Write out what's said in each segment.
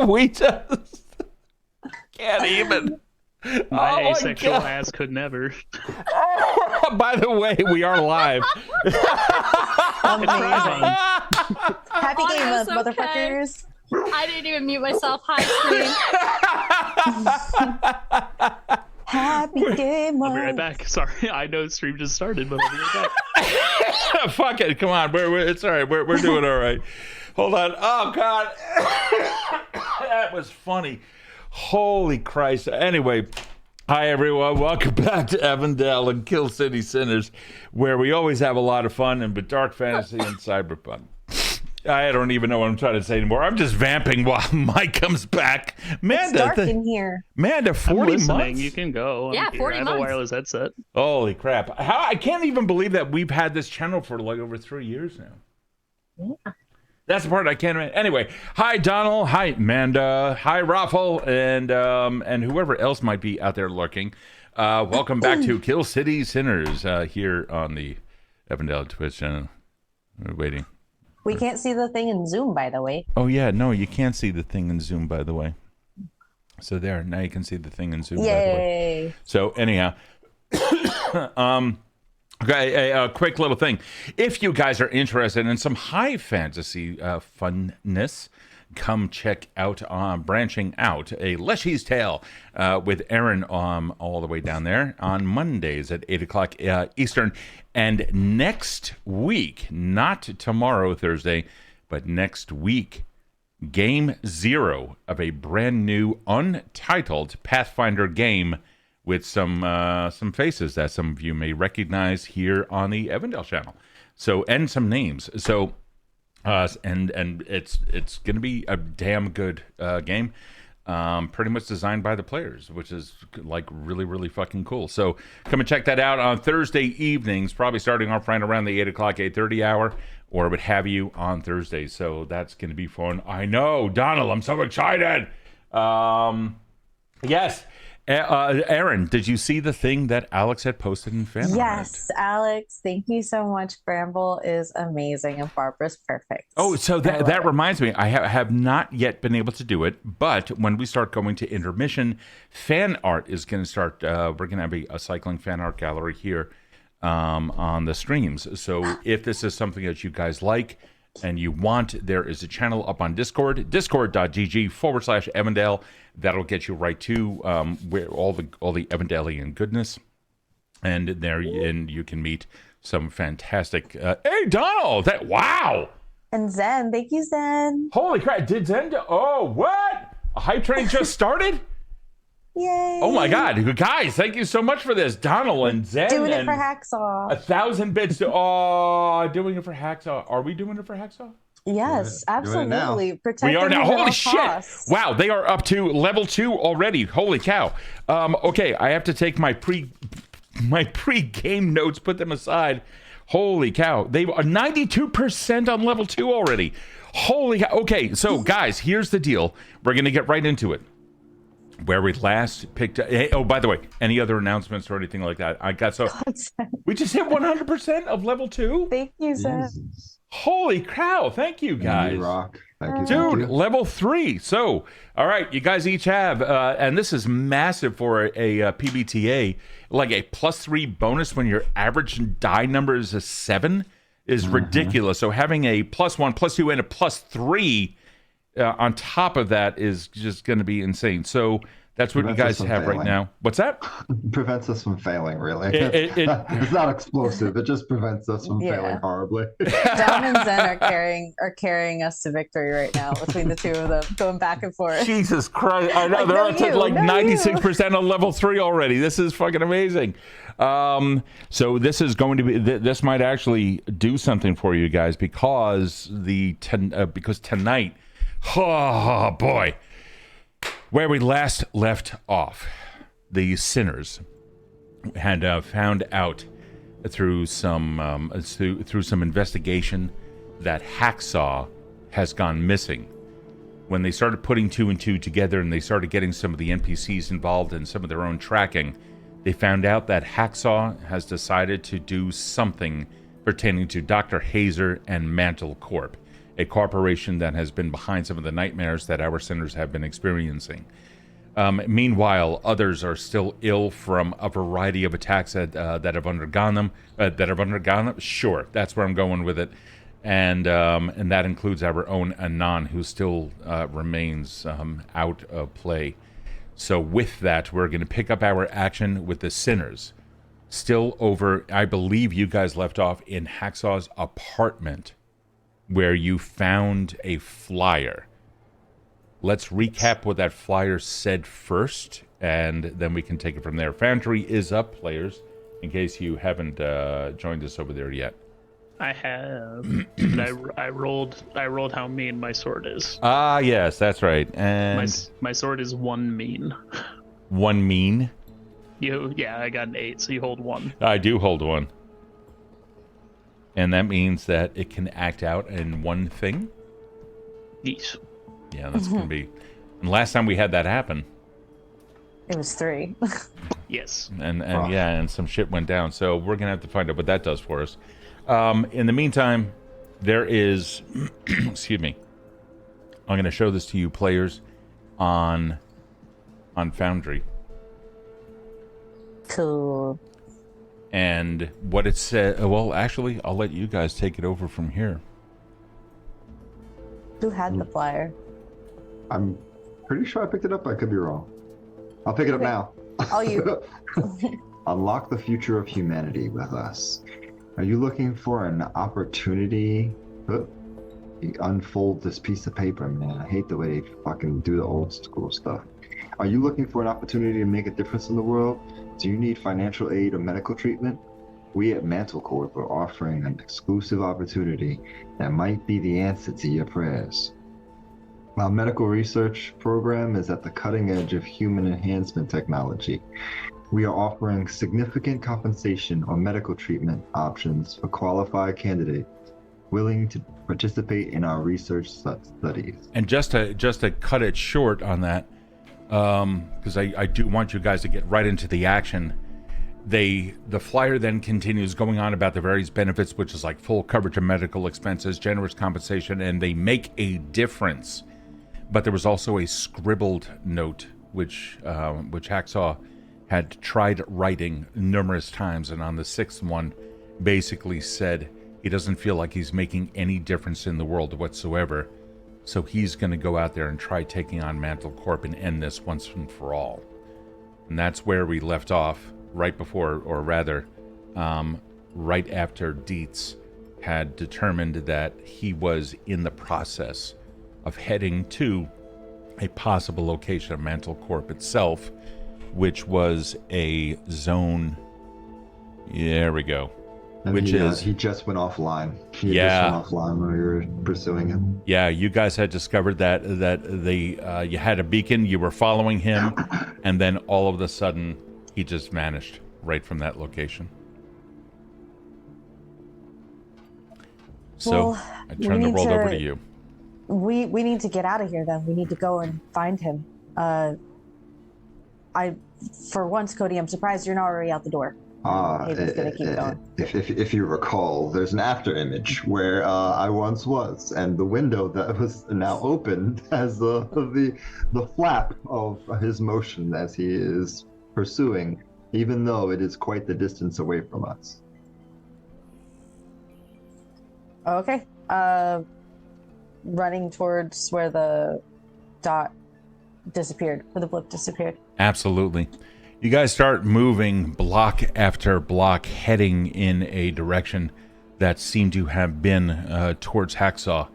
We just can't even. My asexual ass could never. By the way, we are live. Amazing. Happy Oh, game month, that's okay. motherfuckers. I didn't even mute myself. Hi, screen. Happy game I'll be right month. back. Sorry, I know the stream just started, but I'll be right back. Fuck it. Come on. It's all right. We're doing all right. Hold on. Oh, God. That was funny. Holy Christ. Anyway, hi, everyone. Welcome back to Evandale and Kill City Sinners, where we always have a lot of fun and with dark fantasy and cyberpunk. I don't even know what I'm trying to say anymore. I'm just vamping while Mike comes back. It's dark in here. Manda, 40 I'm listening. months? You can go. Yeah, I'm here. 40 I have months. a wireless headset. Holy crap. I can't even believe that we've had this channel for like over 3 years now. Yeah. That's the part I can't. Anyway, hi Donald, hi Amanda, hi Raffle, and whoever else might be out there lurking. Welcome back to Kill City Sinners here on the Evandale Twitch channel. We're waiting. We can't see the thing in Zoom, by the way. Oh yeah, no, you can't see the thing in Zoom, by the way. So there, now you can see the thing in Zoom. Yay! By the way. So anyhow, okay, a quick little thing. If you guys are interested in some high fantasy funness, come check out Branching Out, a Leshy's Tale with Erin all the way down there on Mondays at 8 o'clock Eastern. And next week, not tomorrow, Thursday, but next week, Game 0 of a brand new untitled Pathfinder game with some faces that some of you may recognize here on the Evandale channel. So, and some names. So, and it's going to be a damn good game. Pretty much designed by the players, which is like really, really fucking cool. So come and check that out on Thursday evenings, probably starting off right around the 8 o'clock, 8:30 hour, or what have you on Thursday. So that's going to be fun. I know, Donald, I'm so excited. Yes. Erin, did you see the thing that Alex had posted in fan art? Yes, Alex, thank you so much. Bramble is amazing and Barbara's perfect. Oh, so that reminds me, I have not yet been able to do it, but when we start going to intermission, fan art is going to start. We're going to have a cycling fan art gallery here on the streams. So if this is something that you guys like and you want, there is a channel up on Discord, discord.gg/Evandale. That'll get you right to where all the Evandalian goodness, and there and you can meet some fantastic. Hey, Donald! Wow! And Zen, thank you, Zen. Holy crap! Did Zen? Oh, what? A hype train just started? Yay! Oh my God, guys! Thank you so much for this, Donald and Zen. Doing it and for Hacksaw. 1,000 bits. Doing it for Hacksaw. Are we doing it for Hacksaw? Yes, absolutely. Protect We are them now. at all Holy shit! costs. Wow, they are up to level 2 already. Holy cow! Okay, I have to take my pre-game notes, put them aside. Holy cow! They are 92% on level 2 already. Holy cow! Okay, so guys, here's the deal. We're gonna get right into it. Where we last picked. Hey, oh, by the way, any other announcements or anything like that? We just hit 100% of level 2. Thank you, Zen. Holy cow! Thank you, guys. You rock. Thank you, Dude, level 3. So, all right, you guys each have, and this is massive for a PbtA, like a +3 bonus when your average die number is a 7 is ridiculous. So having a +1, +2, and a +3 on top of that is just going to be insane. So that's what you guys have right now. What's that? Prevents us from failing, really. It's not explosive. It just prevents us from failing horribly. Don and Zen are carrying us to victory right now between the two of them, going back and forth. Jesus Christ. I know, they're up to like 96% on level 3 already. This is fucking amazing. So this is going to be, this might actually do something for you guys because because tonight, oh boy, where we last left off, the sinners had found out through some investigation that Hacksaw has gone missing. When they started putting 2 and 2 together and they started getting some of the NPCs involved in some of their own tracking, they found out that Hacksaw has decided to do something pertaining to Dr. Hazer and Mantle Corp. a corporation that has been behind some of the nightmares that our sinners have been experiencing. Meanwhile, others are still ill from a variety of attacks that have undergone them. Sure, that's where I'm going with it. And that includes our own Anon, who still remains out of play. So with that, we're going to pick up our action with the sinners. Still over, I believe you guys left off in Hacksaw's apartment, where you found a flyer. Let's recap what that flyer said first, and then we can take it from there. Foundry is up, players, in case you haven't joined us over there yet. I have. And I rolled how mean my sword is. Ah, yes, that's right. And My sword is 1 mean. 1 mean? Yeah, I got an 8, so you hold 1. I do hold 1. And that means that it can act out in 1 thing? Yeesh. Yeah, that's going to be... And last time we had that happen... It was 3. Yes. And yeah, and some shit went down. So we're going to have to find out what that does for us. In the meantime, there is... excuse me. I'm going to show this to you players on Foundry. Cool. And what it said... Well, actually, I'll let you guys take it over from here. Who had the flyer? I'm pretty sure I picked it up. I could be wrong. I'll pick it up now. Oh, you. Unlock the future of humanity with us. Are you looking for an opportunity? Unfold this piece of paper, man. I hate the way they fucking do the old school stuff. Are you looking for an opportunity to make a difference in the world? Do you need financial aid or medical treatment? We at Mantle Corp are offering an exclusive opportunity that might be the answer to your prayers. Our medical research program is at the cutting edge of human enhancement technology. We are offering significant compensation or medical treatment options for qualified candidates willing to participate in our research studies. And just to cut it short on that, because I do want you guys to get right into the action. The flyer then continues going on about the various benefits, which is like full coverage of medical expenses, generous compensation, and they make a difference. But there was also a scribbled note, which Hacksaw had tried writing numerous times, and on the 6th one, basically said he doesn't feel like he's making any difference in the world whatsoever. So he's going to go out there and try taking on Mantle Corp and end this once and for all. And that's where we left off. Right before, or rather, right after Dietz had determined that he was in the process of heading to a possible location of Mantle Corp itself, which was a zone. There we go. And which he just went offline. He Yeah. just went offline when we were pursuing him. Yeah, you guys had discovered that you had a beacon, you were following him, and then all of a sudden he just vanished right from that location. So Well, I we turn the need world over to- to you. We need to get out of here then. We need to go and find him. For once, Cody, I'm surprised you're not already out the door. Hayden's gonna keep going. If you recall, there's an after image where I once was, and the window that was now opened has the flap of his motion as he is pursuing, even though it is quite the distance away from us. Okay. Running towards where the dot disappeared, where the blip disappeared. Absolutely. You guys start moving block after block, heading in a direction that seemed to have been towards Hacksaw,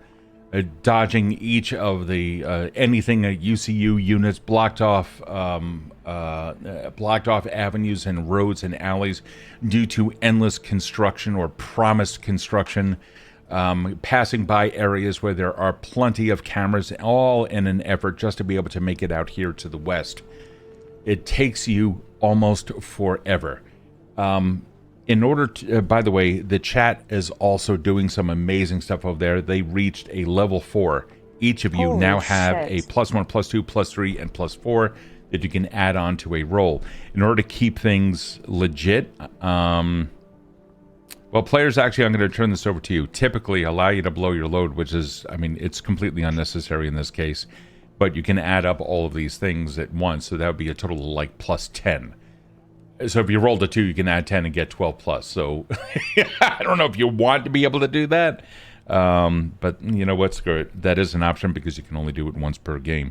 dodging each of the anything UCU units, blocked off avenues and roads and alleys due to endless construction or promised construction. Passing by areas where there are plenty of cameras, all in an effort just to be able to make it out here to the west. It takes you almost forever. In order to, by the way, the chat is also doing some amazing stuff over there. They reached a level 4. Each of you Holy now have shit. a +1, +2, +3, and +4 that you can add on to a roll. In order to keep things legit, Well, players, actually, I'm going to turn this over to you. Typically allow you to blow your load, which is, I mean, it's completely unnecessary in this case. But you can add up all of these things at once, so that would be a total of like plus 10. So if you rolled a 2, you can add 10 and get 12 plus. So I don't know if you want to be able to do that. But you know what, screw it. That is an option because you can only do it once per game.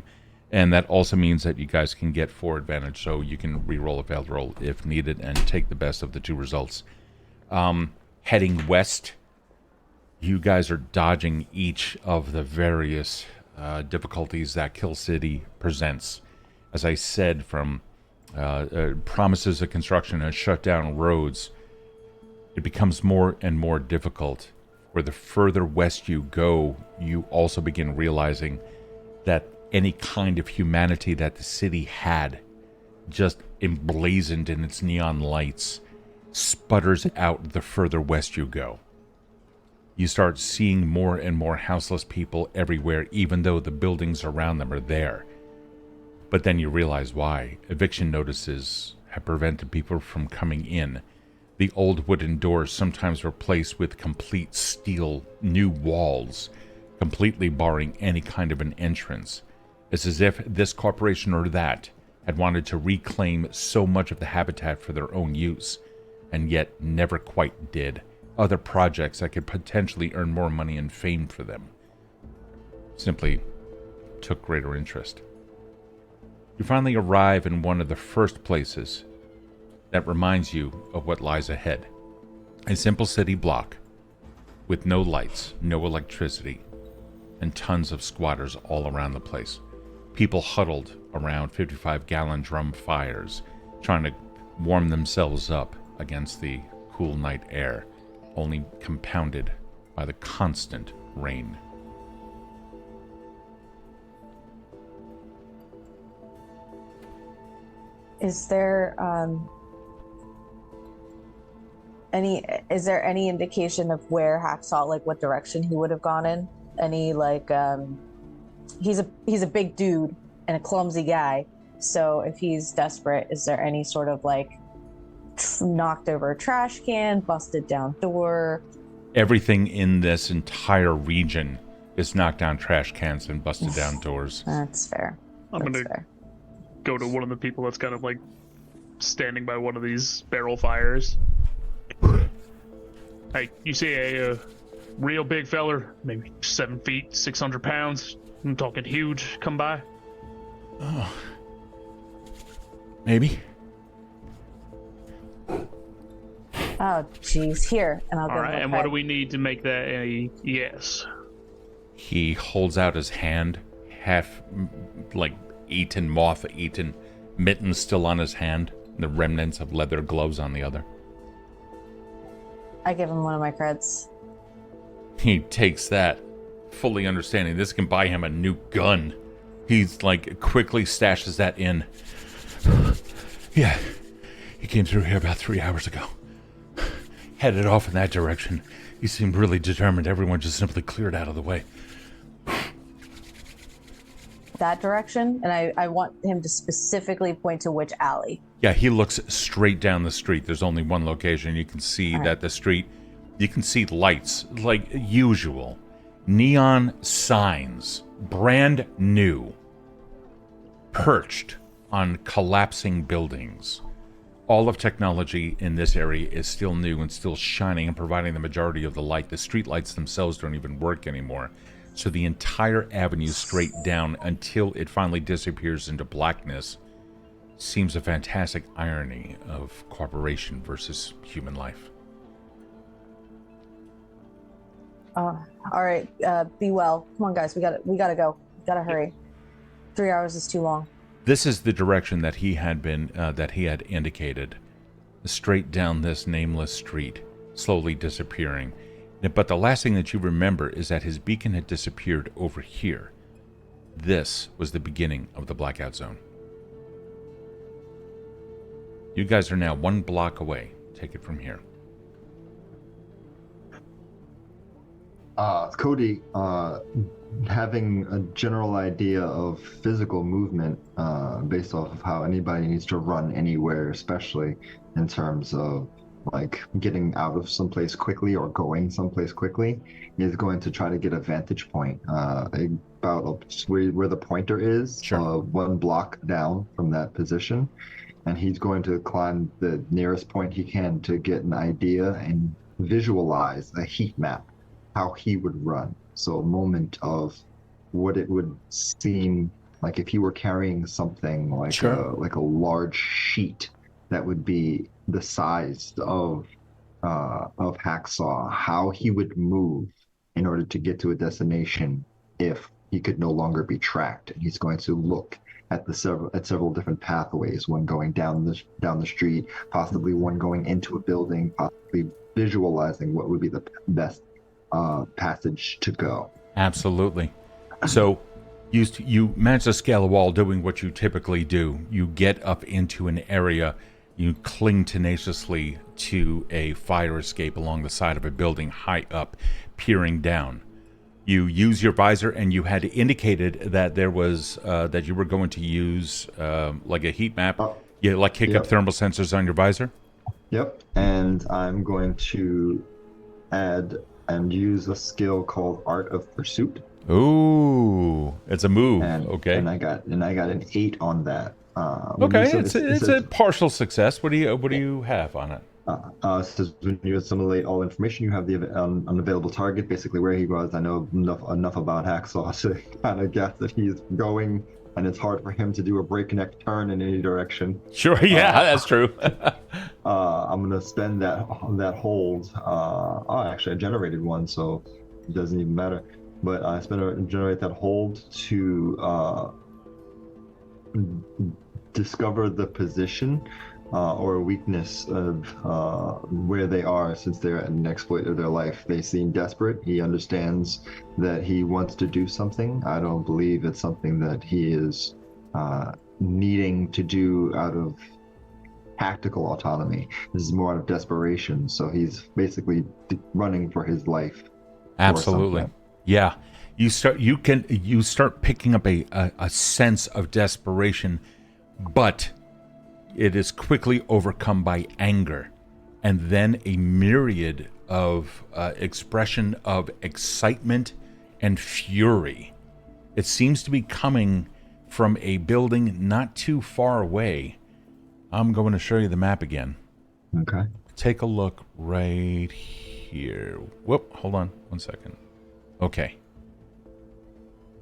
And that also means that you guys can get 4 advantage, so you can re-roll a failed roll if needed and take the best of the 2 results. Heading west, you guys are dodging each of the various difficulties that Kill City presents. As I said, from promises of construction and shut down roads, it becomes more and more difficult. Where the further west you go, you also begin realizing that any kind of humanity that the city had, just emblazoned in its neon lights, sputters out the further west you go. You start seeing more and more houseless people everywhere, even though the buildings around them are there. But then you realize why. Eviction notices have prevented people from coming in. The old wooden doors sometimes replaced with complete steel new walls, completely barring any kind of an entrance. It's as if this corporation or that had wanted to reclaim so much of the habitat for their own use, and yet never quite did. Other projects that could potentially earn more money and fame for them simply took greater interest. You finally arrive in one of the first places that reminds you of what lies ahead. A simple city block with no lights, no electricity, and tons of squatters all around the place. People huddled around 55-gallon drum fires, trying to warm themselves up against the cool night air, only compounded by the constant rain. Is there any indication of where Hacksaw, like what direction he would have gone in? Any like he's a big dude and a clumsy guy, so if he's desperate, is there any sort of like knocked over a trash can, busted down door? Everything in this entire region is knocked down trash cans and busted down doors. That's fair. I'm That's gonna fair. go to one of the people that's kind of like standing by one of these barrel fires. Hey, you see a real big feller, maybe 7 feet, 600 pounds. I'm talking huge. Come by. Oh, maybe. Oh, jeez. Here, and I'll All give right, him a and what do pet. we need to make that a yes? He holds out his hand, half like moth-eaten, mittens still on his hand, the remnants of leather gloves on the other. I give him one of my creds. He takes that, fully understanding this can buy him a new gun. He's like quickly stashes that in. Yeah, he came through here about 3 hours ago. Headed off in that direction. He seemed really determined everyone just simply cleared out of the way. That direction, and I want him to specifically point to which alley. Yeah, he looks straight down the street. There's only one location. You can see that the street, you can see lights like usual. Neon signs, brand new, perched on collapsing buildings. All of technology in this area is still new and still shining and providing the majority of the light. The street lights themselves don't even work anymore. So the entire avenue straight down until it finally disappears into blackness seems a fantastic irony of corporation versus human life. All right, be well. Come on, guys. We gotta go. We gotta hurry. 3 hours is too long. This is the direction that he had indicated, straight down this nameless street, slowly disappearing. But the last thing that you remember is that his beacon had disappeared over here. This was the beginning of the blackout zone. You guys are now 1 block away. Take it from here. Kode, having a general idea of physical movement based off of how anybody needs to run anywhere, especially in terms of like getting out of someplace quickly or going someplace quickly, is going to try to get a vantage point about where the pointer is, Sure. 1 block down from that position, and he's going to climb the nearest point he can to get an idea and visualize a heat map, how he would run. So a moment of what it would seem like if he were carrying something like Sure. a large sheet that would be the size of Hacksaw, how he would move in order to get to a destination if he could no longer be tracked. And he's going to look at several different pathways, one going down the street, possibly one going into a building, possibly visualizing what would be the best passage to go. Absolutely. So you manage to scale a wall doing what you typically do. You get up into an area, you cling tenaciously to a fire escape along the side of a building high up, peering down. You use your visor, and you had indicated that there was that you were going to use like a heat map. You like kick up thermal sensors on your visor? Yep, and I'm going to add and use a skill called Art of Pursuit. Ooh, it's a move. Okay. And I got an 8 on that. Okay, it's a partial success. What do you have on it? It says when you assimilate all information, you have the unavailable target, basically where he was. I know enough about Hacksaw to kind of guess that he's going, and it's hard for him to do a breakneck turn in any direction. Sure, yeah, that's true. I'm gonna spend that hold. Actually, I generated one, so it doesn't even matter. But I generate that hold to discover the position or weakness of where they are, since they're at an exploit of their life. They seem desperate. He understands that he wants to do something. I don't believe it's something that he is needing to do out of tactical autonomy. This is more out of desperation. So he's basically running for his life. Absolutely. Yeah. You start picking up a sense of desperation, but it is quickly overcome by anger, and then a myriad of expression of excitement and fury. It seems to be coming from a building not too far away. I'm going to show you the map again. Okay. Take a look right here. Whoop, hold on 1 second. Okay.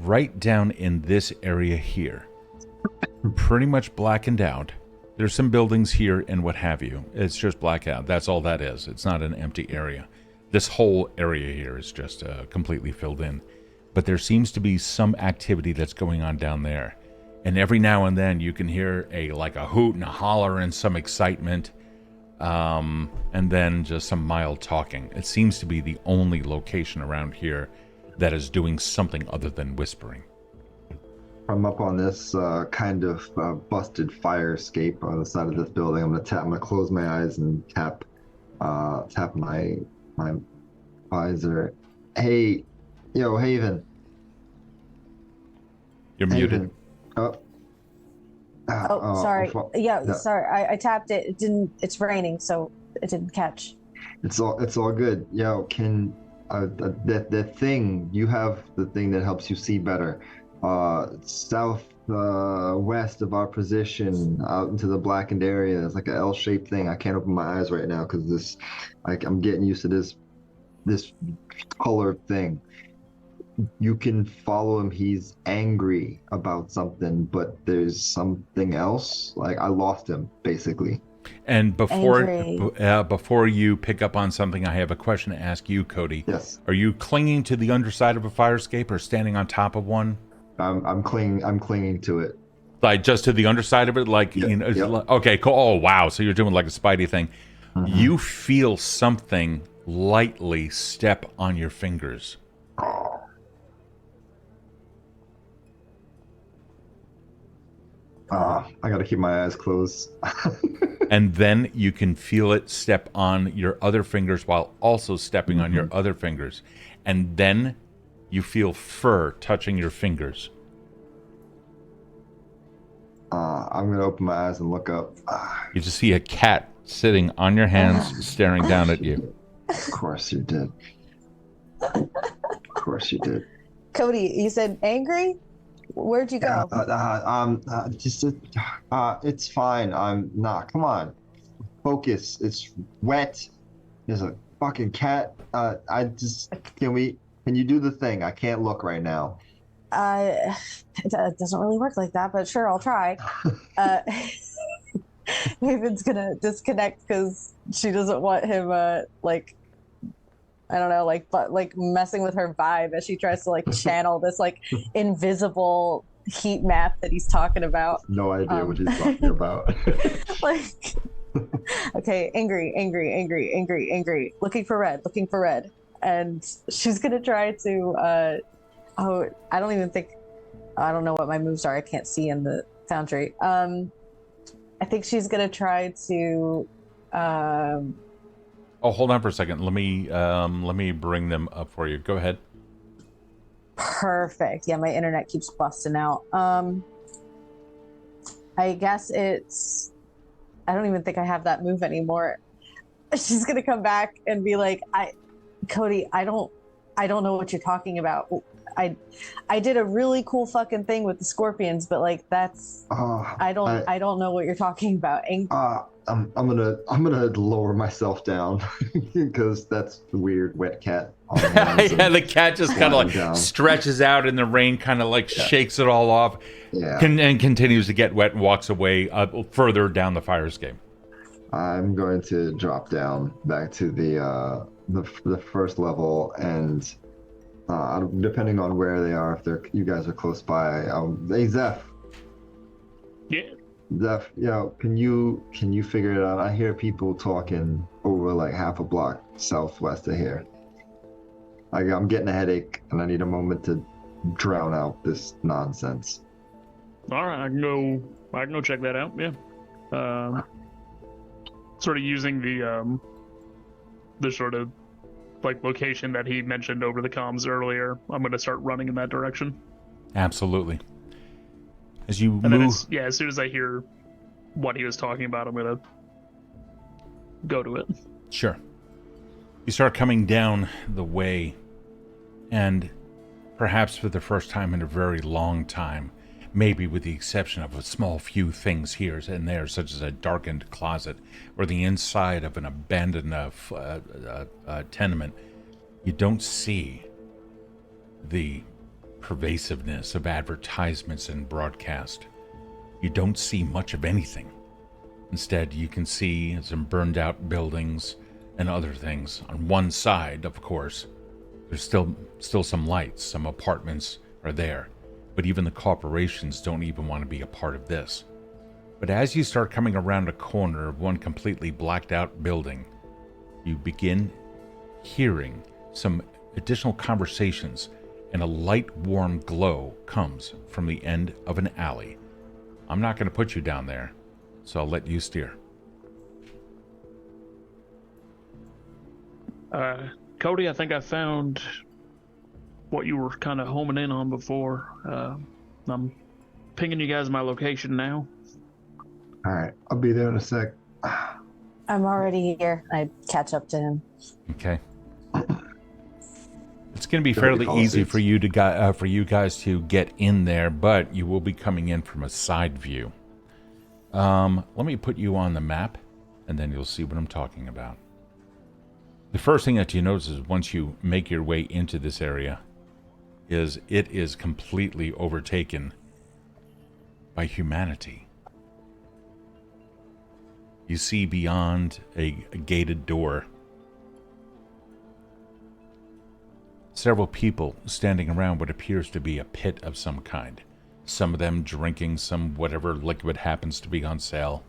Right down in this area here. Pretty much blackened out. There's some buildings here and what have you. It's just black out. That's all that is. It's not an empty area. This whole area here is just completely filled in. But there seems to be some activity that's going on down there. And every now and then you can hear a hoot and a holler and some excitement. And then just some mild talking. It seems to be the only location around here that is doing something other than whispering. I'm up on this kind of busted fire escape on the side of this building. I'm gonna close my eyes and tap my visor. Hey, yo, Haven. You're muted. Haven. Sorry. Yeah, no. sorry. I tapped it. It didn't. It's raining, so it didn't catch. It's all good. Yo, can that thing, you have the thing that helps you see better. South west of our position, out into the blackened area. It's like an L-shaped thing. I can't open my eyes right now because I'm getting used to this color thing. You can follow him. He's angry about something, but there's something else. Like, I lost him, basically. And before you pick up on something, I have a question to ask you, Cody. Yes. Are you clinging to the underside of a fire escape or standing on top of one? I'm clinging to it. Like just to the underside of it? Like, yep. You know, yep. Okay, cool. Oh, wow. So you're doing like a Spidey thing. Mm-hmm. You feel something lightly step on your fingers. I gotta keep my eyes closed. And then you can feel it step on your other fingers while also stepping on your other fingers. And then you feel fur touching your fingers. I'm gonna open my eyes and look up. You just see a cat sitting on your hands, staring down at you. Of course you did. Of course you did. Cody, you said angry? Where'd you go? It's fine. I'm not. Come on, focus. It's wet. There's a fucking cat. Can you do the thing? I can't look right now. It doesn't really work like that, but sure, I'll try. Haven's gonna disconnect because she doesn't want him, like, I don't know, like messing with her vibe as she tries to like channel this like invisible heat map that he's talking about. No idea what he's talking about. Like, okay, angry, looking for red, and she's gonna try to. I don't know what my moves are. I can't see in the foundry. I think she's gonna try to. Oh, hold on for a second. Let me bring them up for you. Go ahead. Perfect. Yeah, my internet keeps busting out. I guess it's. I don't even think I have that move anymore. She's gonna come back and be like, Cody, I don't know what you're talking about. I did a really cool fucking thing with the scorpions, but like that's I don't know what you're talking about. I'm gonna lower myself down because that's the weird wet cat. Yeah, the cat just kind of like down. stretches out in the rain, kind of like shakes it all off, and continues to get wet and walks away further down the fire escape. I'm going to drop down back to the first level, and depending on where they are, if you guys are close by, hey Zeph. Yeah. Zeph, can you figure it out? I hear people talking over like half a block southwest of here. I'm getting a headache, and I need a moment to drown out this nonsense. All right, I can go check that out. Yeah. Sort of using the sort of like location that he mentioned over the comms earlier. I'm going to start running in that direction. Absolutely. As you and move, then as soon as I hear what he was talking about, I'm going to go to it. Sure. You start coming down the way, and perhaps for the first time in a very long time, maybe with the exception of a small few things here and there, such as a darkened closet or the inside of an abandoned tenement, you don't see the pervasiveness of advertisements and broadcast. You don't see much of anything. Instead, you can see some burned out buildings and other things. On one side, of course, there's still some lights, some apartments are there. But even the corporations don't even want to be a part of this. But as you start coming around a corner of one completely blacked out building, you begin hearing some additional conversations, and a light, warm glow comes from the end of an alley. I'm not going to put you down there, so I'll let you steer. Cody, I think I found what you were kind of homing in on before. I'm pinging you guys my location now. All right, I'll be there in a sec. I'm already here. I catch up to him. Okay. It's going to be fairly easy for you guys to get in there, but you will be coming in from a side view. Let me put you on the map, and then you'll see what I'm talking about. The first thing that you notice is once you make your way into this area, is it is completely overtaken by humanity. You see beyond a gated door several people standing around what appears to be a pit of some kind. Some of them drinking some whatever liquid happens to be on sale.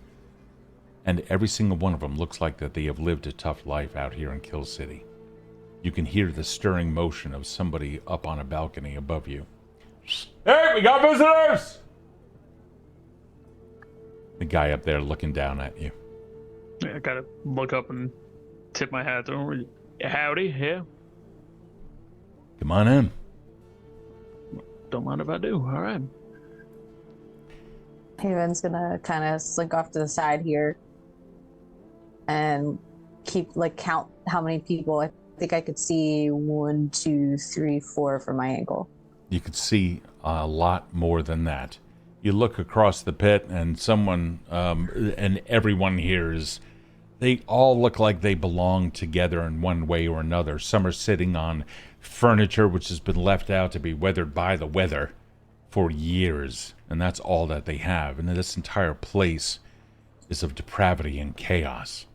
And every single one of them looks like that they have lived a tough life out here in Kill City. You can hear the stirring motion of somebody up on a balcony above you. Hey, we got visitors! The guy up there looking down at you. Yeah, I gotta look up and tip my hat to him. Howdy, yeah. Come on in. Don't mind if I do. All right. Haven's gonna kind of slink off to the side here. and count how many people. I think I could see 1, 2, 3, 4 from my angle. You could see a lot more than that. You look across the pit, and and everyone here they all look like they belong together in one way or another. Some are sitting on furniture which has been left out to be weathered by the weather for years, and that's all that they have. And this entire place is of depravity and chaos.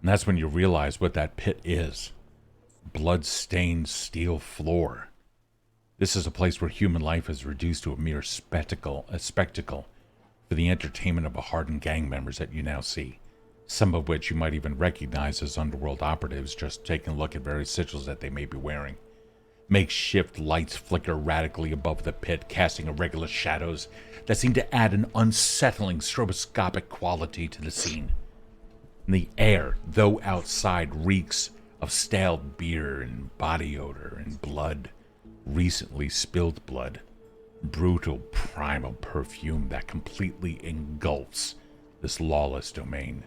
And that's when you realize what that pit is. Blood-stained steel floor. This is a place where human life is reduced to a mere spectacle for the entertainment of a hardened gang members that you now see, some of which you might even recognize as underworld operatives, just taking a look at various sigils that they may be wearing. Makeshift lights flicker radically above the pit, casting irregular shadows that seem to add an unsettling stroboscopic quality to the scene. And the air, though outside, reeks of stale beer and body odor and blood. Recently spilled blood, brutal primal perfume that completely engulfs this lawless domain.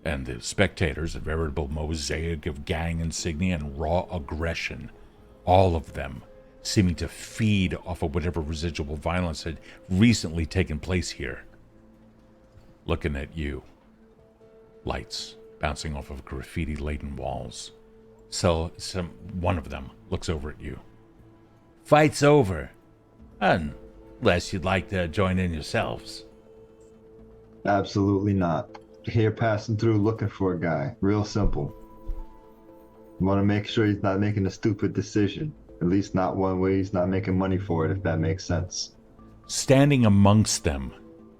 And the spectators, a veritable mosaic of gang insignia and raw aggression, all of them seeming to feed off of whatever residual violence had recently taken place here. Looking at you. Lights bouncing off of graffiti-laden walls. So one of them looks over at you. Fight's over. Unless you'd like to join in yourselves. Absolutely not. Here passing through looking for a guy. Real simple. Want to make sure he's not making a stupid decision. At least not one way he's not making money for it, if that makes sense. Standing amongst them,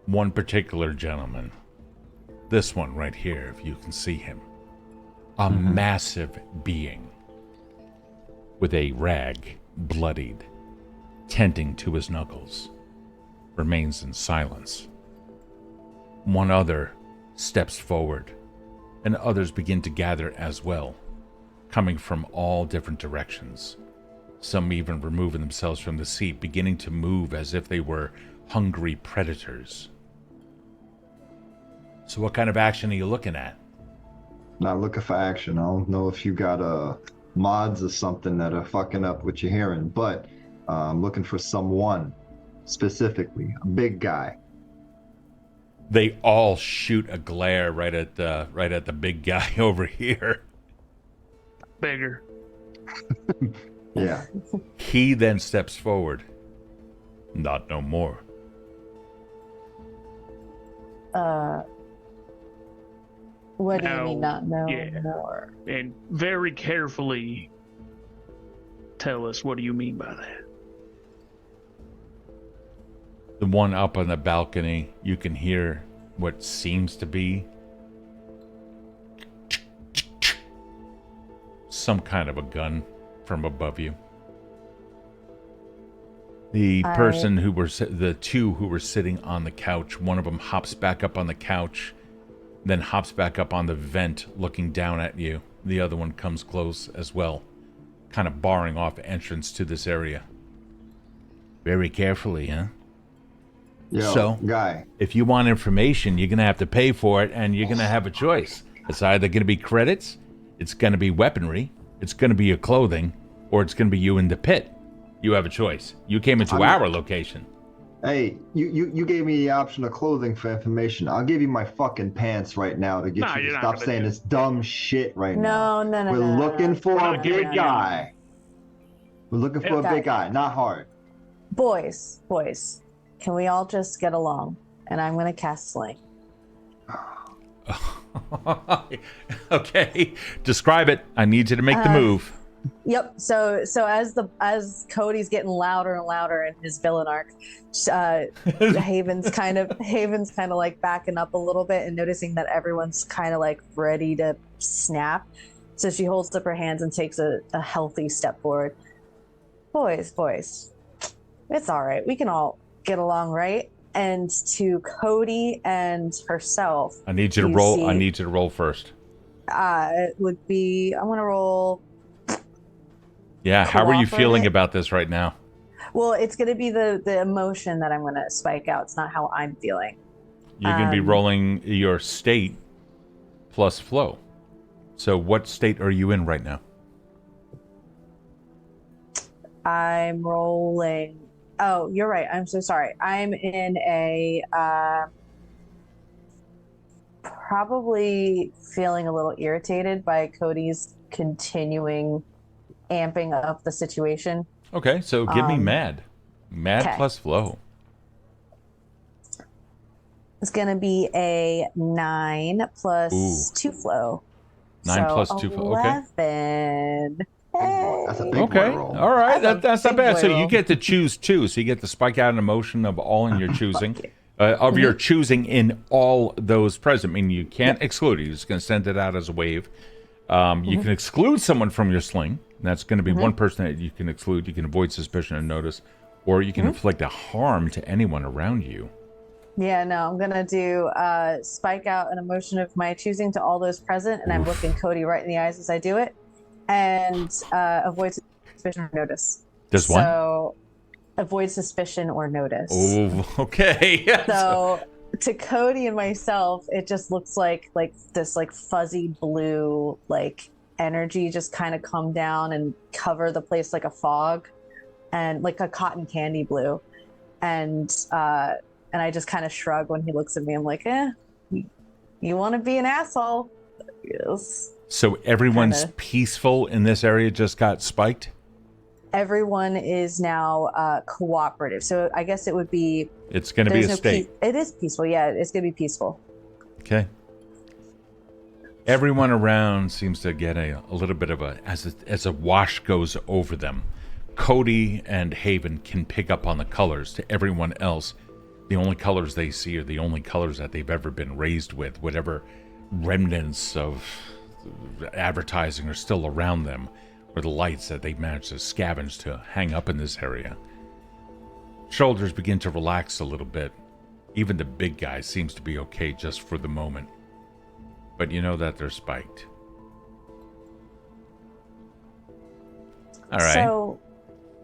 one particular gentleman. This one right here, if you can see him. A massive being. With a rag, bloodied, tenting to his knuckles, remains in silence. One other steps forward, and others begin to gather as well, coming from all different directions. Some even removing themselves from the seat, beginning to move as if they were hungry predators. So what kind of action are you looking at? Not looking for action. I don't know if you got mods or something that are fucking up what you're hearing, but I'm looking for someone specifically, a big guy. They all shoot a glare right at the big guy over here. Bigger. Yeah. He then steps forward. Not no more. What do you mean not know Yeah. more? And very carefully tell us, what do you mean by that? The one up on the balcony, you can hear what seems to be some kind of a gun from above you. The two who were sitting on the couch, one of them hops back up on the couch, then hops back up on the vent looking down at you. The other one comes close as well, kind of barring off entrance to this area. Very carefully, huh? Yo, So, guy. if you want information, you're going to have to pay for it, and you're going to have a choice. It's either going to be credits, it's going to be weaponry, it's going to be your clothing, or it's going to be you in the pit. You have a choice. You came into our location. Hey, you gave me the option of clothing for information. I'll give you my fucking pants right now to get you to stop saying this dumb shit right now. No. We're looking for a big you- guy. We're looking for a big guy, not hard. Boys, can we all just get along? And I'm going to cast Sling. Okay, describe it. I need you to make the move. Yep. So as Cody's getting louder and louder in his villain arc, Haven's kind of like backing up a little bit and noticing that everyone's kind of like ready to snap. So she holds up her hands and takes a healthy step forward. Boys, it's all right. We can all get along, right? And to Cody and herself, I need you to roll. I need you to roll first. It would be, I want to roll. Yeah, how are you feeling Cooperate. about this right now? Well, it's going to be the emotion that I'm going to spike out. It's not how I'm feeling. You're going to be rolling your state plus flow. So what state are you in right now? I'm rolling. Oh, you're right. I'm so sorry. I'm in a probably feeling a little irritated by Cody's continuing amping up the situation. Okay, so give me mad. Mad 'kay. plus flow. It's gonna be a 9 plus Ooh. 2 flow. 9 so plus 2 flow. Okay. 11. That's a big Okay. boy roll. All right. That's a That's not big bad. boy So you roll. get to choose two. So you get to spike out an emotion of all in your choosing. Of your choosing in all those present. I mean, you can't exclude it. You're just going to send it out as a wave. You can exclude someone from your sling. And that's going to be one person that you can exclude. You can avoid suspicion and notice. Or you can inflict a harm to anyone around you. Yeah, no, I'm gonna do spike out an emotion of my choosing to all those present, and I'm looking Cody right in the eyes as I do it, and avoid suspicion or notice. Does what? So avoid suspicion or notice. Oh, okay. So to Cody and myself, it just looks like this like fuzzy blue like energy just kind of come down and cover the place like a fog, and like a cotton candy blue, and I just kind of shrug when he looks at me. I'm like, you want to be an asshole? Yes. So everyone's Kinda. peaceful in this area just got spiked? Everyone is now cooperative. So I guess it would be. It's going to be a no state. It is peaceful. Yeah, it's going to be peaceful. Okay. Everyone around seems to get a little bit of as a wash goes over them. Cody and Haven can pick up on the colors. To everyone else, the only colors they see are the only colors that they've ever been raised with. Whatever remnants of advertising are still around them, or the lights that they've managed to scavenge to hang up in this area. Shoulders begin to relax a little bit. Even the big guy seems to be okay just for the moment. But you know that they're spiked. All right. So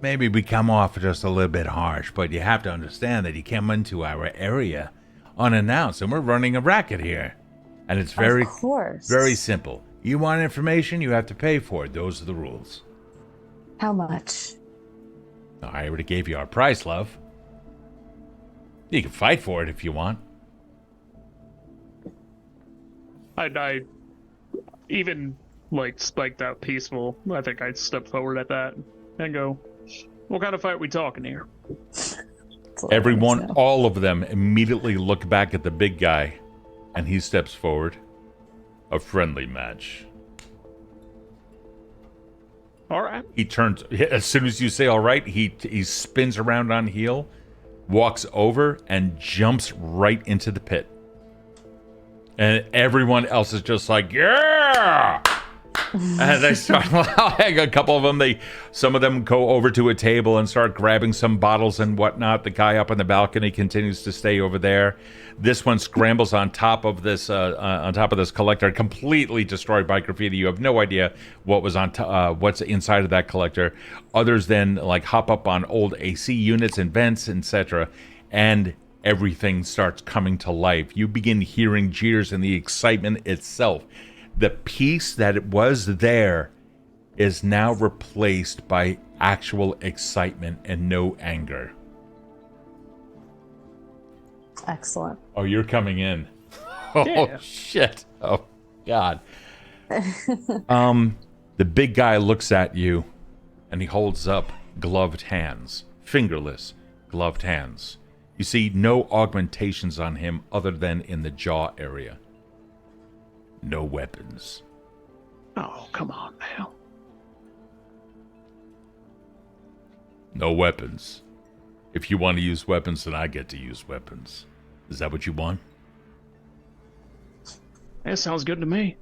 Maybe we come off just a little bit harsh, but you have to understand that you came into our area unannounced, and we're running a racket here. And it's very, of course. very simple. You want information, you have to pay for it. Those are the rules. How much? I already gave you our price, love. You can fight for it if you want. I even like spiked out peaceful. I think I'd step forward at that and go, what kind of fight we talking here? Everyone, all of them immediately look back at the big guy, and he steps forward. A friendly match. All right. He turns, as soon as you say all right, he spins around on heel, walks over, and jumps right into the pit. And everyone else is just like, yeah! And they start, a couple of them, some of them go over to a table and start grabbing some bottles and whatnot. The guy up on the balcony continues to stay over there. This one scrambles on top of this collector, completely destroyed by graffiti. You have no idea what was what's inside of that collector. Others then like hop up on old AC units and vents, etc., and everything starts coming to life. You begin hearing jeers and the excitement itself. The peace that it was there is now replaced by actual excitement and no anger. Excellent. Oh, you're coming in. Oh, Yeah. shit. Oh, God. The big guy looks at you, and he holds up gloved hands. Fingerless, gloved hands. You see no augmentations on him other than in the jaw area. No weapons. Oh, come on now. No weapons. If you want to use weapons, then I get to use weapons. Is that what you want? That sounds good to me.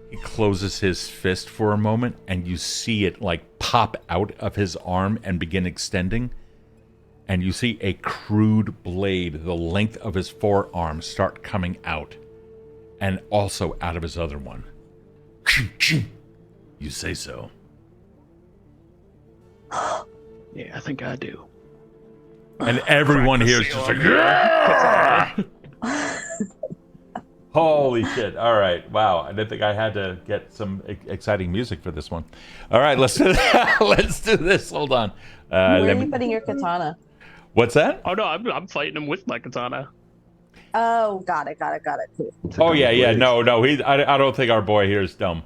He closes his fist for a moment, and you see it like pop out of his arm and begin extending. And you see a crude blade, the length of his forearm, start coming out. And also out of his other one. You say so. Yeah, I think I do. And everyone here is just like, yeah! Holy shit. All right. Wow. I didn't think I had to get some exciting music for this one. All right. Let's do let's do this. Hold on. Where are you putting your katana? What's that? Oh no, I'm fighting him with my katana. Oh, got it. Cool. Oh, yeah. No. I don't think our boy here is dumb.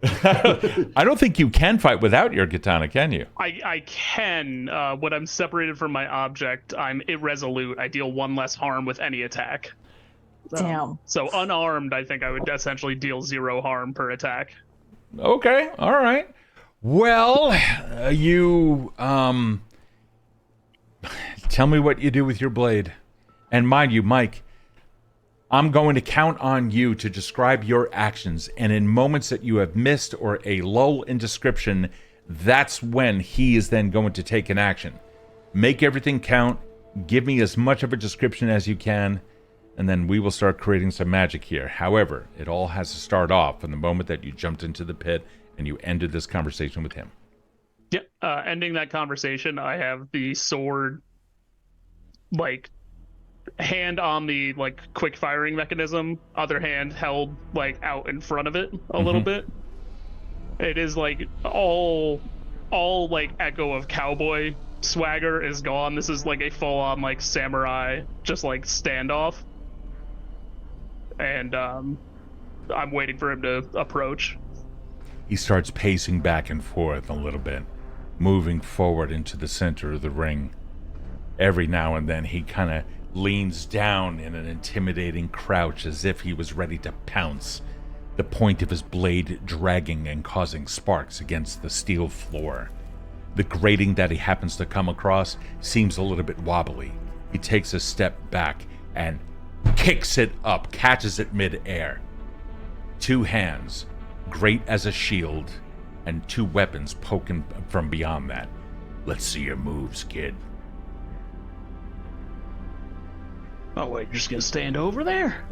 I don't think you can fight without your katana, can you? I can. When I'm separated from my object, I'm irresolute. I deal 1 less harm with any attack. Damn. So unarmed, I think I would essentially deal 0 harm per attack. Okay. All right. Well, you tell me what you do with your blade. And mind you, Mike, I'm going to count on you to describe your actions, and in moments that you have missed or a lull in description, that's when he is then going to take an action. Make everything count, give me as much of a description as you can, and then we will start creating some magic here. However, it all has to start off from the moment that you jumped into the pit and you ended this conversation with him. Yep. Ending that conversation, I have the sword, like, hand on the like quick firing mechanism, other hand held like out in front of it a little bit. It is like all like echo of cowboy swagger is gone. This is like a full-on like samurai just like standoff, and I'm waiting for him to approach. He starts pacing back and forth a little bit, moving forward into the center of the ring. Every now and then he kind of leans down in an intimidating crouch as if he was ready to pounce, the point of his blade dragging and causing sparks against the steel floor. The grating that he happens to come across seems a little bit wobbly. He takes a step back and kicks it up, catches it mid-air. 2 hands, great as a shield, and 2 weapons poking from beyond that. Let's see your moves, kid. Oh wait, you're just gonna stand over there?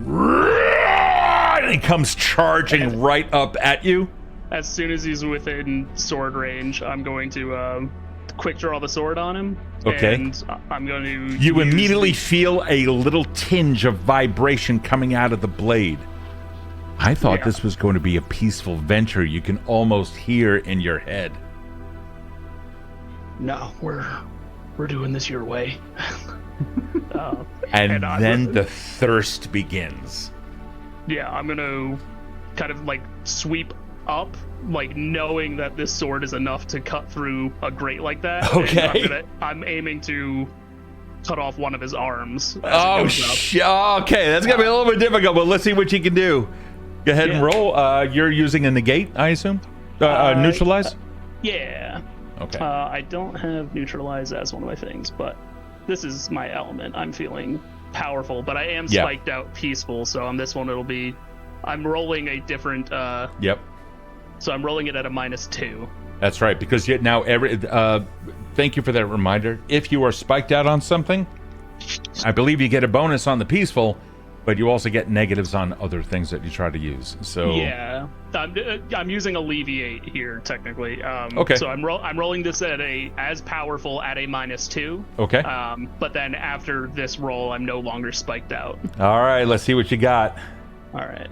And he comes charging right up at you. As soon as he's within sword range, I'm going to quick draw the sword on him. Okay. And I'm going to. You immediately feel a little tinge of vibration coming out of the blade. I thought this was going to be a peaceful venture you can almost hear in your head. No, we're doing this your way. And then the thirst begins. Yeah, I'm gonna kind of like sweep up, like knowing that this sword is enough to cut through a grate like that. Okay. And I'm aiming to cut off one of his arms. Oh, okay. That's gonna be a little bit difficult, but let's see what you can do. Go ahead and roll. You're using a negate, I assume? Neutralize? Yeah. Okay. I don't have neutralize as one of my things, but this is my element. I'm feeling powerful, but I am spiked out peaceful, so on this one I'm rolling a different Yep. So I'm rolling it at a -2. That's right, because now thank you for that reminder. If you are spiked out on something, I believe you get a bonus on the peaceful, but you also get negatives on other things that you try to use. So yeah, I'm using alleviate here technically. Okay. So I'm rolling this at as powerful at a -2. Okay. But then after this roll, I'm no longer spiked out. All right, let's see what you got. All right.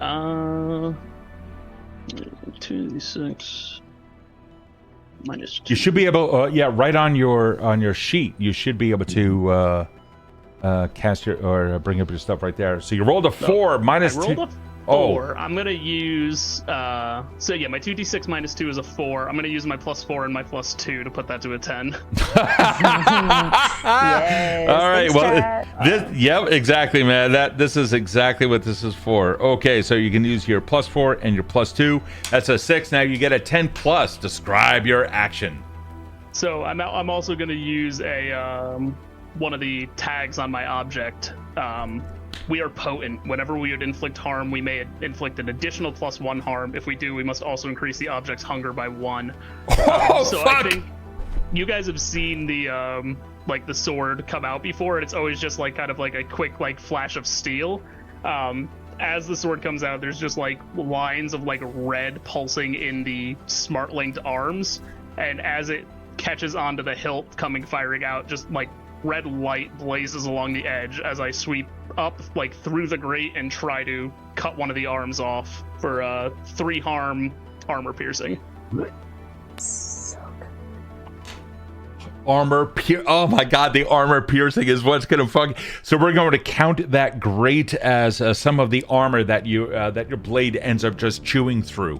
2d6 -2. You should be able, right on your sheet. You should be able to cast your or bring up your stuff right there. So you rolled a 4 minus I rolled 2. a 4. I'm gonna use my 2d6 -2 is a 4. I'm gonna use my +4 and my +2 to put that to a 10. Yes, All right. thanks, Well, exactly, man. This is exactly what this is for. Okay, so you can use your +4 and your +2. That's a 6. Now you get a 10+. Describe your action. So I'm also gonna use one of the tags on my object. We are potent. Whenever we would inflict harm, we may inflict an additional +1 harm. If we do, we must also increase the object's hunger by 1. Oh, so fuck! I think you guys have seen the the sword come out before, and it's always just like kind of like a quick like flash of steel. As the sword comes out, there's just like lines of like red pulsing in the smart linked arms, and as it catches onto the hilt firing out, just like red light blazes along the edge as I sweep up, like, through the grate and try to cut one of the arms off for 3 harm armor piercing. So good. Oh my god, the armor piercing is what's gonna fuck. So we're going to count that grate as some of the armor that that your blade ends up just chewing through.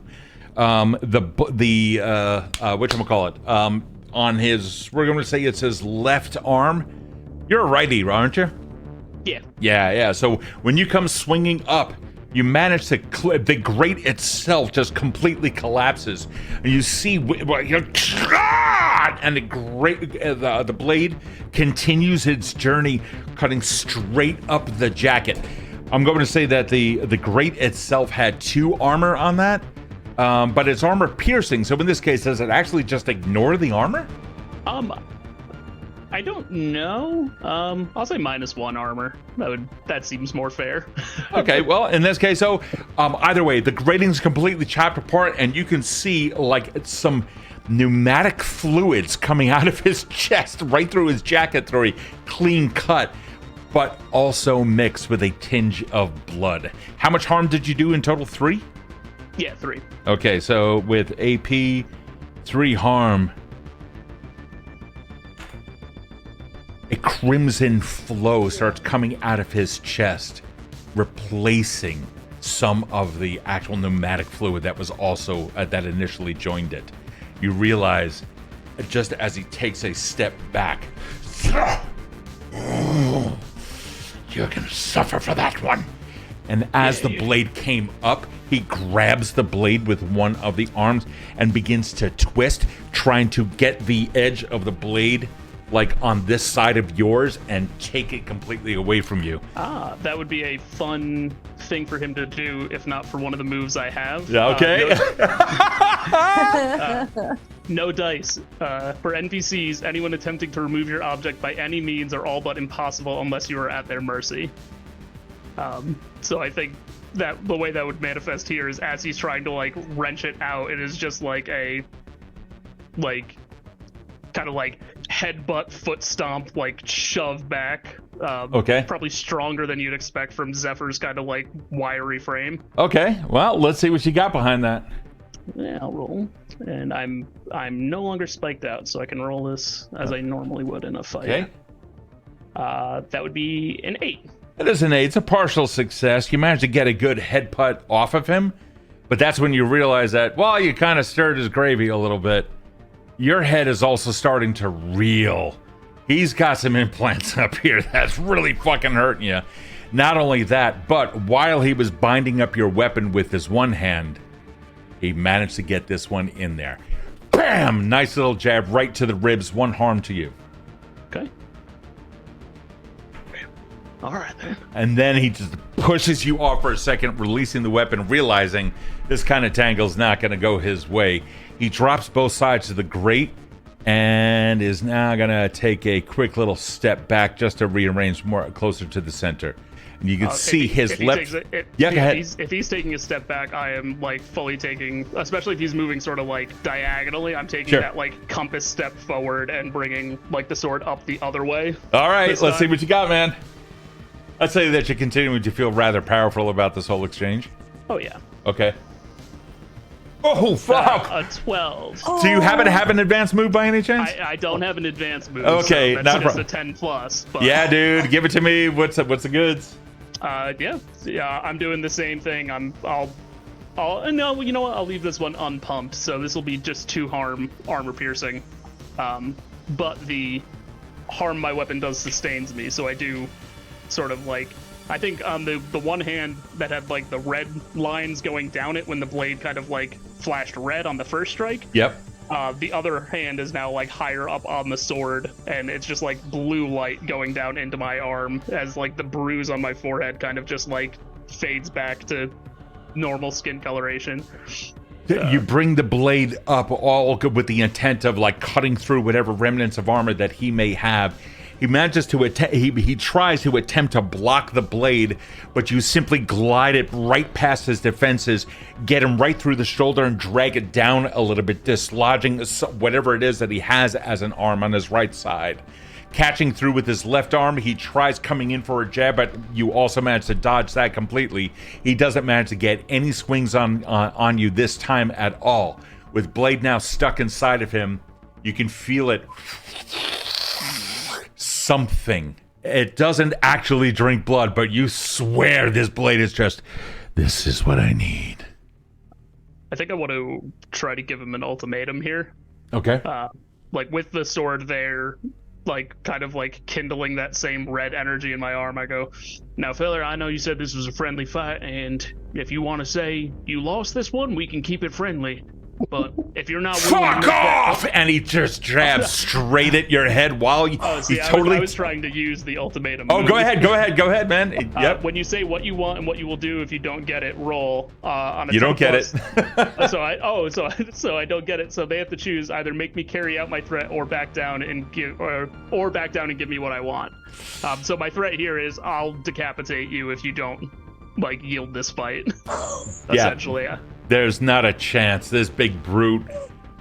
Whatchamacallit, on his, we're going to say it's his left arm. You're a righty, aren't you? Yeah. Yeah. So when you come swinging up, you manage to the grate itself just completely collapses, and you see and the blade continues its journey, cutting straight up the jacket. I'm going to say that the grate itself had 2 armor on that, but it's armor piercing. So in this case, does it actually just ignore the armor? I don't know. I'll say -1 armor. That seems more fair. Okay, well, in this case, so either way, the grating's completely chopped apart, and you can see like some pneumatic fluids coming out of his chest, right through his jacket, through a clean cut, but also mixed with a tinge of blood. How much harm did you do in total? 3? Yeah, 3. Okay, so with AP, 3 harm. A crimson flow starts coming out of his chest, replacing some of the actual pneumatic fluid that was also that initially joined it. You realize, just as he takes a step back, you're gonna suffer for that one. And as the blade came up, he grabs the blade with one of the arms and begins to twist, trying to get the edge of the blade like on this side of yours and take it completely away from you. That would be a fun thing for him to do, if not for one of the moves I have. Yeah, okay. No dice. For NPCs, anyone attempting to remove your object by any means are all but impossible unless you are at their mercy. So I think that the way that would manifest here is as he's trying to like wrench it out, it is just like a kind of like headbutt, foot stomp, like shove back. Okay. Probably stronger than you'd expect from Zephyr's kind of like wiry frame. Okay, well, let's see what you got behind that. Yeah, I'll roll. And I'm no longer spiked out, so I can roll this as I normally would in a fight. Okay. That would be an 8. It is an 8. It's a partial success. You managed to get a good head putt off of him, but that's when you realize that, well, you kind of stirred his gravy a little bit. Your head is also starting to reel. He's got some implants up here that's really fucking hurting you. Not only that, but while he was binding up your weapon with his one hand, he managed to get this one in there. Bam! Nice little jab right to the ribs. 1 harm to you. Okay. All right, then. And then he just pushes you off for a second, releasing the weapon, realizing this kind of tangle's not going to go his way. He drops both sides of the grate and is now going to take a quick little step back just to rearrange more closer to the center. And you can see his left... Yeah, go ahead. If he's taking a step back, I am like fully taking, especially if he's moving sort of like diagonally, I'm taking that like compass step forward and bringing like the sword up the other way. All right, let's see what you got, man. I'd say that you're continuing to feel rather powerful about this whole exchange. Oh, yeah. Okay. Oh, fuck! A 12. Do you happen to have an advanced move by any chance? I don't have an advanced move. Okay, so not that's just a 10 plus. But, yeah, dude, give it to me. What's the goods? Yeah. I'm doing the same thing. No, you know what? I'll leave this one unpumped. So this will be just 2 harm armor piercing. But the harm my weapon does sustains me, so I do sort of like, I think on the one hand that had like the red lines going down it when the blade kind of like flashed red on the first strike. Yep. The other hand is now like higher up on the sword, and it's just like blue light going down into my arm as like the bruise on my forehead kind of just like fades back to normal skin coloration. You bring the blade up all with the intent of like cutting through whatever remnants of armor that he may have. He manages to he tries to attempt to block the blade, but you simply glide it right past his defenses, get him right through the shoulder and drag it down a little bit, dislodging whatever it is that he has as an arm on his right side. catching through with his left arm. He tries coming in for a jab, but you also manage to dodge that completely. He doesn't manage to get any swings on you this time at all. With blade now stuck inside of him, you can feel it. Something. It doesn't actually drink blood, but you swear this blade is just, this is what I need. I think I want to try to give him an ultimatum here. Okay. Like with the sword there, like kind of like kindling that same red energy in my arm, I go, now fella, I know you said this was a friendly fight, and if you want to say you lost this one, we can keep it friendly. But if you're not willing fuck off, and he just jabs straight at your head while you. I was trying to use the ultimatum. Oh, go ahead, man. Yep. When you say what you want and what you will do if you don't get it, roll on a. You don't get it. so I don't get it. So they have to choose either make me carry out my threat or back down and give or back down and give me what I want. So my threat here is I'll decapitate you if you don't like yield this fight. Essentially. Yeah. There's not a chance. This big brute.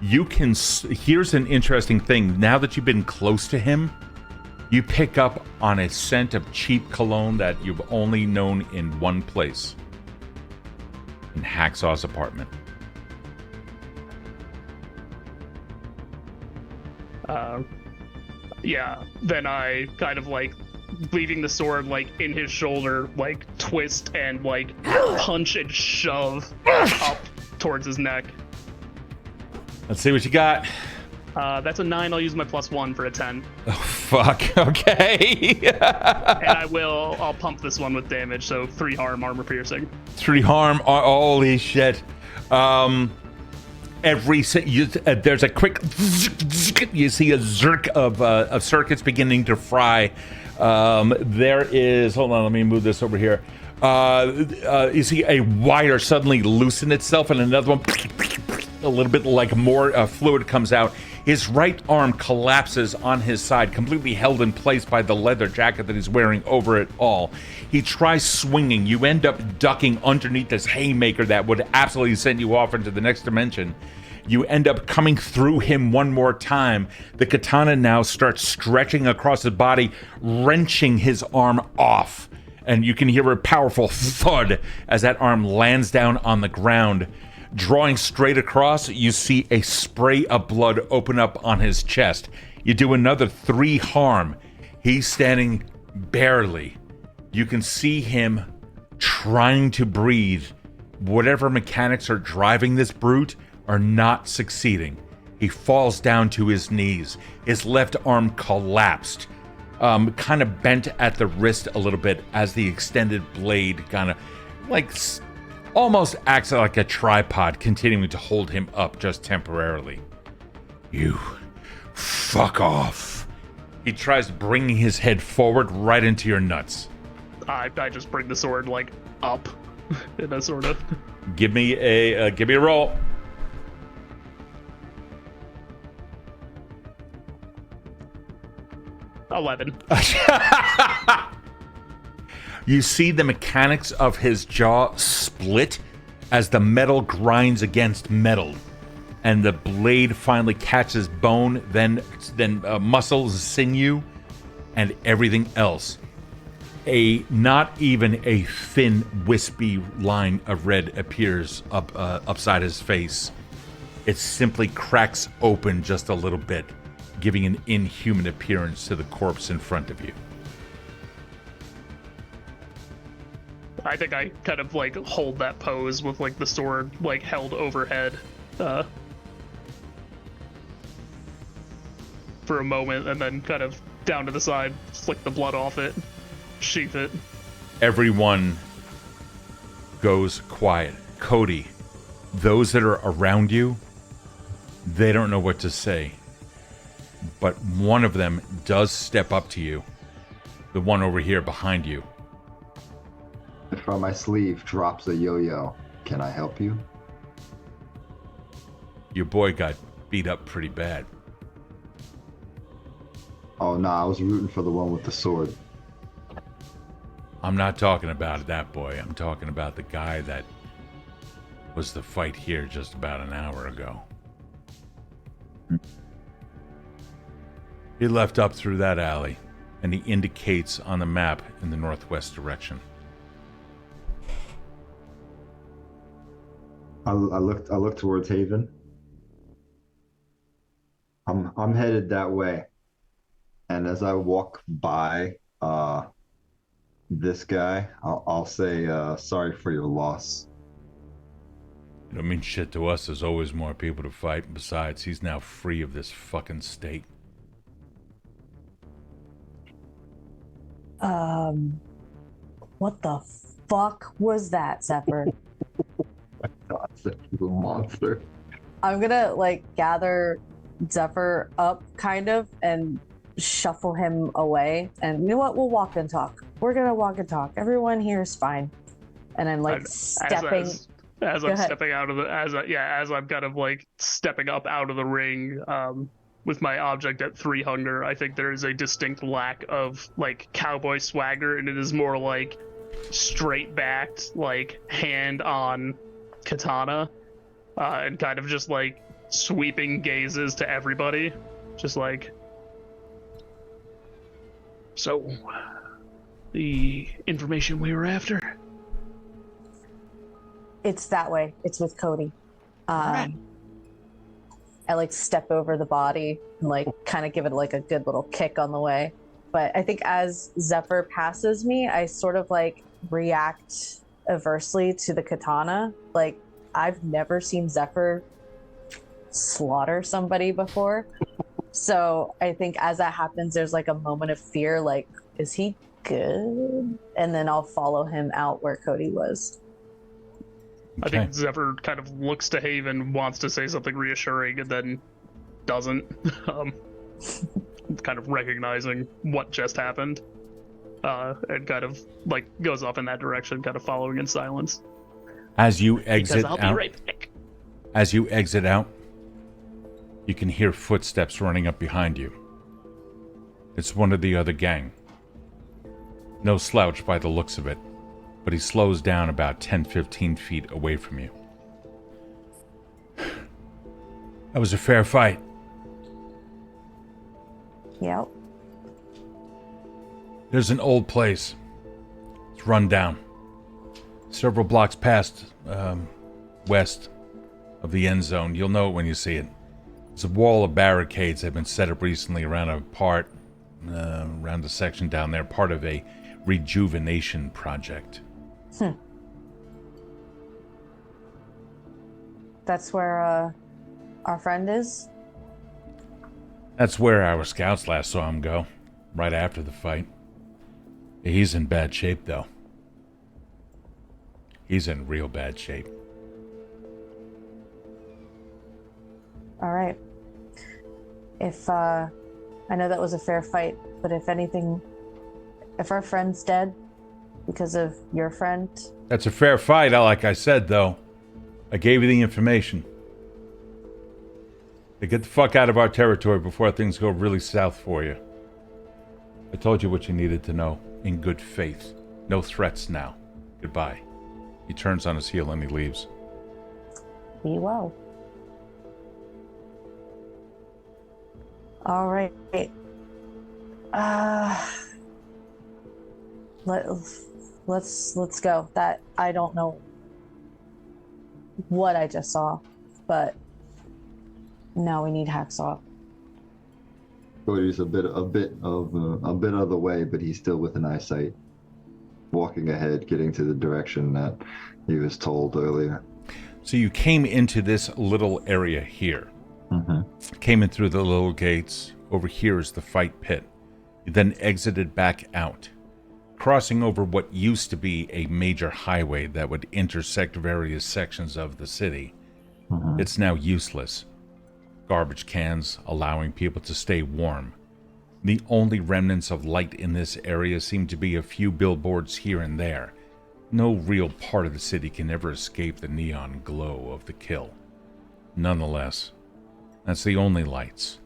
You can. Here's an interesting thing. Now that you've been close to him, you pick up on a scent of cheap cologne that you've only known in one place. In Hacksaw's apartment. Yeah. Then I kind of like leaving the sword like in his shoulder, like twist and like punch and shove up towards his neck. Let's see what you got. That's a 9. I'll use my +1 for a 10. Oh fuck. Okay. And I'll pump this one with damage, so 3 harm, armor piercing. 3 harm. Holy shit. There's a quick. You see a zerk of circuits beginning to fry. There is. Hold on. Let me move this over here. You see a wire suddenly loosen itself, and another one. A little bit like more fluid comes out. His right arm collapses on his side, completely held in place by the leather jacket that he's wearing over it all. He tries swinging. You end up ducking underneath this haymaker that would absolutely send you off into the next dimension. You end up coming through him one more time. The katana now starts stretching across his body, wrenching his arm off. And you can hear a powerful thud as that arm lands down on the ground. Drawing straight across, you see a spray of blood open up on his chest. You do another 3 harm. He's standing barely. You can see him trying to breathe. Whatever mechanics are driving this brute are not succeeding. He falls down to his knees. His left arm collapsed, kind of bent at the wrist a little bit as the extended blade kind of like almost acts like a tripod, continuing to hold him up just temporarily. You fuck off. He tries bringing his head forward right into your nuts. I just bring the sword like up in a sort of. Give me a roll. $11. You see the mechanics of his jaw split as the metal grinds against metal, and the blade finally catches bone, then muscles, sinew, and everything else. Not even a thin, wispy line of red appears upside his face. It simply cracks open just a little bit, giving an inhuman appearance to the corpse in front of you. I think I kind of like hold that pose with like the sword like held overhead for a moment, and then kind of down to the side, flick the blood off it, sheath it. Everyone goes quiet. Kode, those that are around you, they don't know what to say. But one of them does step up to you. The one over here behind you. From my sleeve drops a yo-yo. Can I help you? Your boy got beat up pretty bad. Oh, no, I was rooting for the one with the sword. I'm not talking about that boy. I'm talking about the guy that was the fight here just about an hour ago. He left up through that alley, and he indicates on the map in the northwest direction. I look towards Haven. I'm headed that way, and as I walk by this guy, I'll say sorry for your loss. It don't mean shit to us. There's always more people to fight. Besides, he's now free of this fucking state. What the fuck was that, Zephyr? God, Zephyr's a monster. I'm gonna like gather Zephyr up kind of and shuffle him away. And you know what? We'll walk and talk. We're gonna walk and talk. Everyone here is fine. And I'm like stepping. As Go I'm ahead. stepping out of the as I'm kind of like stepping up out of the ring with my object at 3 hunger, I think there is a distinct lack of like cowboy swagger, and it is more like straight backed, like hand on katana, and kind of just like sweeping gazes to everybody, just like, so the information we were after. It's that way. It's with Kode. Right. I like step over the body and like kind of give it like a good little kick on the way. But I think as Zephyr passes me, I sort of like react aversely to the katana. Like I've never seen Zephyr slaughter somebody before. So I think as that happens, there's like a moment of fear, like, is he good? And then I'll follow him out where Kode was. I think Zephyr kind of looks to Haven, wants to say something reassuring, and then doesn't. Kind of recognizing what just happened, and kind of like goes off in that direction, kind of following in silence. As you exit Because I'll be out, right back. as you exit out, you can hear footsteps running up behind you. It's one of the other gang. No slouch by the looks of it, but he slows down about 10-15 feet away from you. That was a fair fight. Yep. There's an old place. It's run down. Several blocks past, west of the end zone. You'll know it when you see it. There's a wall of barricades that have been set up recently around around a section down there, part of a rejuvenation project. That's where our friend is. That's where our scouts last saw him go, right after the fight. He's in bad shape, though. He's in real bad shape. All right. If I know that was a fair fight, but if anything, if our friend's dead because of your friend, That's a fair fight, like I said, though. I gave you the information. To get the fuck out of our territory before things go really south for you. I told you what you needed to know, in good faith. No threats now. Goodbye. He turns on his heel and he leaves. be well. All right. Let's go. That I don't know what I just saw, but now we need Hacksaw. Cody's a bit of the way, but he's still within eyesight. Walking ahead, getting to the direction that he was told earlier. So you came into this little area here. Came in through the little gates. Over here is the fight pit. You then exited back out, crossing over what used to be a major highway that would intersect various sections of the city. It's now useless. Garbage cans allowing people to stay warm. The only remnants of light in this area seem to be a few billboards here and there. No real part of the city can ever escape the neon glow of the kill. Nonetheless, that's the only lights.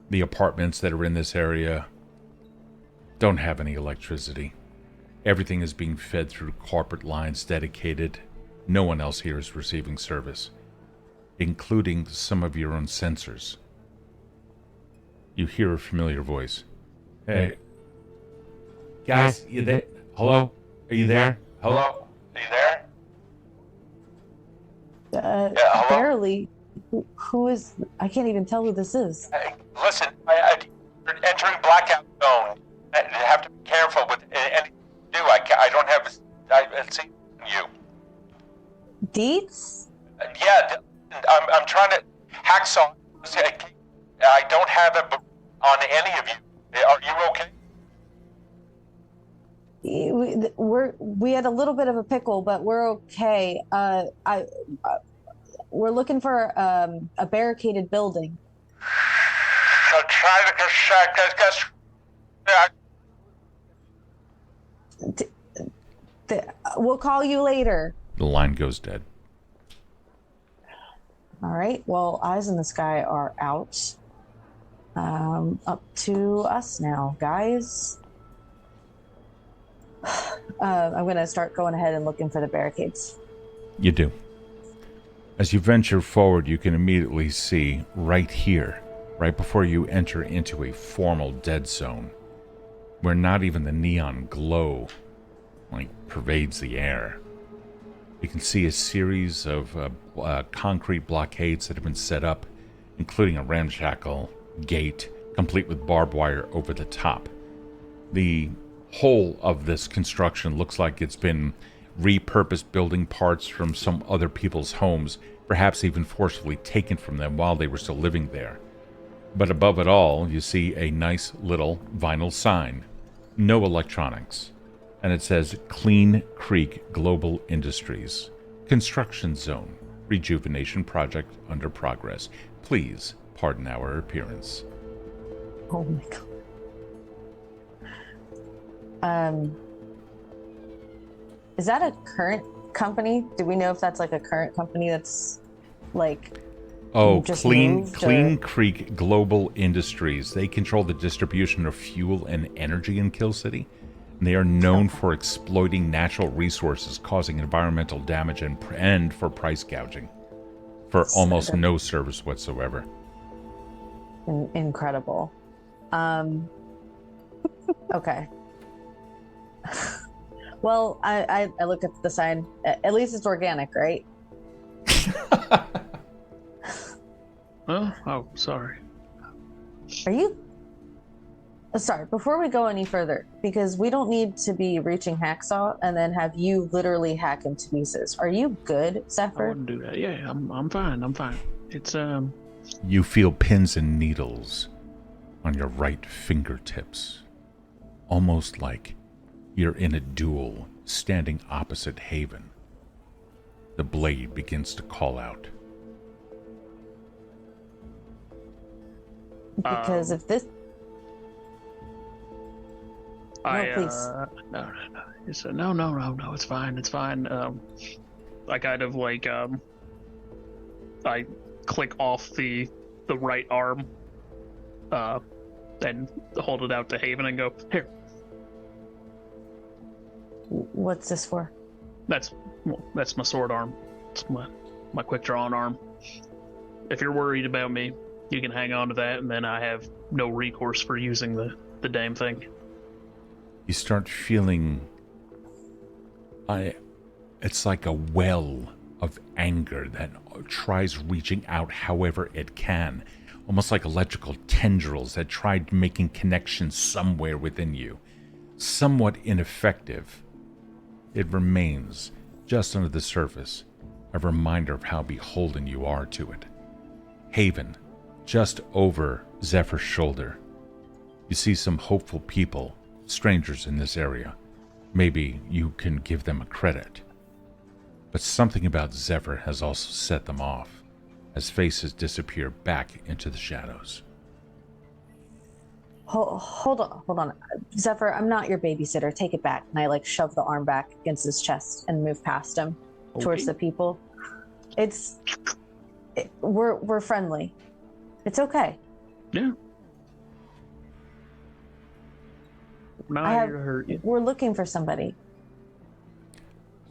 The apartments that are in this area don't have any electricity. Everything is being fed through corporate lines dedicated. No one else here is receiving service, including some of your own sensors. You hear a familiar voice. Hey. Guys, you there? Hello? Are you there? Hello? Are you there? Hello? Barely. Who is? I can't even tell who this is. Listen, you're entering blackout zone. You have to be careful with anything you do. I don't have I see you. Deets? Yeah, I'm trying to hacksaw. I don't have it on any of you. Are you okay? We had a little bit of a pickle, but we're okay. We're looking for a barricaded building. So try to we'll call you later. The line goes dead. All right. Well, Eyes in the Sky are out. Up to us now, guys. I'm going to start going ahead and looking for the barricades. You do. As you venture forward, you can immediately see right here, right before you enter into a formal dead zone, where not even the neon glow pervades the air. You can see a series of concrete blockades that have been set up, including a ramshackle gate, complete with barbed wire over the top. The whole of this construction looks like it's been repurposed building parts from some other people's homes, perhaps even forcibly taken from them while they were still living there. But above it all, you see a nice little vinyl sign. No electronics. And it says Clean Creek Global Industries. Construction Zone. Rejuvenation project under progress. Please pardon our appearance. Oh my god. Is that a current company? Do we know if that's like a current company that's like just Clean Creek Global Industries. They control the distribution of fuel and energy in Kill City. And they are known for exploiting natural resources, causing environmental damage and for price gouging. For almost no service whatsoever. Incredible. Okay. Well, I look at the sign. At least it's organic, right? Oh, sorry. Are you? Sorry, before we go any further, because we don't need to be reaching Hacksaw and then have you literally hack him to pieces. Are you good, I Zephyr? wouldn't do that. Yeah, I'm fine. I'm fine. It's You feel pins and needles on your right fingertips. Almost like you're in a duel standing opposite Haven. The blade begins to call out. Because if this... please. No. It's no. It's fine. It's fine. I kind of like I click off the right arm, and hold it out to Haven and go, here. What's this for? That's my sword arm. It's my quick drawing arm. If you're worried about me, you can hang on to that, and then I have no recourse for using the damn thing. You start feeling... it's like a well of anger that tries reaching out however it can. Almost like electrical tendrils that tried making connections somewhere within you. Somewhat ineffective. It remains, just under the surface, a reminder of how beholden you are to it. Haven, just over Zephyr's shoulder. You see some hopeful people, strangers in this area. Maybe you can give them a credit. But something about Zephyr has also set them off, as faces disappear back into the shadows. Hold on. Zephyr, I'm not your babysitter. Take it back. And I shove the arm back against his chest and move past him towards the people. We're friendly. It's okay. Yeah. Not here to hurt you. We're looking for somebody.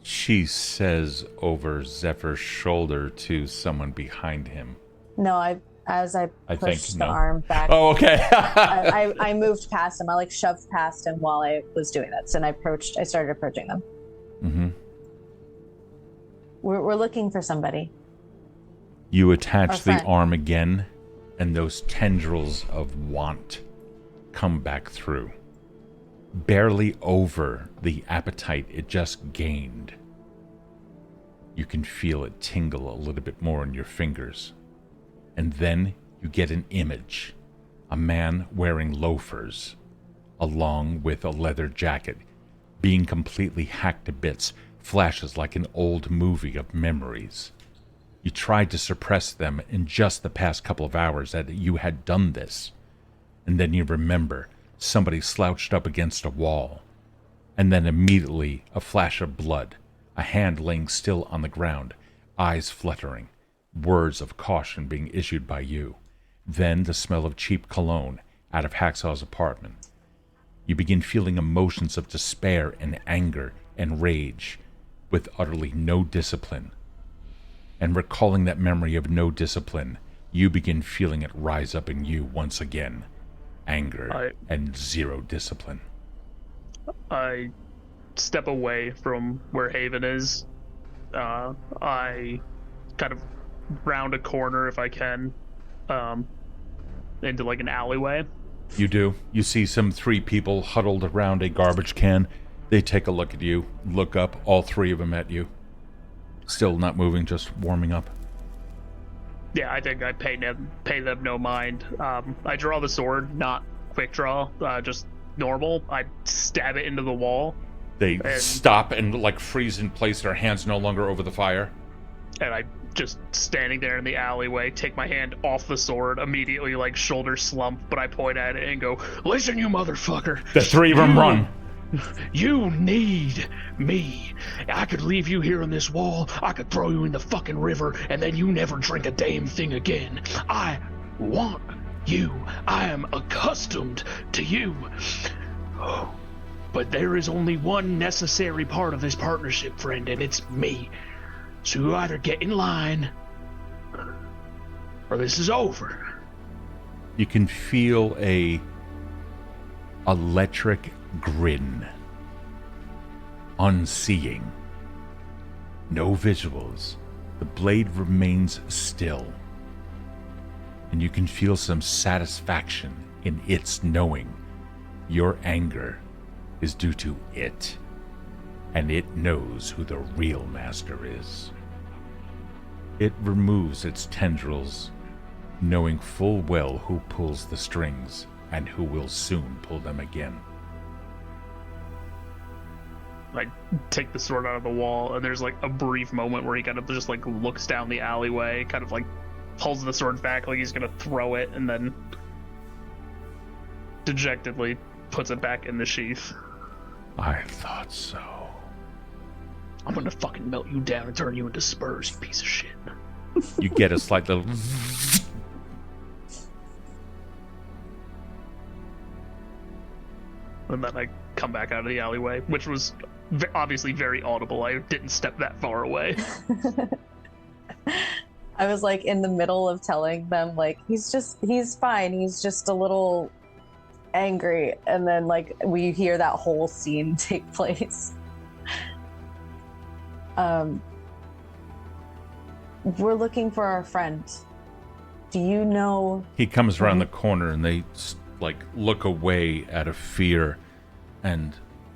She says over Zephyr's shoulder to someone behind him. No, As I I pushed think the no. arm back, Oh, okay. I moved past him. I like shoved past him while I was doing this, and I started approaching them. Mm-hmm. We're looking for somebody. You Our attach the friend. arm again, and those tendrils of want come back through. Barely over the appetite it just gained. You can feel it tingle a little bit more in your fingers. And then you get an image. A man wearing loafers, along with a leather jacket, being completely hacked to bits, flashes like an old movie of memories. You tried to suppress them in just the past couple of hours that you had done this. And then you remember somebody slouched up against a wall. And then immediately a flash of blood, a hand laying still on the ground, eyes fluttering, words of caution being issued by you. Then the smell of cheap cologne out of Hacksaw's apartment. You begin feeling emotions of despair and anger and rage, with utterly no discipline. And recalling that memory of no discipline, you begin feeling it rise up in you once again. Anger and zero discipline. I step away from where Haven is. I kind of round a corner if I can, into like an alleyway. You do. You see some 3 people huddled around a garbage can. They take a look at you, look up, all 3 of them at you. Still not moving, just warming up. Yeah, I think I pay them no mind. I draw the sword, not quick draw, just normal. I stab it into the wall. They stop and like freeze in place, their hands no longer over the fire. And I just standing there in the alleyway, take my hand off the sword, immediately like shoulder slump, but I point at it and go, "Listen, you motherfucker. The 3 of them run. You need me. I could leave you here on this wall. I could throw you in the fucking river, and then you never drink a damn thing again. I want you. I am accustomed to you. But there is only one necessary part of this partnership, friend, and it's me. So you either get in line, or this is over." You can feel a electric grin. Unseeing. No visuals. The blade remains still. And you can feel some satisfaction in its knowing your anger is due to it. And it knows who the real master is. It removes its tendrils, knowing full well who pulls the strings and who will soon pull them again. I take the sword out of the wall, and there's like a brief moment where he kind of just like looks down the alleyway, kind of like pulls the sword back like he's gonna throw it, and then dejectedly puts it back in the sheath. I thought so. I'm gonna fucking melt you down and turn you into spurs, you piece of shit. You get a slight little... And then I come back out of the alleyway, which was obviously very audible. I didn't step that far away. I was like in the middle of telling them like he's fine, he's just a little angry, and then like we hear that whole scene take place. We're looking for our friend. Do you know? He comes around the corner and they like look away out of fear and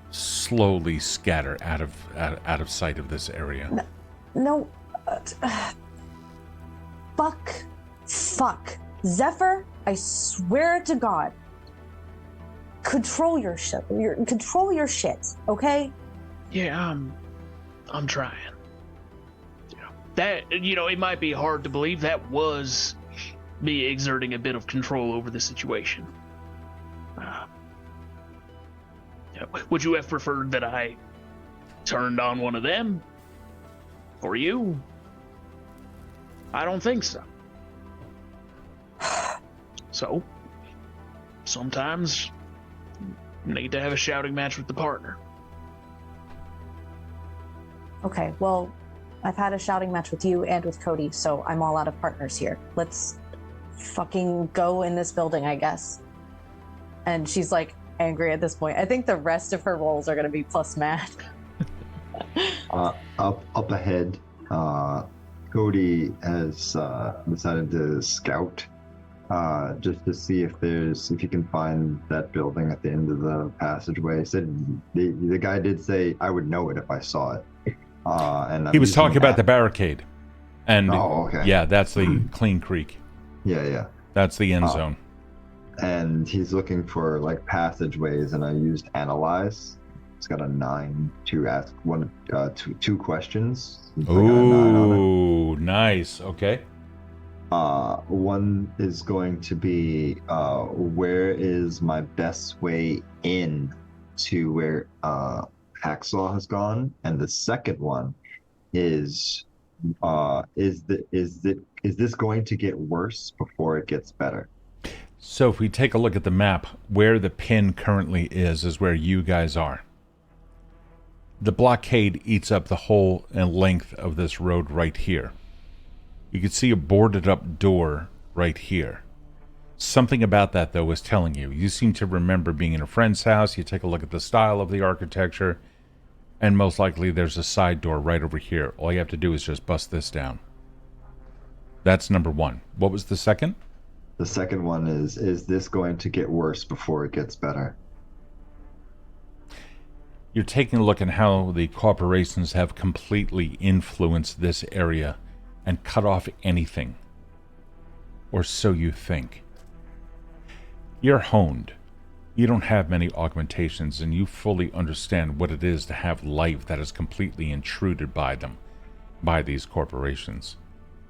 slowly scatter out of sight of this area. No. Fuck. Zephyr, I swear to God. Control your shit. Control your shit, okay? Yeah, I'm trying. That, it might be hard to believe that was me exerting a bit of control over the situation. Would you have preferred that I turned on one of them? For you? I don't think so. So, sometimes you need to have a shouting match with the partner. Okay, well, I've had a shouting match with you and with Kode, so I'm all out of partners here. Let's fucking go in this building, I guess. And she's like angry at this point. I think the rest of her rolls are gonna be plus mad. Up ahead, Cody has decided to scout just to see if you can find that building at the end of the passageway. He said the guy did say I would know it if I saw it. And he was talking about the barricade, and okay. Yeah, that's the Clean Creek. Yeah. That's the end zone. And he's looking for like passageways, and I used analyze. It's got a 9 to ask two questions. It's got a 9 on it. Oh, nice. Okay. One is going to be where is my best way in to where Hacksaw has gone, and the second one is this going to get worse before it gets better? So if we take a look at the map, where the pin currently is where you guys are. The blockade eats up the whole length of this road right here. You can see a boarded up door right here. Something about that, though, is telling you. You seem to remember being in a friend's house. You take a look at the style of the architecture, and most likely there's a side door right over here. All you have to do is just bust this down. That's number one. What was the second? The second one is this going to get worse before it gets better? You're taking a look at how the corporations have completely influenced this area and cut off anything. Or so you think. You're honed. You don't have many augmentations, and you fully understand what it is to have life that is completely intruded by them, by these corporations,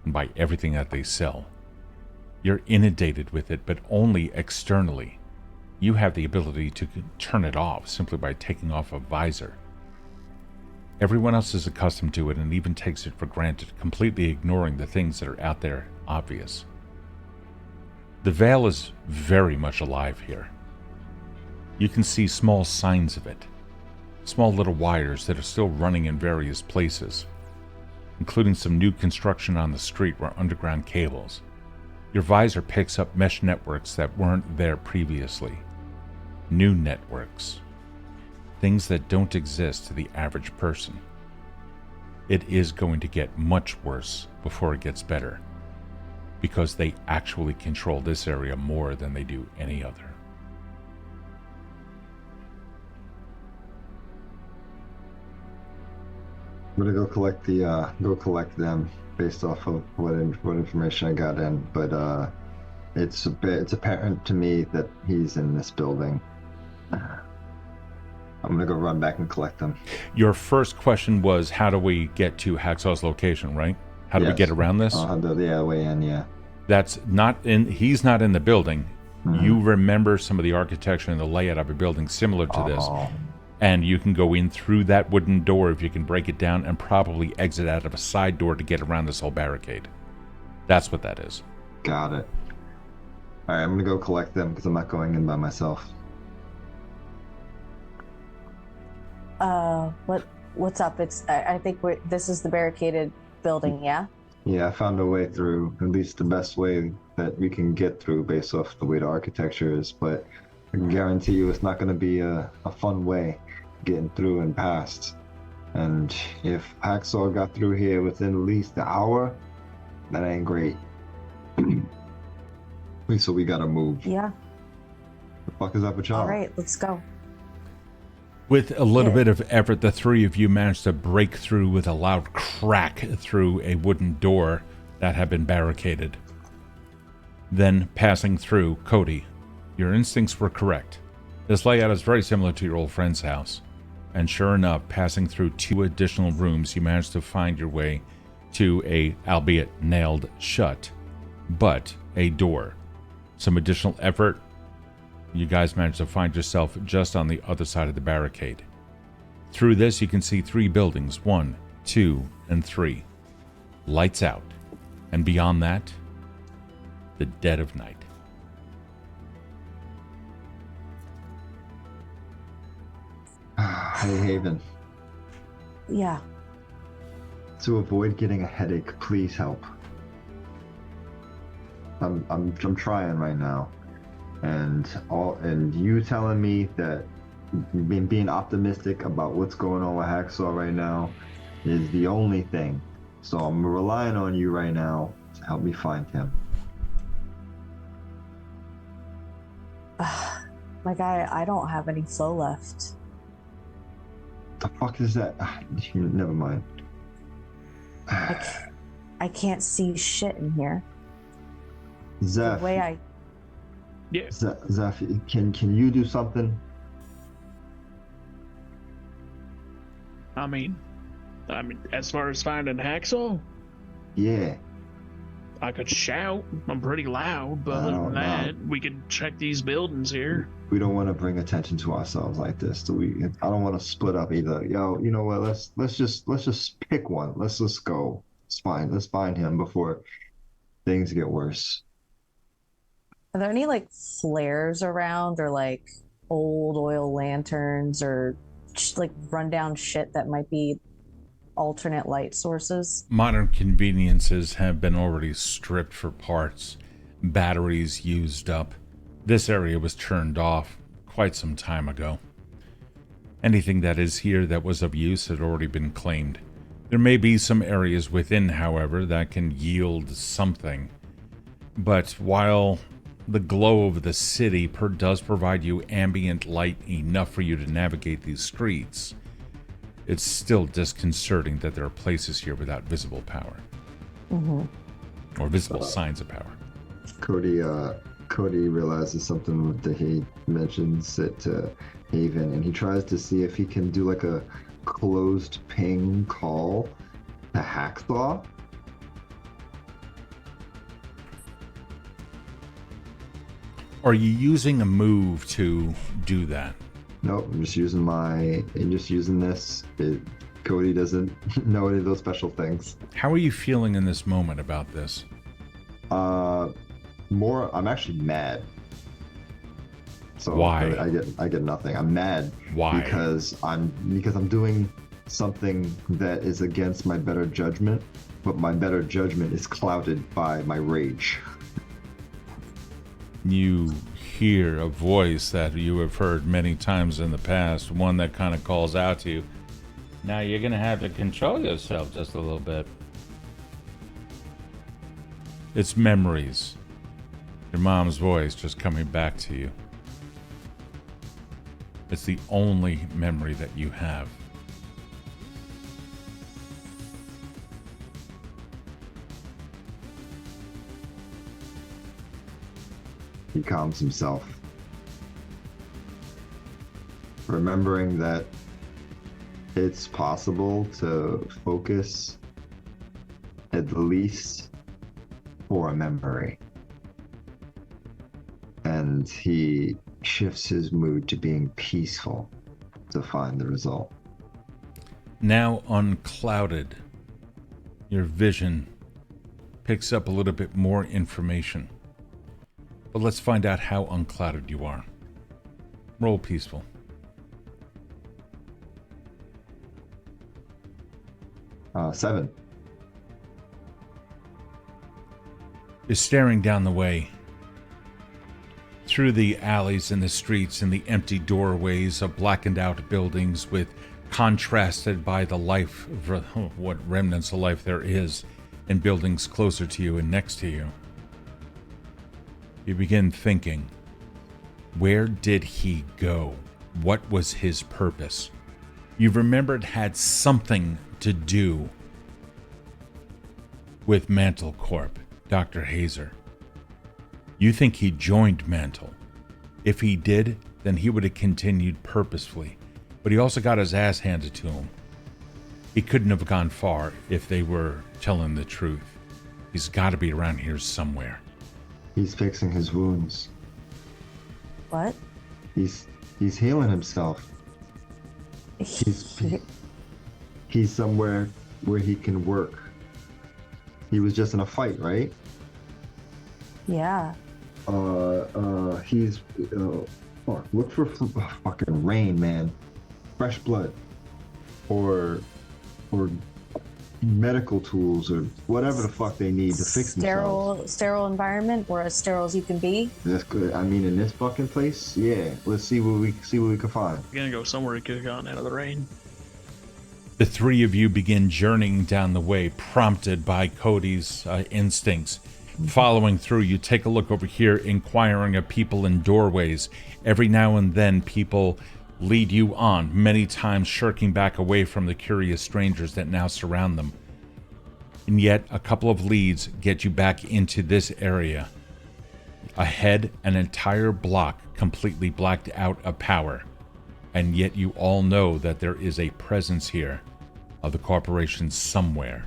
and by everything that they sell. You're inundated with it, but only externally. You have the ability to turn it off simply by taking off a visor. Everyone else is accustomed to it and even takes it for granted, completely ignoring the things that are out there obvious. The veil is very much alive here. You can see small signs of it. Small little wires that are still running in various places, including some new construction on the street where underground cables. Your visor picks up mesh networks that weren't there previously. New networks. Things that don't exist to the average person. It is going to get much worse before it gets better, because they actually control this area more than they do any other. I'm gonna go collect them based off of what information I got in, but it's apparent to me that he's in this building. I'm gonna go run back and collect them. Your first question was, how do we get to Hacksaw's location, right? How do we get around this? The way in, yeah. That's not in. He's not in the building. Mm-hmm. You remember some of the architecture and the layout of a building similar to this. And you can go in through that wooden door if you can break it down, and probably exit out of a side door to get around this whole barricade. That's what that is. Got it. All right, I'm gonna go collect them because I'm not going in by myself. What's up? I think this is the barricaded building, yeah? Yeah, I found a way through, at least the best way that we can get through based off the way the architecture is, but I can guarantee you it's not going to be a fun way getting through and past. And if Hacksaw got through here within at least an hour, that ain't great. So we gotta move. Yeah. The fuck is up with y'all? All right, let's go. With a little bit of effort, the three of you managed to break through with a loud crack through a wooden door that had been barricaded. Then, passing through, Cody, your instincts were correct. This layout is very similar to your old friend's house. And sure enough, passing through 2 additional rooms, you managed to find your way to a, albeit nailed shut, but a door. Some additional effort, you guys managed to find yourself just on the other side of the barricade. Through this, you can see 3 buildings, 1, 2, and 3. Lights out. And beyond that, the dead of night. Hey, Haven. Yeah. To avoid getting a headache, please help. I'm trying right now, and you telling me that being optimistic about what's going on with Hacksaw right now is the only thing. So I'm relying on you right now to help me find him. My guy, I don't have any flow left. The fuck is that? Never mind. I can't see shit in here. Zeph, The way I Yeah. Zeph, can you do something? I mean, as far as finding Hacksaw, Yeah. I could shout. I'm pretty loud, but I other don't than that, we could check these buildings here. We don't want to bring attention to ourselves like this. So I don't want to split up either. Yo, you know what? Let's just pick one. Let's just go. It's fine. Let's find him before things get worse. Are there any like flares around or like old oil lanterns or like rundown shit that might be alternate light sources? Modern conveniences have been already stripped for parts, batteries used up. This area was turned off quite some time ago. Anything that is here that was of use had already been claimed. There may be some areas within, however, that can yield something. But while the glow of the city does provide you ambient light enough for you to navigate these streets, it's still disconcerting that there are places here without visible power. Mm-hmm. Or visible signs of power. Cody realizes something that he mentions it to Haven, and he tries to see if he can do like a closed ping call to Hacksaw. Are you using a move to do that? Nope, I'm just using this. Cody doesn't know any of those special things. How are you feeling in this moment about this? I'm actually mad. So why? I get nothing. I'm mad. Why? Because I'm doing something that is against my better judgment, but my better judgment is clouded by my rage. You hear a voice that you have heard many times in the past, one that kind of calls out to you. Now you're going to have to control yourself just a little bit. It's memories. Your mom's voice just coming back to you. It's the only memory that you have. He calms himself, remembering that it's possible to focus at least for a memory. And he shifts his mood to being peaceful to find the result. Now unclouded, your vision picks up a little bit more information. But let's find out how unclouded you are. Roll peaceful. Seven. You're staring down the way, through the alleys and the streets and the empty doorways of blackened out buildings, with contrasted by the life, what remnants of life there is in buildings closer to you and next to you. You begin thinking, where did he go? What was his purpose? You remember it had something to do with Mantle Corp, Dr. Hazer. You think he joined Mantle. If he did, then he would have continued purposefully. But he also got his ass handed to him. He couldn't have gone far if they were telling the truth. He's got to be around here somewhere. He's fixing his wounds. What? He's healing himself. He's somewhere where he can work. He was just in a fight, right? Yeah. He's look for fucking rain, man. Fresh blood, or medical tools or whatever the fuck they need to fix themselves. Sterile environment, or as sterile as you can be. That's good. I mean, in this fucking place, yeah. Let's see what we can find. We're gonna go somewhere we could have gotten out of the rain. The three of you begin journeying down the way, prompted by Cody's instincts. Following through, you take a look over here, inquiring of people in doorways. Every now and then, people lead you on, many times shirking back away from the curious strangers that now surround them. And yet, a couple of leads get you back into this area. Ahead, an entire block completely blacked out of power. And yet you all know that there is a presence here of the corporation somewhere.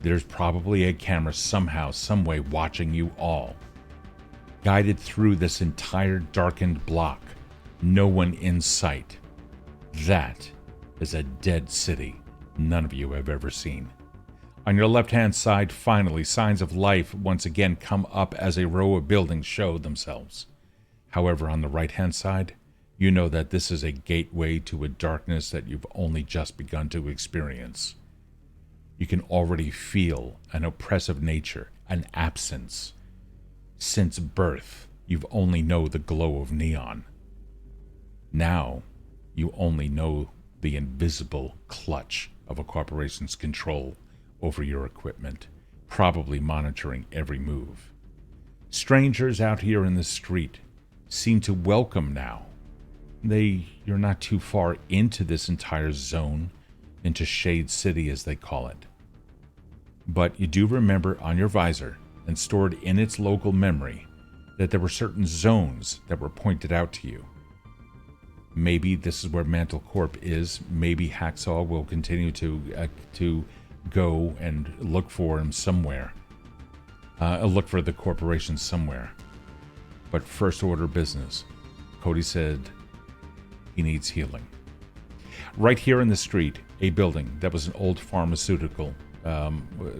There's probably a camera somehow, some way watching you all. Guided through this entire darkened block, no one in sight. That is a dead city none of you have ever seen. On your left-hand side, finally, signs of life once again come up as a row of buildings show themselves. However, on the right-hand side, you know that this is a gateway to a darkness that you've only just begun to experience. You can already feel an oppressive nature, an absence. Since birth, you've only known the glow of neon. Now, you only know the invisible clutch of a corporation's control over your equipment, probably monitoring every move. Strangers out here in the street seem to welcome now. You're not too far into this entire zone, into Shade City as they call it. But you do remember on your visor, and stored in its local memory, that there were certain zones that were pointed out to you. Maybe this is where Mantle Corp is. Maybe Hacksaw will continue to go and look for him somewhere. Look for the corporation somewhere. But first order business. Cody said he needs healing. Right here in the street, a building that was an old pharmaceutical,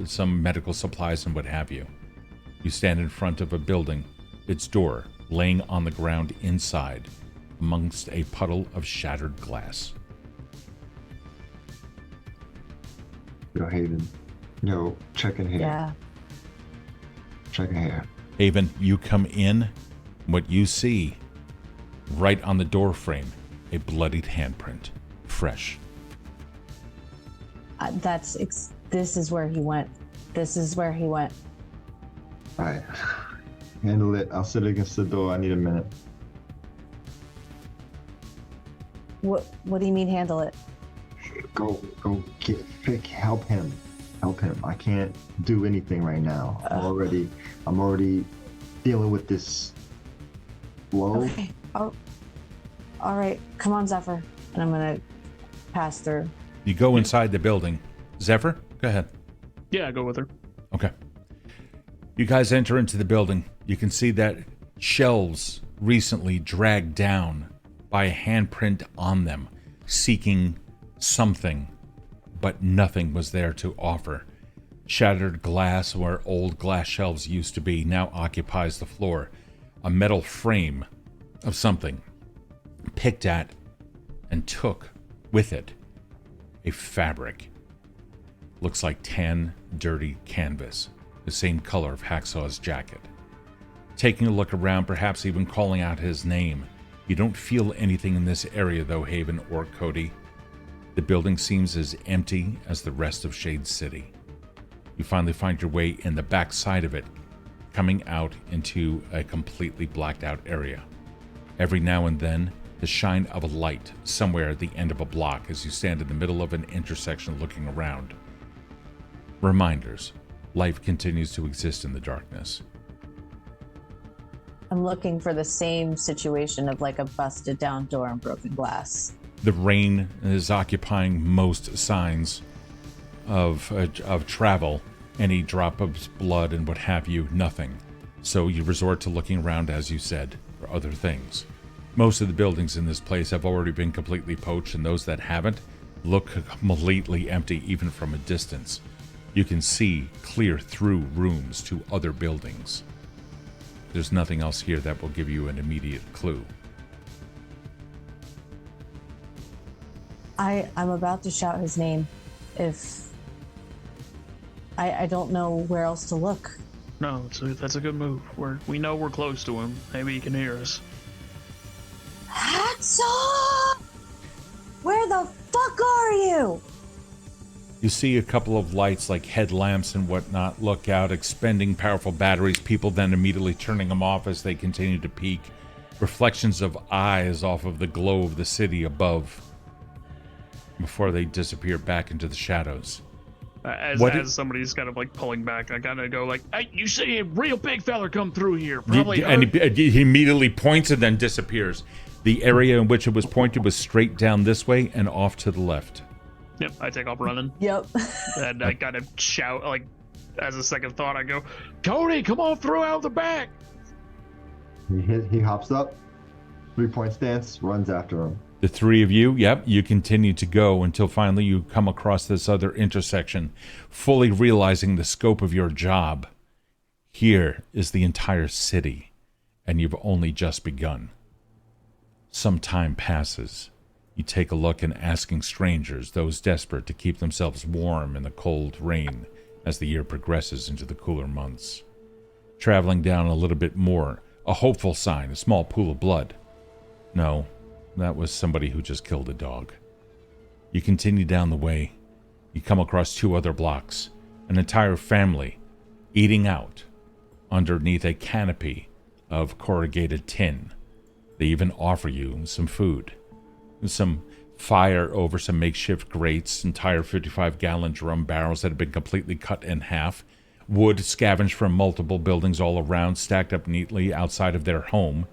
some medical supplies and what have you. You stand in front of a building, its door laying on the ground inside, amongst a puddle of shattered glass. Yo, Haven. Yo, check in here. Yeah. Check in here. Haven, you come in. What you see, right on the door frame, a bloodied handprint, fresh. This is where he went. This is where he went. Alright. Handle it. I'll sit against the door. I need a minute. What do you mean handle it? Go help him. Help him. I can't do anything right now. I'm already dealing with this blow. Okay. Oh, all right. Come on, Zephyr. And I'm gonna pass through. You go inside the building. Zephyr, go ahead. Yeah, I go with her. Okay. You guys enter into the building. You can see that shelves recently dragged down by a handprint on them, seeking something, but nothing was there to offer. Shattered glass where old glass shelves used to be now occupies the floor. A metal frame of something picked at and took with it a fabric. Looks like tan, dirty canvas, the same color of Hacksaw's jacket. Taking a look around, perhaps even calling out his name. You don't feel anything in this area though, Haven or Cody. The building seems as empty as the rest of Shade City. You finally find your way in the back side of it, coming out into a completely blacked out area. Every now and then, the shine of a light somewhere at the end of a block as you stand in the middle of an intersection looking around. Reminders. Life continues to exist in the darkness. I'm looking for the same situation of like a busted down door and broken glass. The rain is occupying most signs of travel. Any drop of blood and what have you, nothing. So you resort to looking around, as you said, for other things. Most of the buildings in this place have already been completely poached, and those that haven't look completely empty even from a distance. You can see clear through rooms to other buildings. There's nothing else here that will give you an immediate clue. I'm about to shout his name if I don't know where else to look. No, that's a good move. We know we're close to him. Maybe he can hear us. Hacksaw! Where the fuck are you? You see a couple of lights like headlamps and whatnot look out, expending powerful batteries, people then immediately turning them off as they continue to peek. Reflections of eyes off of the glow of the city above before they disappear back into the shadows. As somebody's kind of like pulling back, I kind of go like, "Hey, you see a real big fella come through here?" Probably. And he immediately points and then disappears. The area in which it was pointed was straight down this way and off to the left. Yep, I take off running. Yep. And I kind of shout, like, as a second thought, I go, "Cody, come on through out the back!" He hops up, 3-point stance, runs after him. The three of you, you continue to go until finally you come across this other intersection, fully realizing the scope of your job. Here is the entire city, and you've only just begun. Some time passes. You take a look and asking strangers, those desperate to keep themselves warm in the cold rain as the year progresses into the cooler months. Traveling down a little bit more, a hopeful sign, a small pool of blood. No, that was somebody who just killed a dog. You continue down the way. You come across 2 other blocks, an entire family eating out underneath a canopy of corrugated tin. They even offer you some food. Some fire over some makeshift grates, entire 55-gallon drum barrels that have been completely cut in half, wood scavenged from multiple buildings all around, stacked up neatly outside of their home.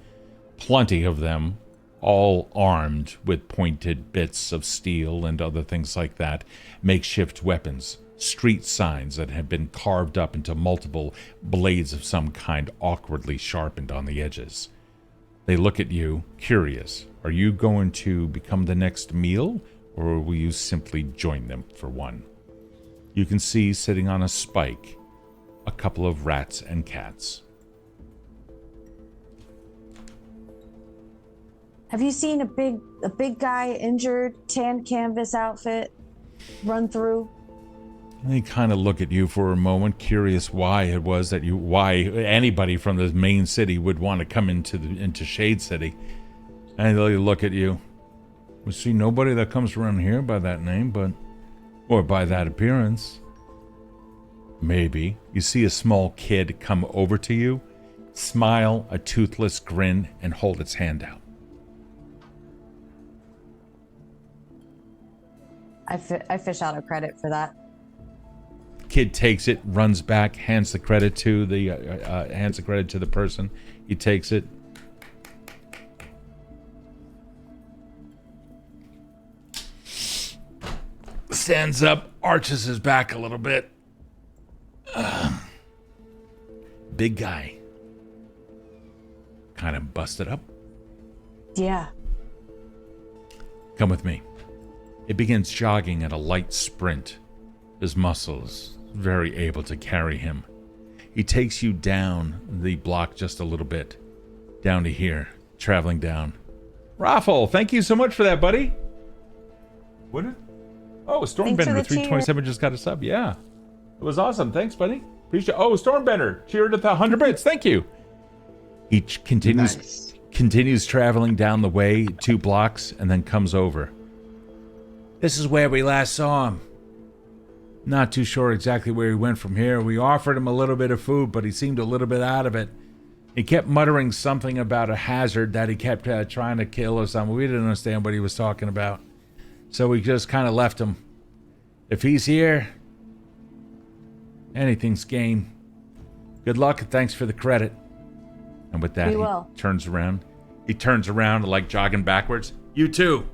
Plenty of them, all armed with pointed bits of steel and other things like that, makeshift weapons, street signs that have been carved up into multiple blades of some kind, awkwardly sharpened on the edges. They look at you, curious. Are you going to become the next meal, or will you simply join them for one? You can see sitting on a spike a couple of rats and cats. Have you seen a big guy, injured, tan canvas outfit, run through? They kind of look at you for a moment, curious why it was that why anybody from the main city would want to come into Shade City. And they look at you. We see nobody that comes around here by that name, or by that appearance. Maybe. You see a small kid come over to you, smile a toothless grin, and hold its hand out. I fish out a credit for that. Kid takes it, runs back, hands the credit to the person. He takes it. Stands up, arches his back a little bit. Big guy. Kind of busted up. Yeah. Come with me. It begins jogging at a light sprint. His muscles very able to carry him. He takes you down the block just a little bit. Down to here. Traveling down. Raffle, thank you so much for that, buddy. What? Oh, Stormbender 327 just got a sub. Yeah. It was awesome. Thanks, buddy. Appreciate it. Oh, Stormbender. Cheered at the 100 bits. Thank you. He continues traveling down the way 2 blocks and then comes over. This is where we last saw him. Not too sure exactly where he went from here. We offered him a little bit of food, but he seemed a little bit out of it. He kept muttering something about a hazard that he kept trying to kill or something. We didn't understand what he was talking about. So we just kind of left him. If he's here, anything's game. Good luck and thanks for the credit. And with that, he turns around. He turns around like jogging backwards. You too.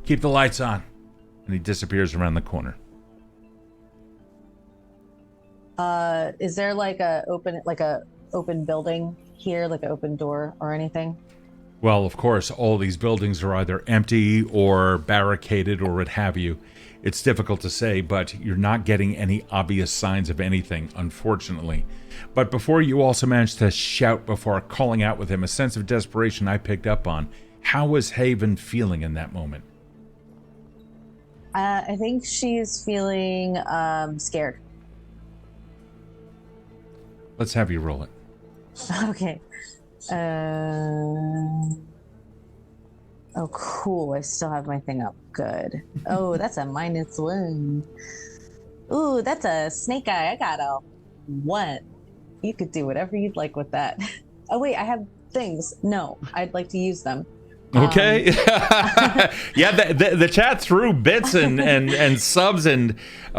Keep the lights on. And he disappears around the corner. Is there like a open building here, like an open door or anything? Well, of course, all these buildings are either empty or barricaded or what have you. It's difficult to say, but you're not getting any obvious signs of anything, unfortunately. But before you also managed to shout before calling out with him, a sense of desperation I picked up on. How was Haven feeling in that moment? I think she's feeling scared. Let's have you roll it. Okay. Oh, cool. I still have my thing up. Good. Oh, that's a -1. Ooh, that's a snake eye. I got a 1. You could do whatever you'd like with that. Oh, wait, I have things. No, I'd like to use them. Okay. Yeah, the chat threw bits and subs, and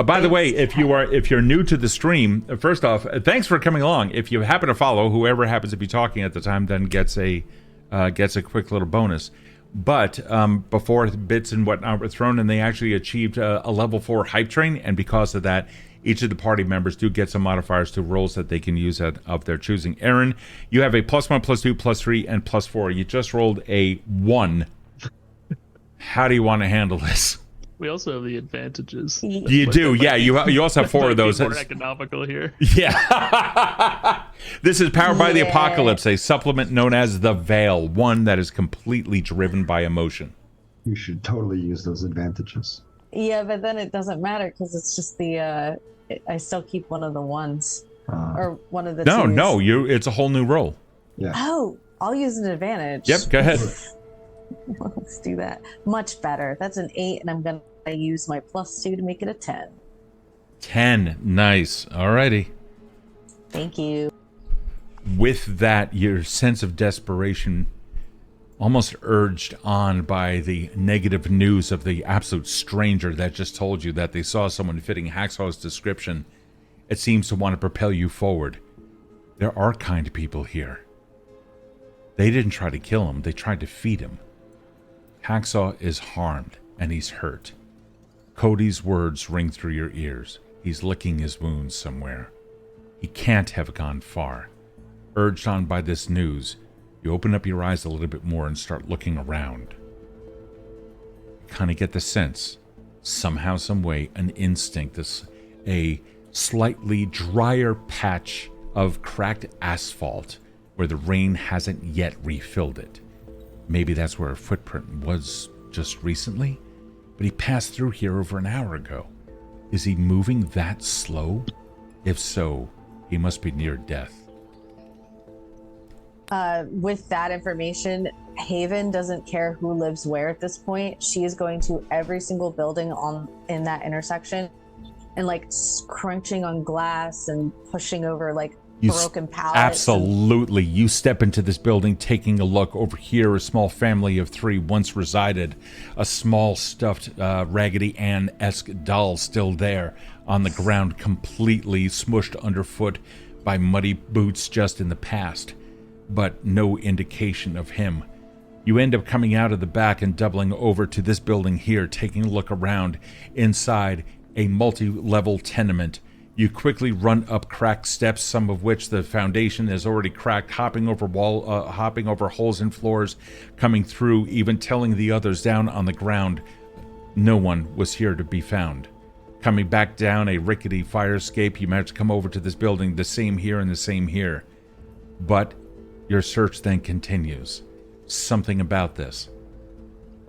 by the way, if you're new to the stream, first off, thanks for coming along. If you happen to follow, whoever happens to be talking at the time then gets a quick little bonus. But before bits and whatnot were thrown, and they actually achieved a level 4 hype train, and because of that, each of the party members do get some modifiers to rolls that they can use of their choosing. Erin, you have a +1, +2, +3, and +4. You just rolled a 1. How do you want to handle this? We also have the advantages. You do, yeah. You also have 4 of those. More economical here. Yeah. This is Powered by the Apocalypse, a supplement known as the Veil, one that is completely driven by emotion. You should totally use those advantages. Yeah, but then it doesn't matter because it's just the I still keep one of the ones or one of the twos. No, it's a whole new roll. Yeah. Oh, I'll use an advantage. Yep, go ahead. Let's do that. Much better. That's an 8, and I'm gonna use my +2 to make it a 10. 10, nice. Alrighty. Thank you. With that, your sense of desperation, almost urged on by the negative news of the absolute stranger that just told you that they saw someone fitting Hacksaw's description, it seems to want to propel you forward. There are kind people here. They didn't try to kill him, they tried to feed him. Hacksaw is harmed, and he's hurt. Cody's words ring through your ears. He's licking his wounds somewhere. He can't have gone far. Urged on by this news, you open up your eyes a little bit more and start looking around. You kind of get the sense, somehow, some way, an instinct, a slightly drier patch of cracked asphalt where the rain hasn't yet refilled it. Maybe that's where a footprint was just recently, but he passed through here over an hour ago. Is he moving that slow? If so, he must be near death. With that information, Haven doesn't care who lives where at this point. She is going to every single building in that intersection and like crunching on glass and pushing over like broken pallets. Absolutely. You step into this building, taking a look. Over here, a small family of 3 once resided. A small stuffed Raggedy Ann-esque doll still there on the ground, completely smushed underfoot by muddy boots just in the past. But no indication of him. You end up coming out of the back and doubling over to this building here, taking a look around. Inside, a multi-level tenement. You quickly run up cracked steps, some of which the foundation is already cracked, hopping over holes in floors, coming through, even telling the others down on the ground no one was here to be found. Coming back down a rickety fire escape, you manage to come over to this building, the same here and the same here. But your search then continues. Something about this.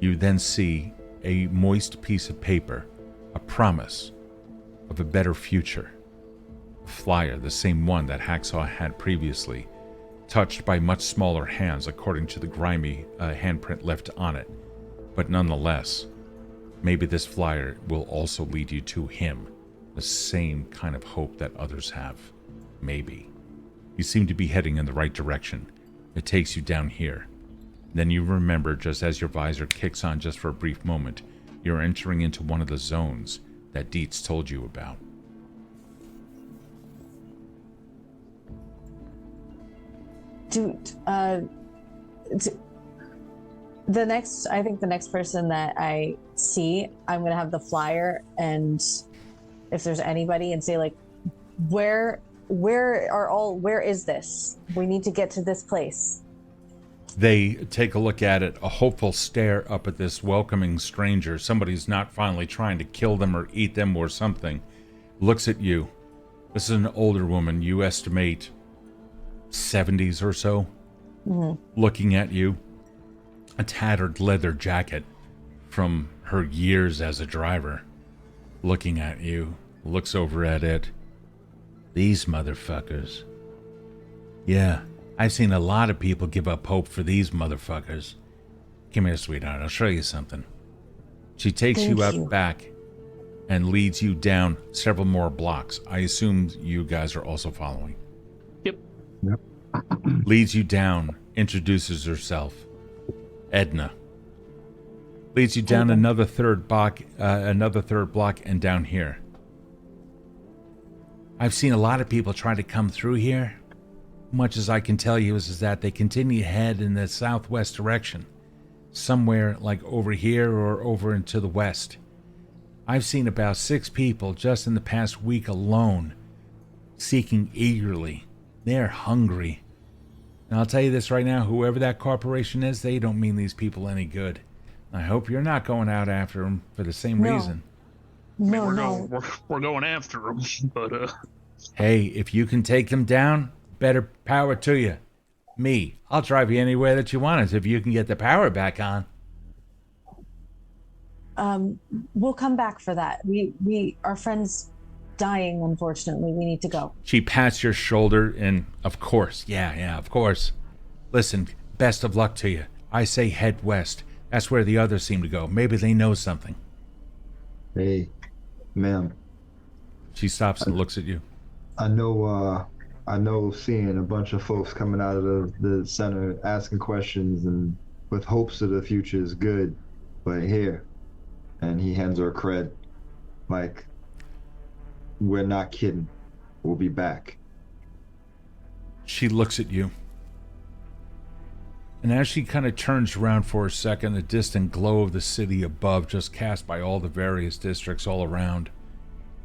You then see a moist piece of paper, a promise of a better future. A flyer, the same one that Hacksaw had previously, touched by much smaller hands according to the grimy handprint left on it. But nonetheless, maybe this flyer will also lead you to him, the same kind of hope that others have. Maybe. You seem to be heading in the right direction. It takes you down here. Then you remember, just as your visor kicks on just for a brief moment, you're entering into one of the zones that Dietz told you about. Dude, I think the next person that I see, I'm gonna have the flyer, and if there's anybody, and say like, where is this? We need to get to this place. They take a look at it, a hopeful stare up at this welcoming stranger. Somebody's not finally trying to kill them or eat them or something. Looks at you. This is an older woman, you estimate 70s or so. Mm-hmm. Looking at you. A tattered leather jacket from her years as a driver. Looking at you. Looks over at it. These motherfuckers. Yeah, I've seen a lot of people give up hope for these motherfuckers. Come here, sweetheart. I'll show you something. She takes Thank you out you. back and leads you down several more blocks. I assume you guys are also following. Yep. Leads you down, introduces herself. Edna. Leads you down another third block, and down here. I've seen a lot of people try to come through here. Much as I can tell you is that they continue to head in the southwest direction. Somewhere like over here or over into the west. I've seen about 6 people just in the past week alone seeking eagerly. They're hungry. And I'll tell you this right now, whoever that corporation is, they don't mean these people any good. I hope you're not going out after them for the same No. reason. No, We're going after them, but Hey, if you can take them down, better power to you. Me, I'll drive you anywhere that you want us if you can get the power back on. We'll come back for that. Our friend's dying, unfortunately. We need to go. She pats your shoulder and, of course, yeah, of course. Listen, best of luck to you. I say head west. That's where the others seem to go. Maybe they know something. Hey, ma'am. She stops and looks at you. I know seeing a bunch of folks coming out of the center asking questions and with hopes of the future is good, but here, and he hands her a cred, like, we're not kidding. We'll be back. She looks at you. And as she kind of turns around for a second, the distant glow of the city above, just cast by all the various districts all around,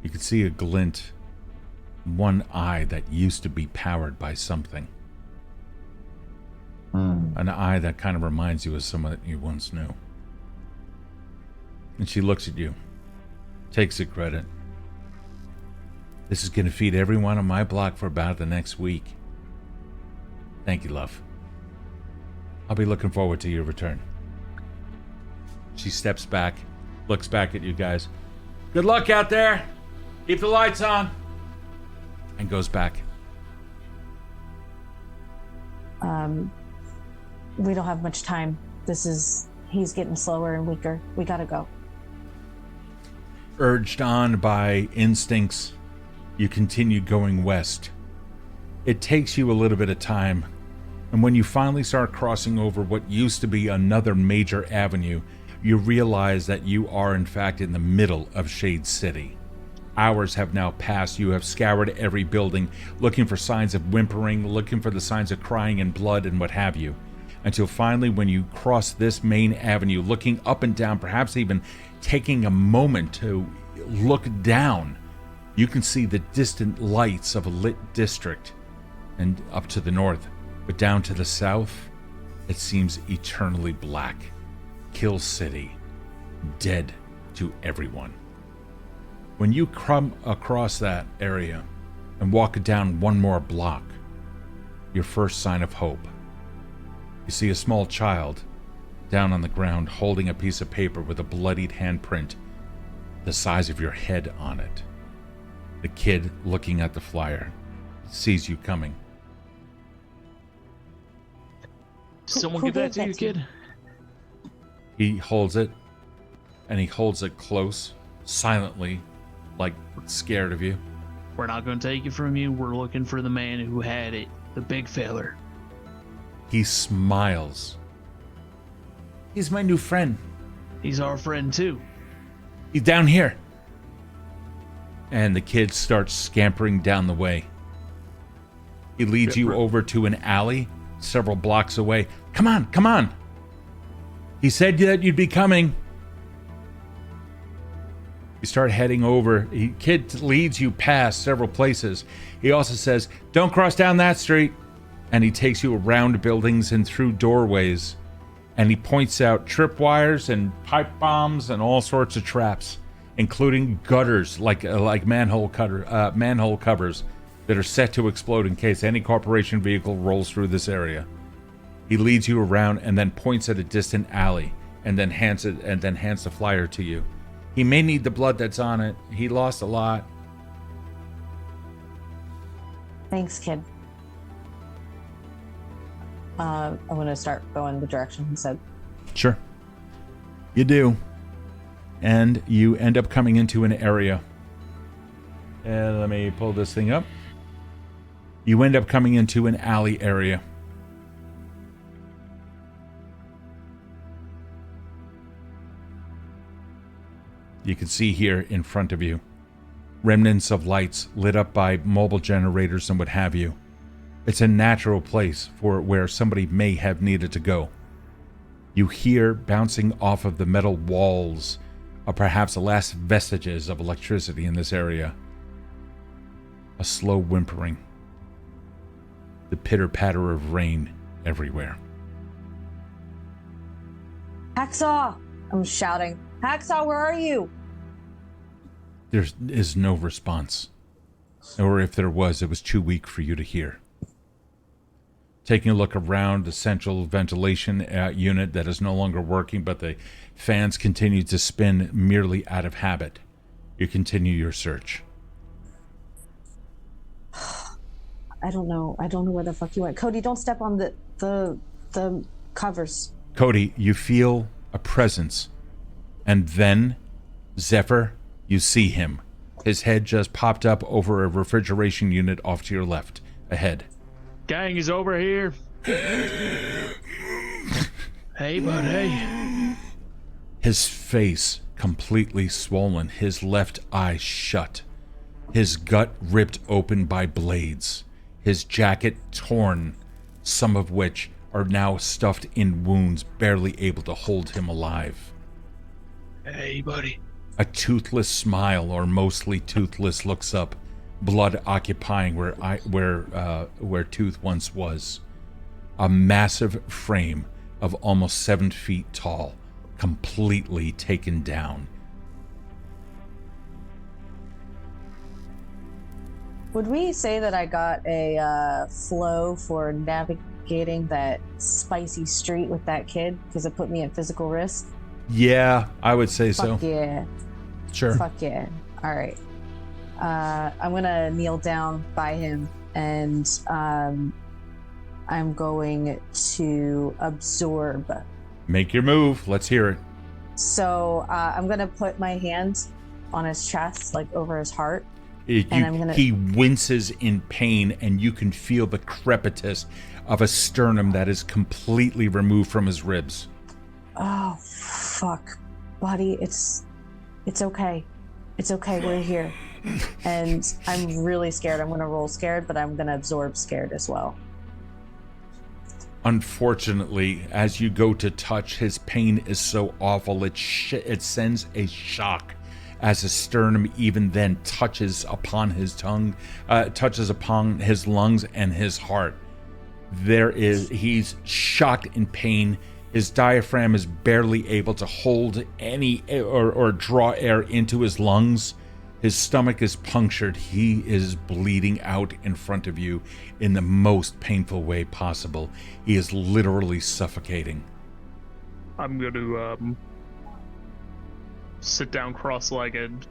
you can see a glint. One eye that used to be powered by something. An eye that kind of reminds you of someone that you once knew. And she looks at you, takes the credit. This is going to feed everyone on my block for about the next week. Thank you, love. I'll be looking forward to your return. She steps back, looks back at you guys. Good luck out there. Keep the lights on. And goes back. We don't have much time. He's getting slower and weaker. We gotta go. Urged on by instincts, you continue going west. It takes you a little bit of time, and when you finally start crossing over what used to be another major avenue, you realize that you are in fact in the middle of Shade City. Hours have now passed. You have scoured every building, looking for signs of whimpering, looking for the signs of crying and blood and what have you. Until finally, when you cross this main avenue, looking up and down, perhaps even taking a moment to look down, you can see the distant lights of a lit district and up to the north. But down to the south, it seems eternally black. Kill City. Dead to everyone. When you come across that area and walk down one more block, your first sign of hope. You see a small child down on the ground holding a piece of paper with a bloodied handprint the size of your head on it. The kid, looking at the flyer, sees you coming. someone Who give that gave to that you, to you? kid? He holds it, and he holds it close, silently, like scared of you. We're not going to take it from you. We're looking for the man who had it, the big feller. He smiles. He's my new friend. He's our friend too. He's down here. And the kid starts scampering down the way. He leads you over to an alley several blocks away. Come on, come on. He said that you'd be coming. You start heading over. Kid leads you past several places. He also says, don't cross down that street. And he takes you around buildings and through doorways. And he points out tripwires and pipe bombs and all sorts of traps, including gutters like manhole covers that are set to explode in case any corporation vehicle rolls through this area. He leads you around and then points at a distant alley and then hands the flyer to you. He may need the blood that's on it. He lost a lot. Thanks, kid. I'm gonna start going the direction he said. Sure. You do. And you end up coming into an area. And let me pull this thing up. You end up coming into an alley area. You can see here in front of you remnants of lights lit up by mobile generators and what have you. It's a natural place for where somebody may have needed to go. You hear bouncing off of the metal walls are perhaps the last vestiges of electricity in this area. A slow whimpering. The pitter-patter of rain everywhere. Hacksaw! I'm shouting. Hacksaw, where are you? There is no response. Or if there was, it was too weak for you to hear. Taking a look around the central ventilation unit that is no longer working, but the fans continue to spin merely out of habit. You continue your search. I don't know where the fuck you went. Cody, don't step on the covers. Cody, you feel a presence. And then, Zephyr, you see him. His head just popped up over a refrigeration unit off to your left. Ahead. Gang is over here. Hey, bud, hey. His face completely swollen, his left eye shut, his gut ripped open by blades, his jacket torn, some of which are now stuffed in wounds, barely able to hold him alive. Hey, buddy. A toothless smile, or mostly toothless, looks up, blood occupying where tooth once was. A massive frame of almost 7 feet tall, completely taken down. Would we say that I got a flow for navigating that spicy street with that kid because it put me at physical risk? Yeah, I would say so. Fuck yeah. Sure. Fuck yeah. All right. I'm gonna kneel down by him and I'm going to absorb. Make your move. Let's hear it. So I'm gonna put my hand on his chest, like over his heart. He winces in pain, and you can feel the crepitus of a sternum that is completely removed from his ribs. Oh, fuck. Buddy, it's okay. It's okay, we're here. And I'm really scared. I'm gonna roll scared, but I'm gonna absorb scared as well. Unfortunately, as you go to touch, his pain is so awful, it sends a shock as his sternum even then touches upon his tongue, touches upon his lungs and his heart. He's shocked in pain. His diaphragm is barely able to hold any or draw air into his lungs. His stomach is punctured. He is bleeding out in front of you in the most painful way possible. He is literally suffocating. I'm going to sit down cross-legged,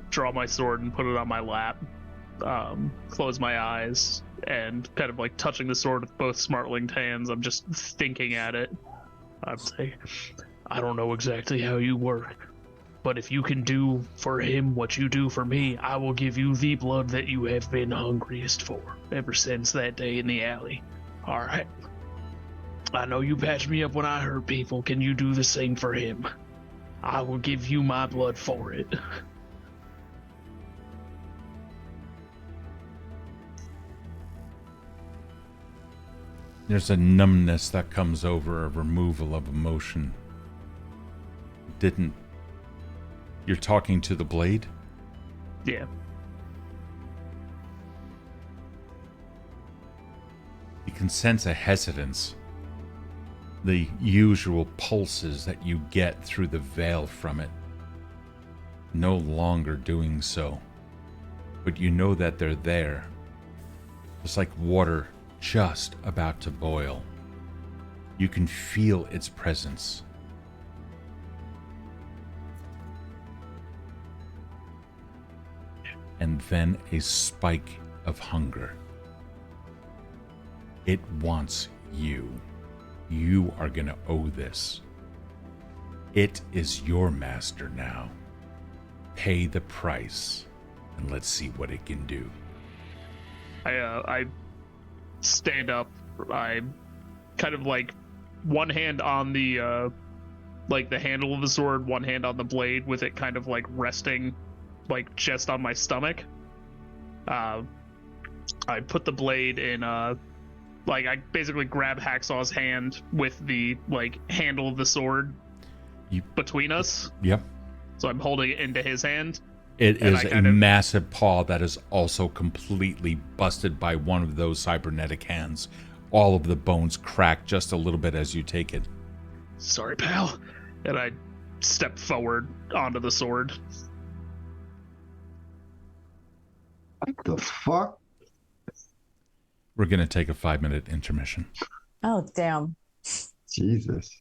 draw my sword and put it on my lap, close my eyes, and kind of like touching the sword with both smart-linked hands. I'm just thinking at it. I'm saying, I don't know exactly how you work, but if you can do for him what you do for me, I will give you the blood that you have been hungriest for ever since that day in the alley. All right. I know you patched me up when I hurt people. Can you do the same for him? I will give you my blood for it. There's a numbness that comes over, a removal of emotion. You're talking to the blade? Yeah. You can sense a hesitance. The usual pulses that you get through the veil from it. No longer doing so. But you know that they're there. Just like water just about to boil. You can feel its presence. And then a spike of hunger. It wants you. You are going to owe this. It is your master now. Pay the price, and let's see what it can do. I stand up. I kind of like one hand on the like the handle of the sword, one hand on the blade, with it kind of like resting like just on my stomach. I put the blade in like I basically grab Hacksaw's hand with the like handle of the sword between us. Yep. So I'm holding it into his hand. It is a massive paw that is also completely busted by one of those cybernetic hands. All of the bones crack just a little bit as you take it. Sorry, pal. And I step forward onto the sword. What the fuck? We're going to take a 5-minute intermission. Oh, damn. Jesus.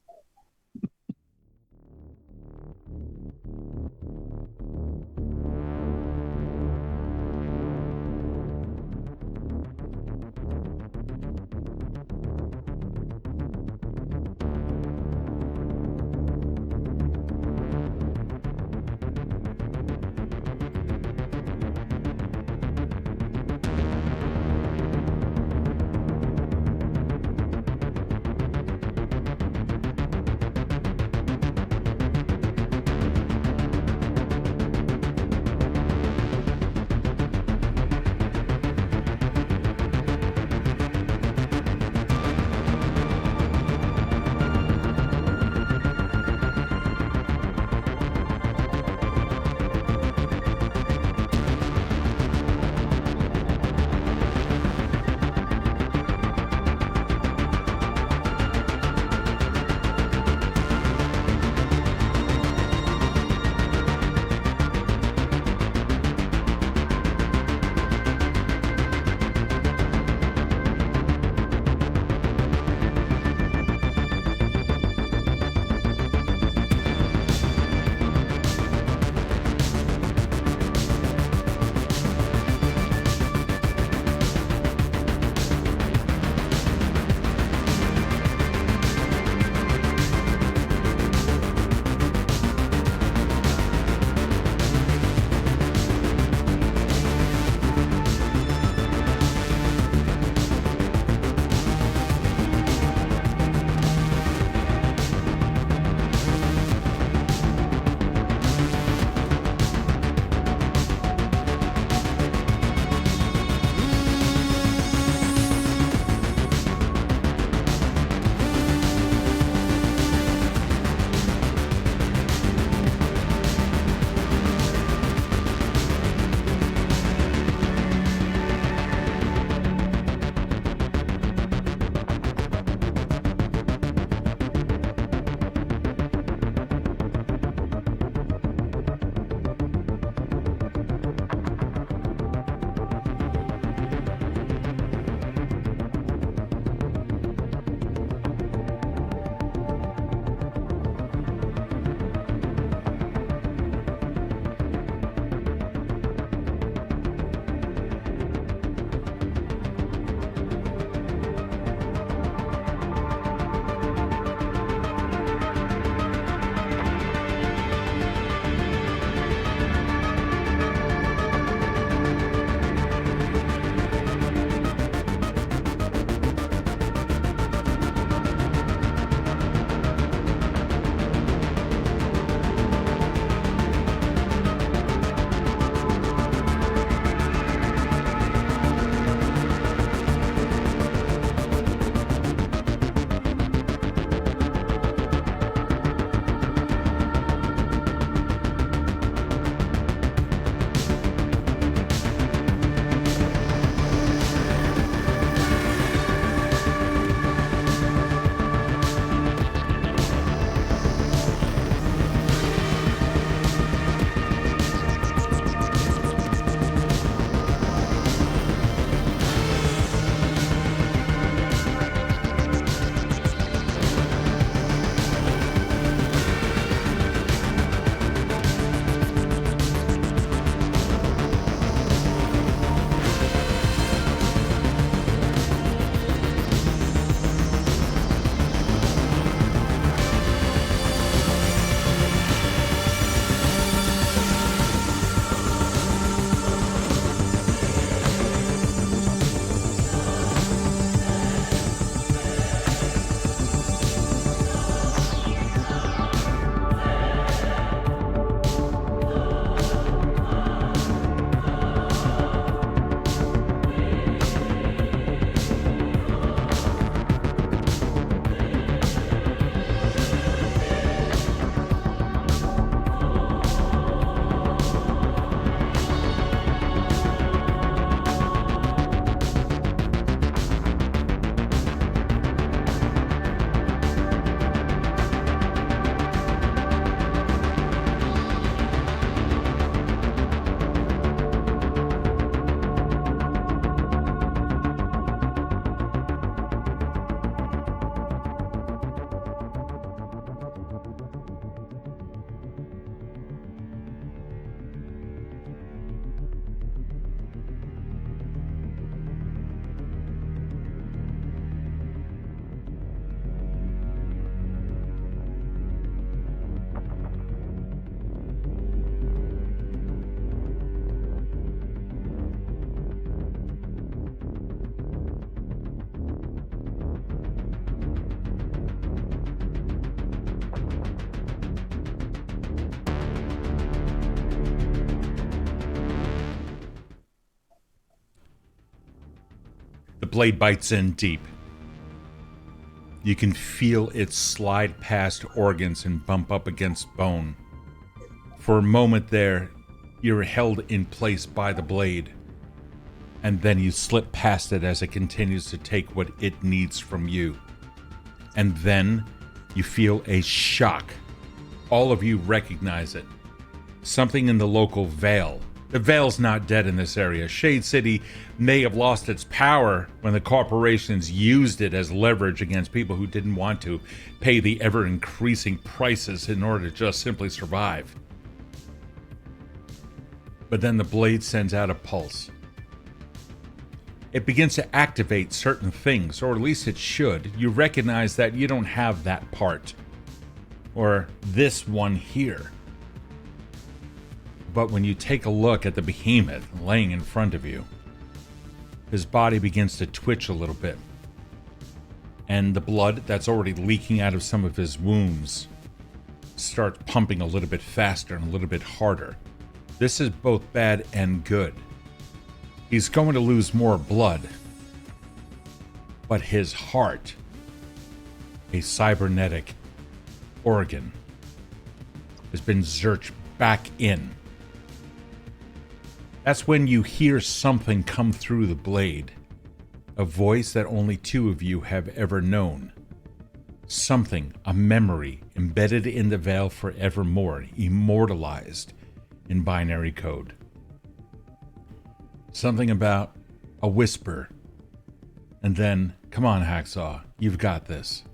The blade bites in deep. You can feel it slide past organs and bump up against bone. For a moment there, you're held in place by the blade, and then you slip past it as it continues to take what it needs from you. And then you feel a shock. All of you recognize it. Something in the local Vale. The Vale's not dead in this area. Shade City may have lost its power when the corporations used it as leverage against people who didn't want to pay the ever-increasing prices in order to just simply survive. But then the blade sends out a pulse. It begins to activate certain things, or at least it should. You recognize that you don't have that part, or this one here. But when you take a look at the behemoth laying in front of you, his body begins to twitch a little bit. And the blood that's already leaking out of some of his wounds starts pumping a little bit faster and a little bit harder. This is both bad and good. He's going to lose more blood. But his heart, a cybernetic organ, has been zerched back in. That's when you hear something come through the blade. A voice that only two of you have ever known. Something, a memory, embedded in the veil forevermore, immortalized in binary code. Something about a whisper. And then, come on, Hacksaw, you've got this.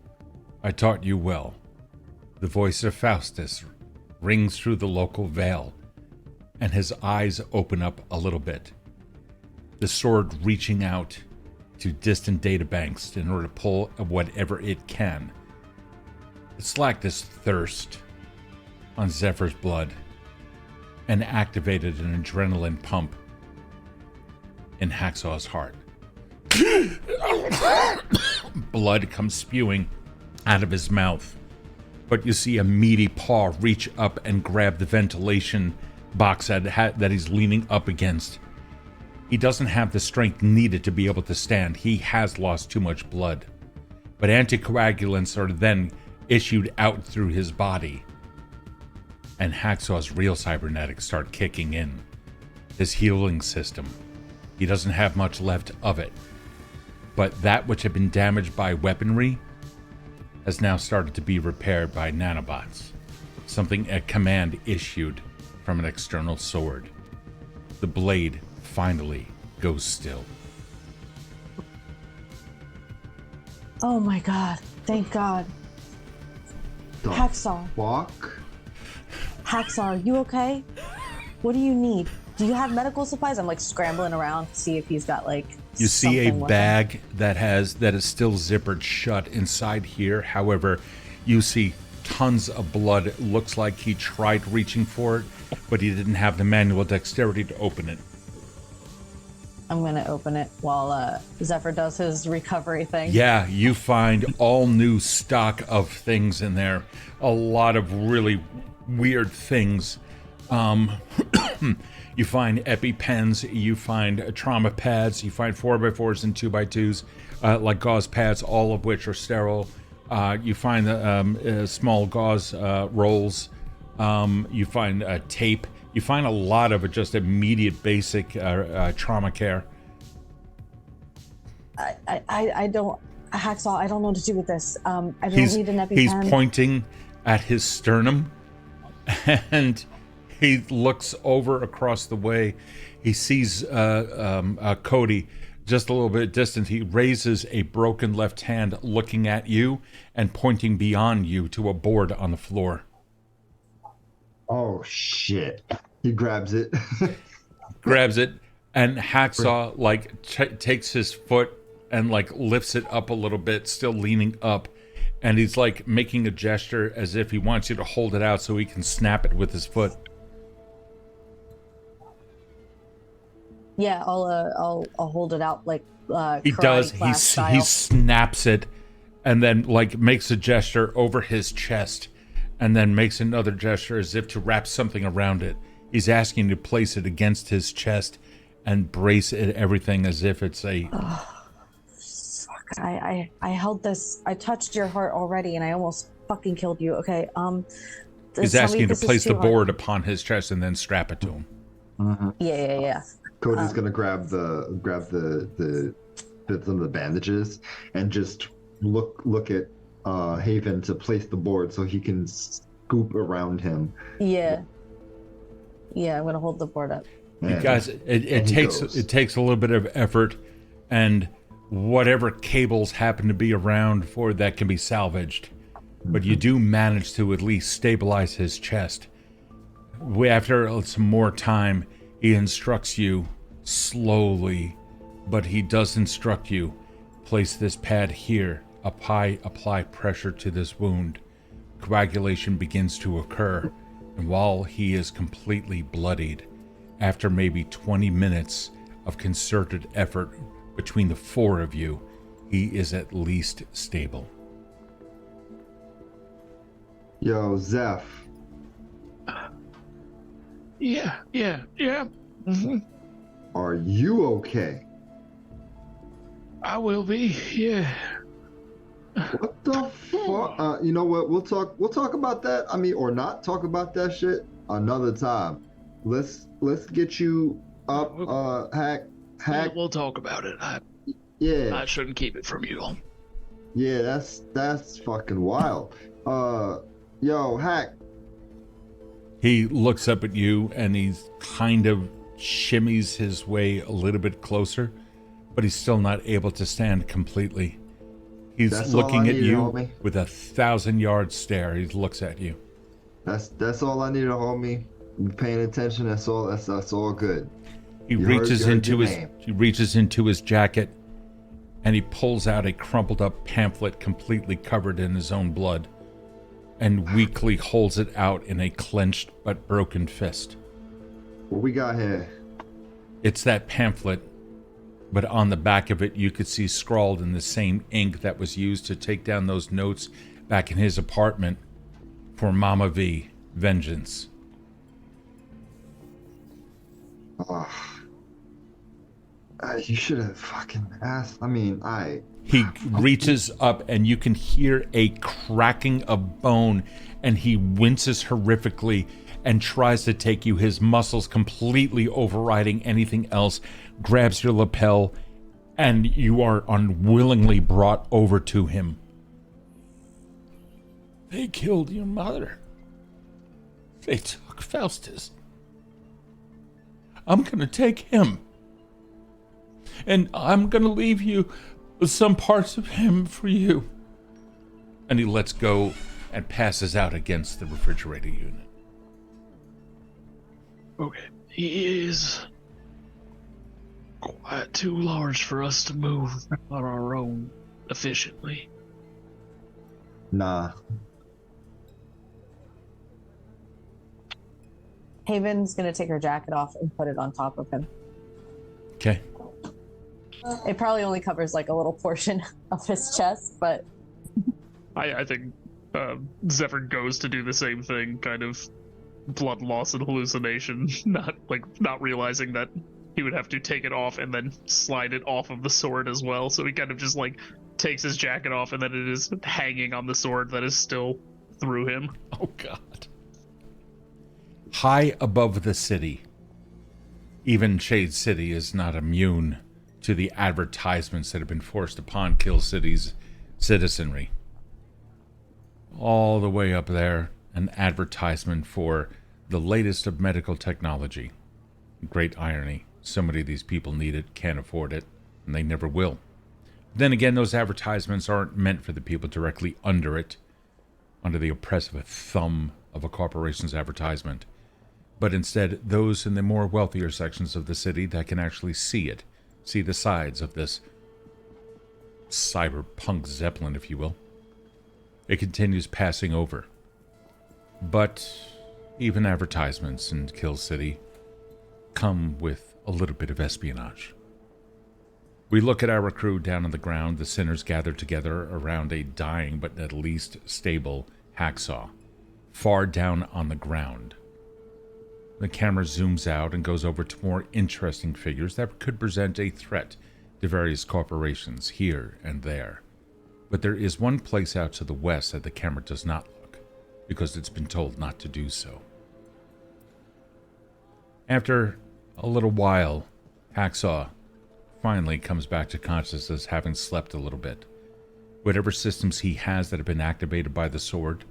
I taught you well. The voice of Faustus rings through the local veil, and his eyes open up a little bit. The sword reaching out to distant databanks in order to pull whatever it can. It's like this thirst on Zephyr's blood, and activated an adrenaline pump in Hacksaw's heart. Blood comes spewing out of his mouth, but you see a meaty paw reach up and grab the ventilation box that he's leaning up against. He doesn't have the strength needed to be able to stand. He has lost too much blood. But anticoagulants are then issued out through his body. And Hacksaw's real cybernetics start kicking in. His healing system. He doesn't have much left of it. But that which had been damaged by weaponry has now started to be repaired by nanobots. Something a command issued from an external sword. The blade finally goes still. Oh my god. Thank God. The Hacksaw. fuck? Hacksaw, are you okay? What do you need? Do you have medical supplies? I'm like scrambling around to see if he's got like you see a something with him. bag that is still zippered shut inside here. However, you see tons of blood. It looks like he tried reaching for it, but he didn't have the manual dexterity to open it. I'm gonna open it while Zephyr does his recovery thing. Yeah, you find all new stock of things in there. A lot of really weird things. You find EpiPens, you find trauma pads, you find 4x4s and 2x2s, like gauze pads, all of which are sterile. You find small gauze rolls. You find tape. You find a lot of just immediate basic trauma care. I don't, Hacksaw, I don't know what to do with this. I don't need an EpiPen. He's pointing at his sternum, and he looks over across the way. He sees Kode just a little bit distant. He raises a broken left hand, looking at you and pointing beyond you to a board on the floor. Oh shit. He grabs it. Grabs it, and Hacksaw like takes his foot and like lifts it up a little bit, still leaning up, and he's like making a gesture as if he wants you to hold it out so he can snap it with his foot. Yeah, I'll hold it out like He does. He snaps it, and then like makes a gesture over his chest, and then makes another gesture as if to wrap something around it. He's asking you to place it against his chest and brace it, everything as if it's a I held this. I touched your heart already, and I almost fucking killed you. Okay. He's asking you to place the board upon his chest and then strap it to him. Mm-hmm. Yeah. Cody's gonna grab some of the bandages and just look at Haven to place the board so he can scoop around him. Yeah, I'm gonna hold the board up. You guys, it takes a little bit of effort, and whatever cables happen to be around for that can be salvaged, but you do manage to at least stabilize his chest. After some more time, he instructs you slowly, but he does instruct you, place this pad here, apply pressure to this wound. Coagulation begins to occur, and while he is completely bloodied, after maybe 20 minutes of concerted effort between the four of you, he is at least stable. Yo, Zeph. Yeah. Mm-hmm. Are you okay? I will be, yeah. What the fuck? You know what? We'll talk about that. I mean, or not talk about that shit another time. Let's get you up, Hack. We'll talk about it. Yeah. I shouldn't keep it from you all. Yeah, that's fucking wild. Yo, Hack. He looks up at you and he's kind of shimmies his way a little bit closer, but he's still not able to stand completely. He's looking at you with a 1,000-yard stare. He looks at you. That's all I need to hold me. I'm paying attention. That's all. That's all good. He reaches into his jacket, and he pulls out a crumpled up pamphlet completely covered in his own blood, and weakly holds it out in a clenched but broken fist. What we got here? It's that pamphlet, but on the back of it you could see scrawled in the same ink that was used to take down those notes back in his apartment for Mama V, vengeance. You should have fucking asked. He reaches up and you can hear a cracking of bone, and he winces horrifically and tries to take you, his muscles completely overriding anything else, grabs your lapel, and you are unwillingly brought over to him. They killed your mother. They took Faustus. I'm gonna take him. And I'm gonna leave you with some parts of him for you. And he lets go and passes out against the refrigerator unit. Okay. He is quite too large for us to move on our own efficiently. Nah. Haven's gonna take her jacket off and put it on top of him. Okay. It probably only covers like a little portion of his chest, but I think Zephyr goes to do the same thing, kind of blood loss and hallucination, not realizing that he would have to take it off and then slide it off of the sword as well. So he kind of just like takes his jacket off, and then it is hanging on the sword that is still through him. Oh God. High above the city, even Shade City is not immune to the advertisements that have been forced upon Kill City's citizenry. All the way up there, an advertisement for the latest of medical technology. Great irony. So many of these people need it, can't afford it, and they never will. Then again, those advertisements aren't meant for the people directly under it, under the oppressive thumb of a corporation's advertisement, but instead those in the more wealthier sections of the city that can actually see it, see the sides of this cyberpunk zeppelin, if you will. It continues passing over. But even advertisements in Kill City come with a little bit of espionage. We look at our crew down on the ground, the sinners gathered together around a dying but at least stable hacksaw, far down on the ground. The camera zooms out and goes over to more interesting figures that could present a threat to various corporations here and there. But there is one place out to the west that the camera does not look, because it's been told not to do so. After a little while, Hacksaw finally comes back to consciousness, having slept a little bit. Whatever systems he has that have been activated by the sword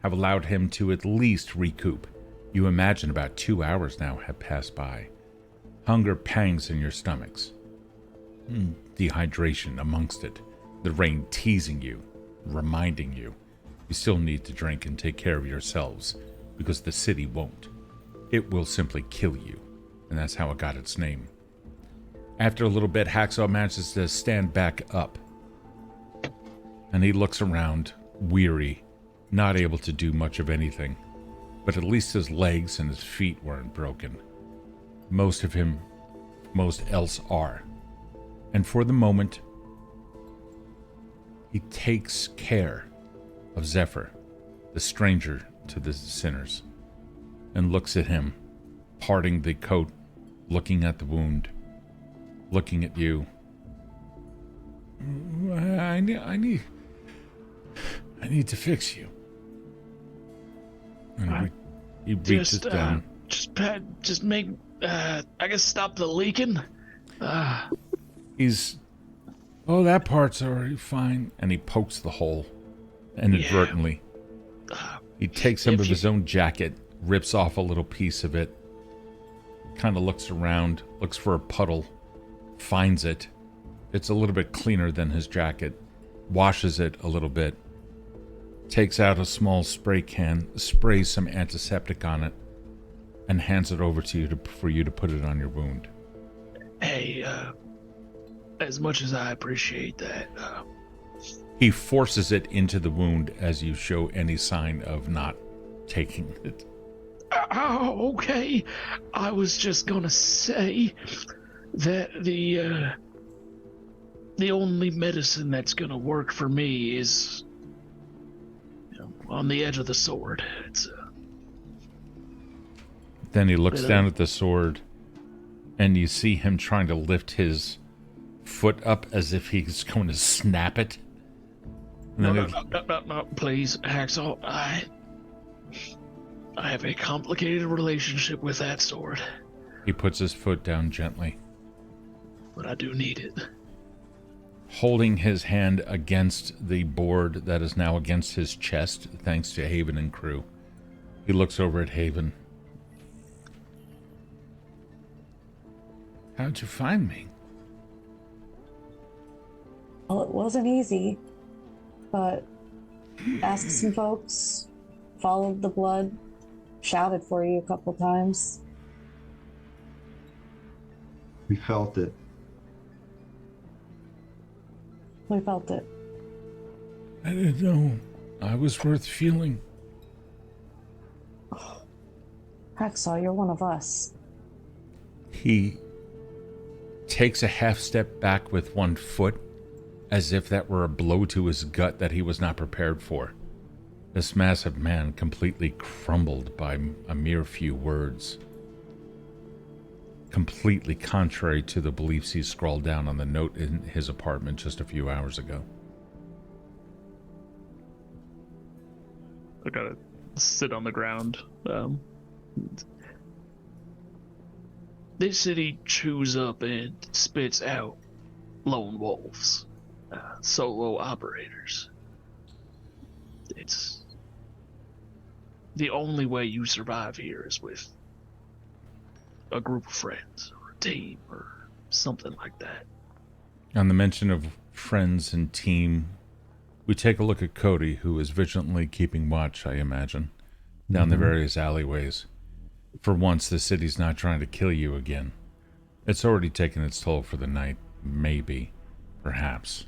have allowed him to at least recoup. You imagine about 2 hours now have passed by. Hunger pangs in your stomachs. Dehydration amongst it. The rain teasing you, reminding you still need to drink and take care of yourselves, because the city won't. It will simply kill you, and that's how it got its name. After a little bit, Hacksaw manages to stand back up, and he looks around, weary, not able to do much of anything, but at least his legs and his feet weren't broken. Most else are. And for the moment, he takes care of Zephyr, the stranger to the sinners, and looks at him, parting the coat, looking at the wound, looking at you. I need to fix you. And he reaches down. Just make, I guess, stop the leaking. That part's already fine. And he pokes the hole inadvertently. He takes some of his own jacket, rips off a little piece of it, kind of looks around, looks for a puddle, finds it. It's a little bit cleaner than his jacket, washes it a little bit, takes out a small spray can, sprays some antiseptic on it, and hands it over to you for you to put it on your wound. Hey, as much as I appreciate that, he forces it into the wound as you show any sign of not taking it. Oh, okay. I was just gonna say that the only medicine that's gonna work for me is, on the edge of the sword. It's Then he looks down at the sword, and you see him trying to lift his foot up as if he's going to snap it. No, please, Hacksaw. I have a complicated relationship with that sword. He puts his foot down gently, But I do need it. holding his hand against the board that is now against his chest, thanks to Haven and crew. He looks over at Haven. How'd you find me? Well, it wasn't easy, but asked some folks, followed the blood, shouted for you a couple times. We felt it. We felt it. I didn't know I was worth feeling. Hacksaw, you're one of us. He takes a half step back with one foot, as if that were a blow to his gut that he was not prepared for. This massive man completely crumbled by a mere few words. Completely contrary to the beliefs he scrawled down on the note in his apartment just a few hours ago. I gotta sit on the ground. This city chews up and spits out lone wolves, solo operators. It's the only way you survive here is with a group of friends or a team or something like that. On the mention of friends and team, we take a look at Kode, who is vigilantly keeping watch, I imagine, down the various alleyways. For once, the city's not trying to kill you again. It's already taken its toll for the night. Maybe. Perhaps.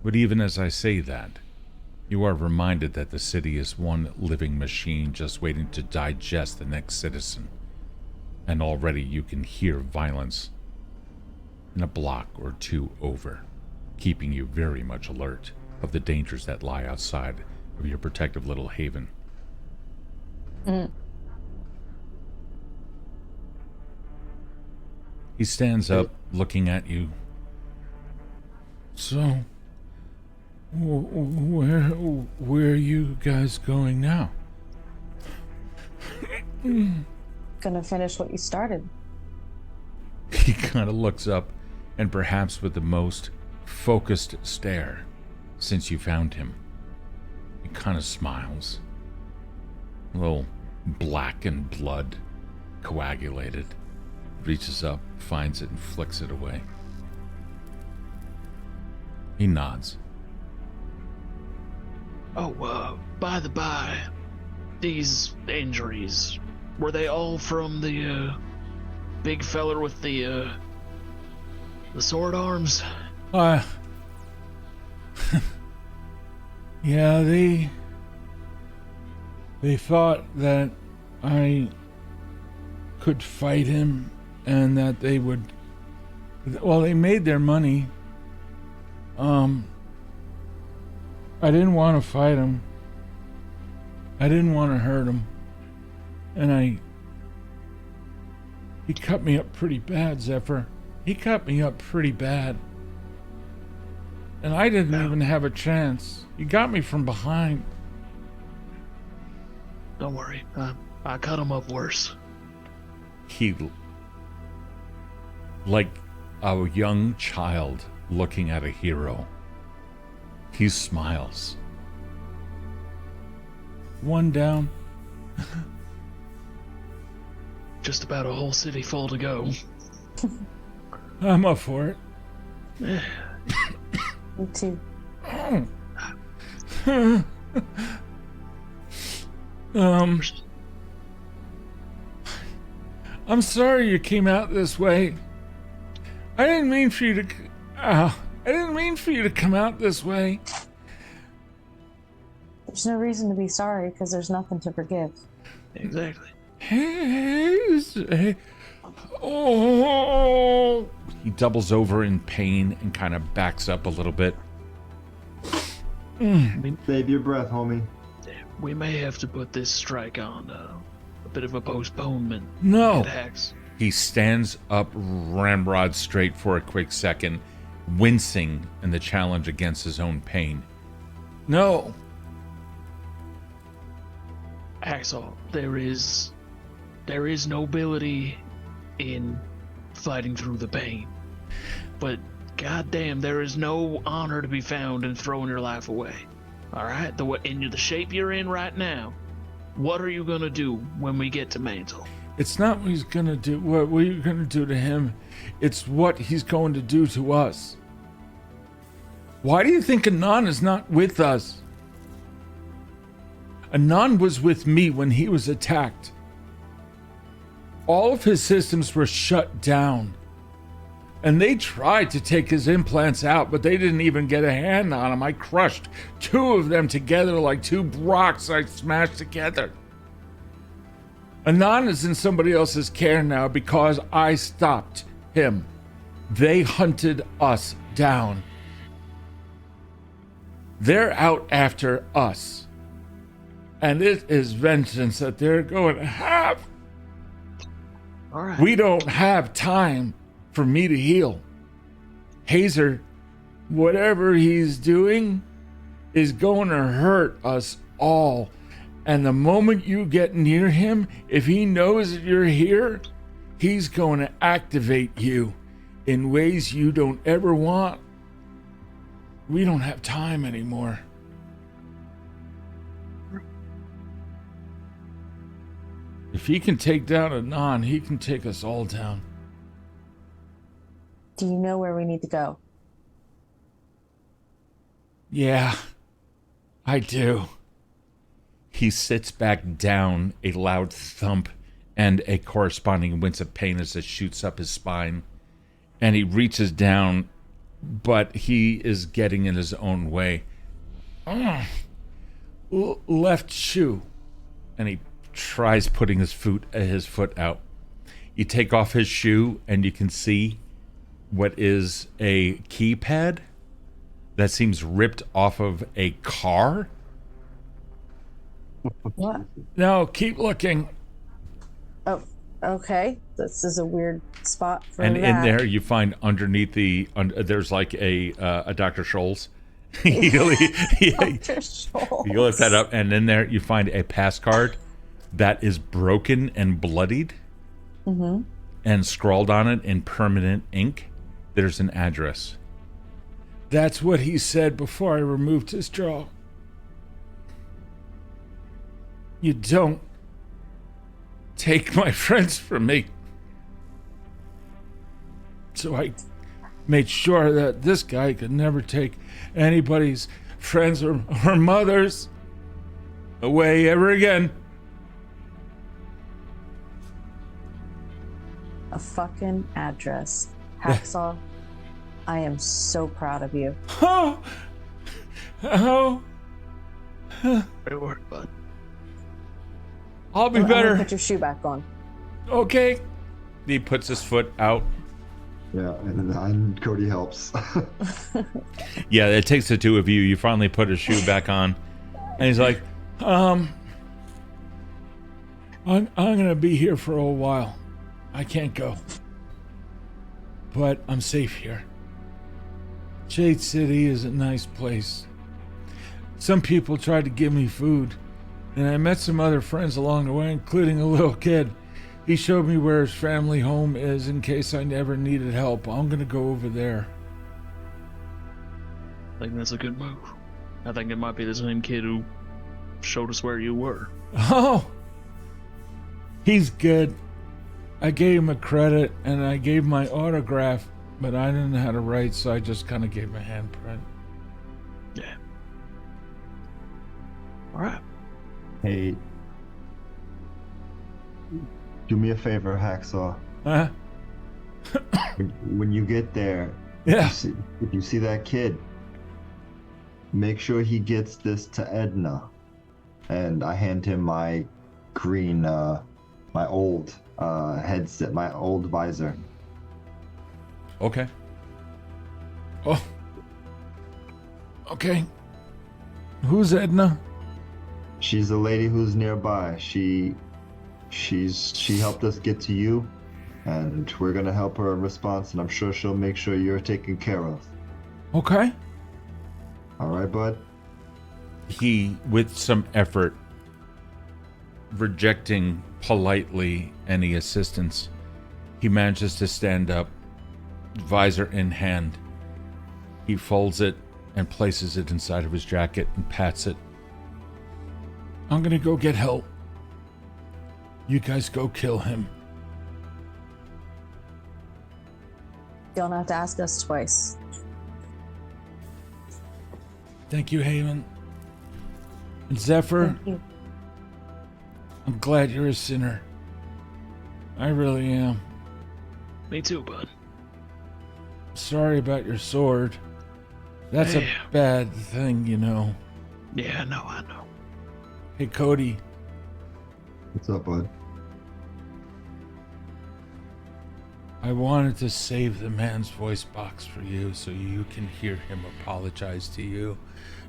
But even as I say that, you are reminded that the city is one living machine just waiting to digest the next citizen. And already you can hear violence in a block or two over, keeping you very much alert of the dangers that lie outside of your protective little haven. He stands up, looking at you, So, where are you guys going now? Gonna finish what you started. He kind of looks up, and perhaps with the most focused stare since you found him, he kind of smiles. A little black and blood, coagulated. Reaches up, finds it, and flicks it away. He nods. Oh, by the by, these injuries, were they all from the, big feller with the sword arms? Yeah, they thought that I could fight him and that they would, well, they made their money. I didn't want to fight him. I didn't want to hurt him. And he cut me up pretty bad, Zephyr. He cut me up pretty bad. And I didn't even have a chance. He got me from behind. Don't worry, I cut him up worse. He, like a young child looking at a hero, he smiles. One down. Just about a whole city full to go. I'm up for it. Me too. I'm sorry you came out this way. I didn't mean for you to come out this way. There's no reason to be sorry because there's nothing to forgive. Exactly. Oh. He doubles over in pain and kind of backs up a little bit. Save your breath, homie. We may have to put this strike on a bit of a postponement. No. Hacks. He stands up ramrod straight for a quick second, wincing in the challenge against his own pain. No. Axel, there is nobility in fighting through the pain. But goddamn, there is no honor to be found in throwing your life away. Alright? In the shape you're in right now, what are you gonna do when we get to Mantle? It's not what he's gonna do, what we're gonna do to him. It's what he's going to do to us. Why do you think Anon is not with us? Anon was with me when he was attacked. All of his systems were shut down. And they tried to take his implants out, but they didn't even get a hand on him. I crushed two of them together like two rocks I smashed together. Anon is in somebody else's care now because I stopped him. They hunted us down. They're out after us. And it is vengeance that they're going to have. All right. We don't have time for me to heal. Hazer, whatever he's doing is going to hurt us all. And the moment you get near him, if he knows that you're here, he's going to activate you in ways you don't ever want. We don't have time anymore. If he can take down Anon, he can take us all down. Do you know where we need to go? Yeah, I do. He sits back down, a loud thump and a corresponding wince of pain as it shoots up his spine. And he reaches down, but he is getting in his own way. Left shoe. And he tries putting his foot out. You take off his shoe and you can see what is a keypad that seems ripped off of a car. What? No, keep looking. Oh, Okay, this is a weird spot for And that. in there, you find underneath there's like a Dr. Scholl's. you Dr. Scholl's. you lift that up, and in there you find a pass card that is broken and bloodied, and scrawled on it in permanent ink. There's an address. That's what he said before I removed his jaw. You don't take my friends from me. So I made sure that this guy could never take anybody's friends or mothers away ever again. A fucking address. Hacksaw, I am so proud of you. Oh, Great work, bud. I'll be I'm gonna better. put your shoe back on. Okay. He puts his foot out. Yeah, and Cody helps. Yeah, it takes the two of you. You finally put his shoe back on. And he's like, I'm gonna be here for a while. I can't go. But I'm safe here. Jade City is a nice place. Some people tried to give me food, and I met some other friends along the way, including a little kid. He showed me where his family home is in case I never needed help. I'm gonna go over there. I think that's a good move. I think it might be the same kid who showed us where you were. Oh, he's good. I gave him a credit and I gave my autograph, but I didn't know how to write, so I just kind of gave him a handprint. Yeah. All right. Hey, do me a favor, Hacksaw. Huh? When you get there, Yeah. if you see that kid, make sure he gets this to Edna. And I hand him my green, my old headset, my old visor. Okay. Oh. Okay. Who's Edna? She's the lady who's nearby. She helped us get to you, and we're gonna help her in response, and I'm sure she'll make sure you're taken care of. Okay. All right, bud? He, with some effort, rejecting politely any assistance, he manages to stand up, visor in hand. He folds it and places it inside of his jacket and pats it. I'm gonna go get help. You guys go kill him. You don't have to ask us twice. Thank you, Haven. And Zephyr, Thank you. I'm glad you're a sinner. I really am. Me too, bud. Sorry about your sword. That's a Yeah. bad thing, you know. Yeah, I know. Hey, Cody, What's up, bud? I wanted to save the man's voice box for you so you can hear him apologize to you.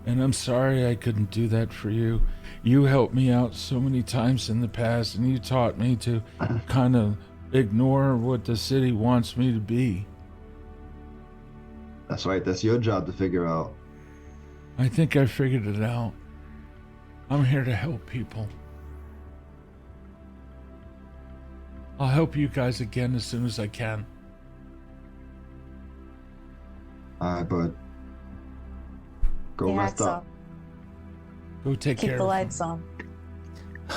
And I'm sorry I couldn't do that for you. You helped me out so many times in the past, and you taught me to kind of ignore what the city wants me to be. That's right, that's your job to figure out. I think I figured it out. I'm here to help people. I'll help you guys again as soon as I can. All right, bud. Go Hey, rest Hacksaw, up. Go take keep care the of lights on.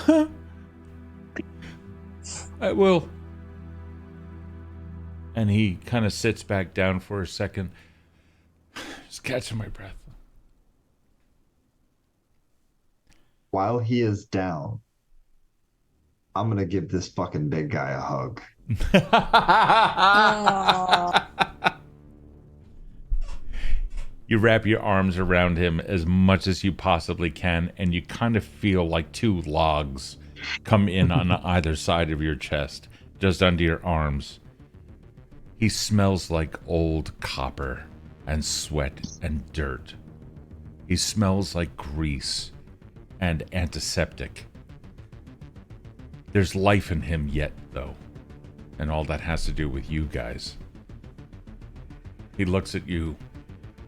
him. I will. And he kind of sits back down for a second, just catching my breath. While he is down, I'm gonna give this fucking big guy a hug. You wrap your arms around him as much as you possibly can, and you kind of feel like two logs come in on either side of your chest, just under your arms. He smells like old copper and sweat and dirt. He smells like grease and antiseptic. There's life in him yet, though. and all that has to do with you guys. He looks at you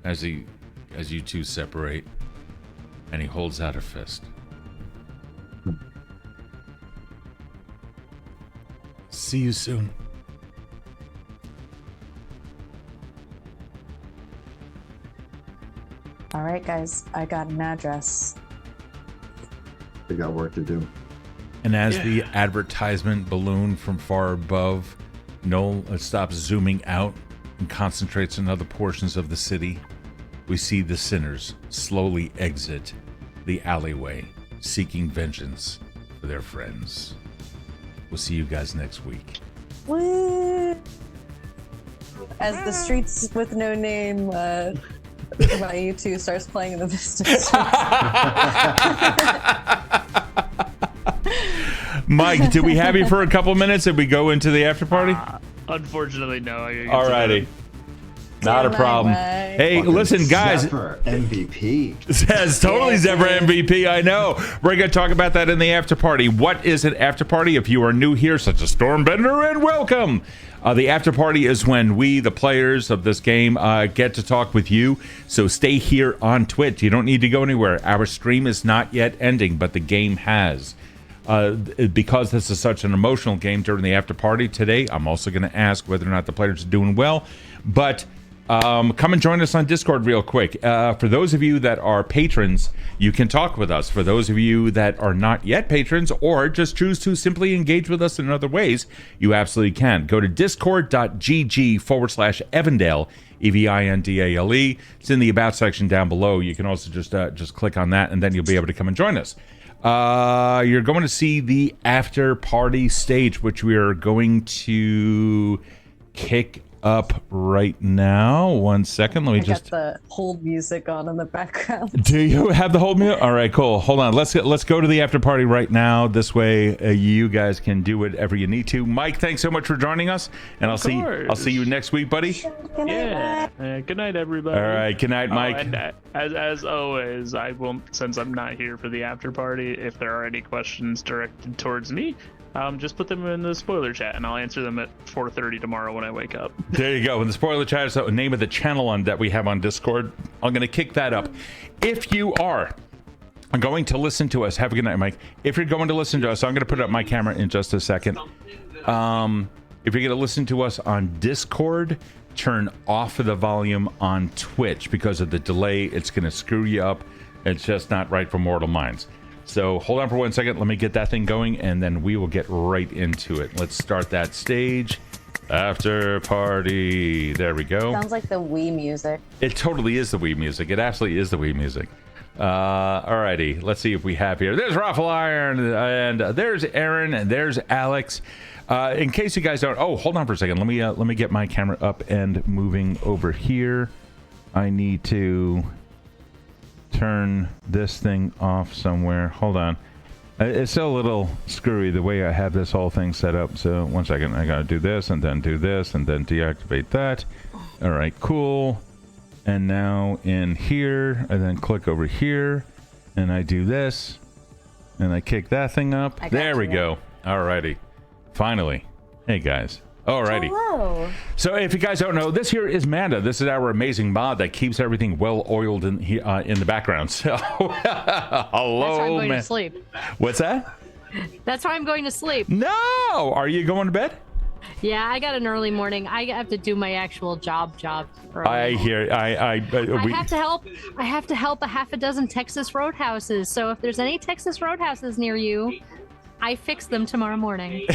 as you two separate, and he holds out a fist. See you soon. All right, guys, I got an address. We got work to do. And as the advertisement balloon from far above, Noel stops zooming out and concentrates on other portions of the city, we see the sinners slowly exit the alleyway, seeking vengeance for their friends. We'll see you guys next week. Woo! As the streets with no name by U2 starts playing in the distance. Mike, do we have you for a couple minutes if we go into the after party? Unfortunately, no. Alrighty. Not a problem. Hey, Fucking listen, guys. Zephyr MVP. Says totally Zephyr MVP. I know. We're going to talk about that in the after party. What is an after party? If you are new here, such a Stormbender, and welcome. The after party is when we, the players of this game, get to talk with you. So stay here on Twitch. You don't need to go anywhere. Our stream is not yet ending, but the game has. Because this is such an emotional game during the after party today, I'm also going to ask whether or not the players are doing well. But come and join us on Discord real quick. For those of you that are patrons, you can talk with us. For those of you that are not yet patrons or just choose to simply engage with us in other ways, you absolutely can. Go to discord.gg/Evandale, EVINDALE. It's in the About section down below. You can also just click on that, and then you'll be able to come and join us. You're going to see the after party stage, which we are going to kick up right now. 1 second. Let me just got the hold music on in the background. Do you have the hold music? All right, cool. Hold on. Let's go to the after party right now. This way, you guys can do whatever you need to. Mike, thanks so much for joining us, and I'll see you next week, buddy. Yeah. Good night, everybody. All right. Good night, Mike. And as always, I will, since I'm not here for the after party, if there are any questions directed towards me, just put them in the spoiler chat, and I'll answer them at 4:30 tomorrow when I wake up. There you go. In the spoiler chat is the name of the channel that we have on Discord. I'm going to kick that up. If you are going to listen to us, have a good night, Mike. If you're going to listen to us, I'm going to put up my camera in just a second. If you're going to listen to us on Discord, turn off the volume on Twitch because of the delay. It's going to screw you up. It's just not right for mortal minds. So hold on for 1 second. Let me get that thing going, and then we will get right into it. Let's start that stage. After party. There we go. Sounds like the Wii music. It totally is the Wii music. It absolutely is the Wii music. Alrighty. Let's see if we have here. There's Raffle Iron, and there's Erin, and there's Alex. In case you guys don't... Oh, hold on for a second. Let me get my camera up and moving over here. I need to turn this thing off somewhere. Hold on. It's still a little screwy the way I have this whole thing set up. So 1 second. I gotta do this and then do this and then deactivate that. All right, cool. And now in here, I then click over here and I do this and I kick that thing up. There we go. Alrighty. Finally. Hey guys. Alrighty. Hello. So if you guys don't know, this here is Manda. This is our amazing mod that keeps everything well oiled in the background. So hello, That's why I'm going to sleep. What's that? That's why I'm going to sleep. No. Are you going to bed? Yeah, I got an early morning. I have to do my actual job. Early. I hear. I have to help. I have to help a half a dozen Texas Roadhouses. So if there's any Texas Roadhouses near you, I fix them tomorrow morning.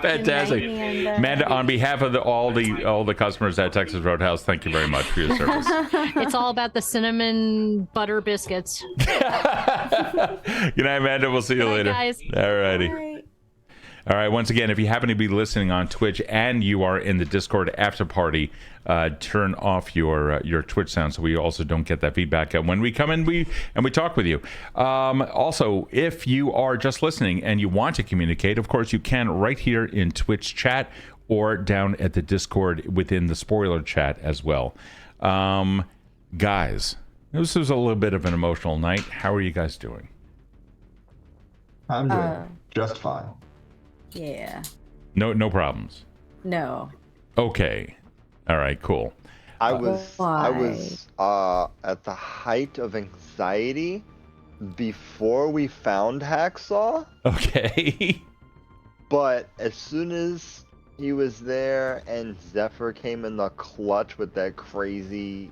Fantastic, Amanda. On behalf of all the customers at Texas Roadhouse, thank you very much for your service. It's all about the cinnamon butter biscuits. Good night, Amanda. We'll see you later. Guys. Alrighty. All right. Once again, if you happen to be listening on Twitch and you are in the Discord after party, turn off your Twitch sound so we also don't get that feedback. And when we come in, we talk with you. Also, if you are just listening and you want to communicate, of course you can right here in Twitch chat or down at the Discord within the spoiler chat as well. Guys, this was a little bit of an emotional night. How are you guys doing? I'm doing just fine. Yeah. No problems. No. Okay. All right. Cool. I was Why? at the height of anxiety before we found Hacksaw, Okay. but as soon as he was there and Zephyr came in the clutch with that crazy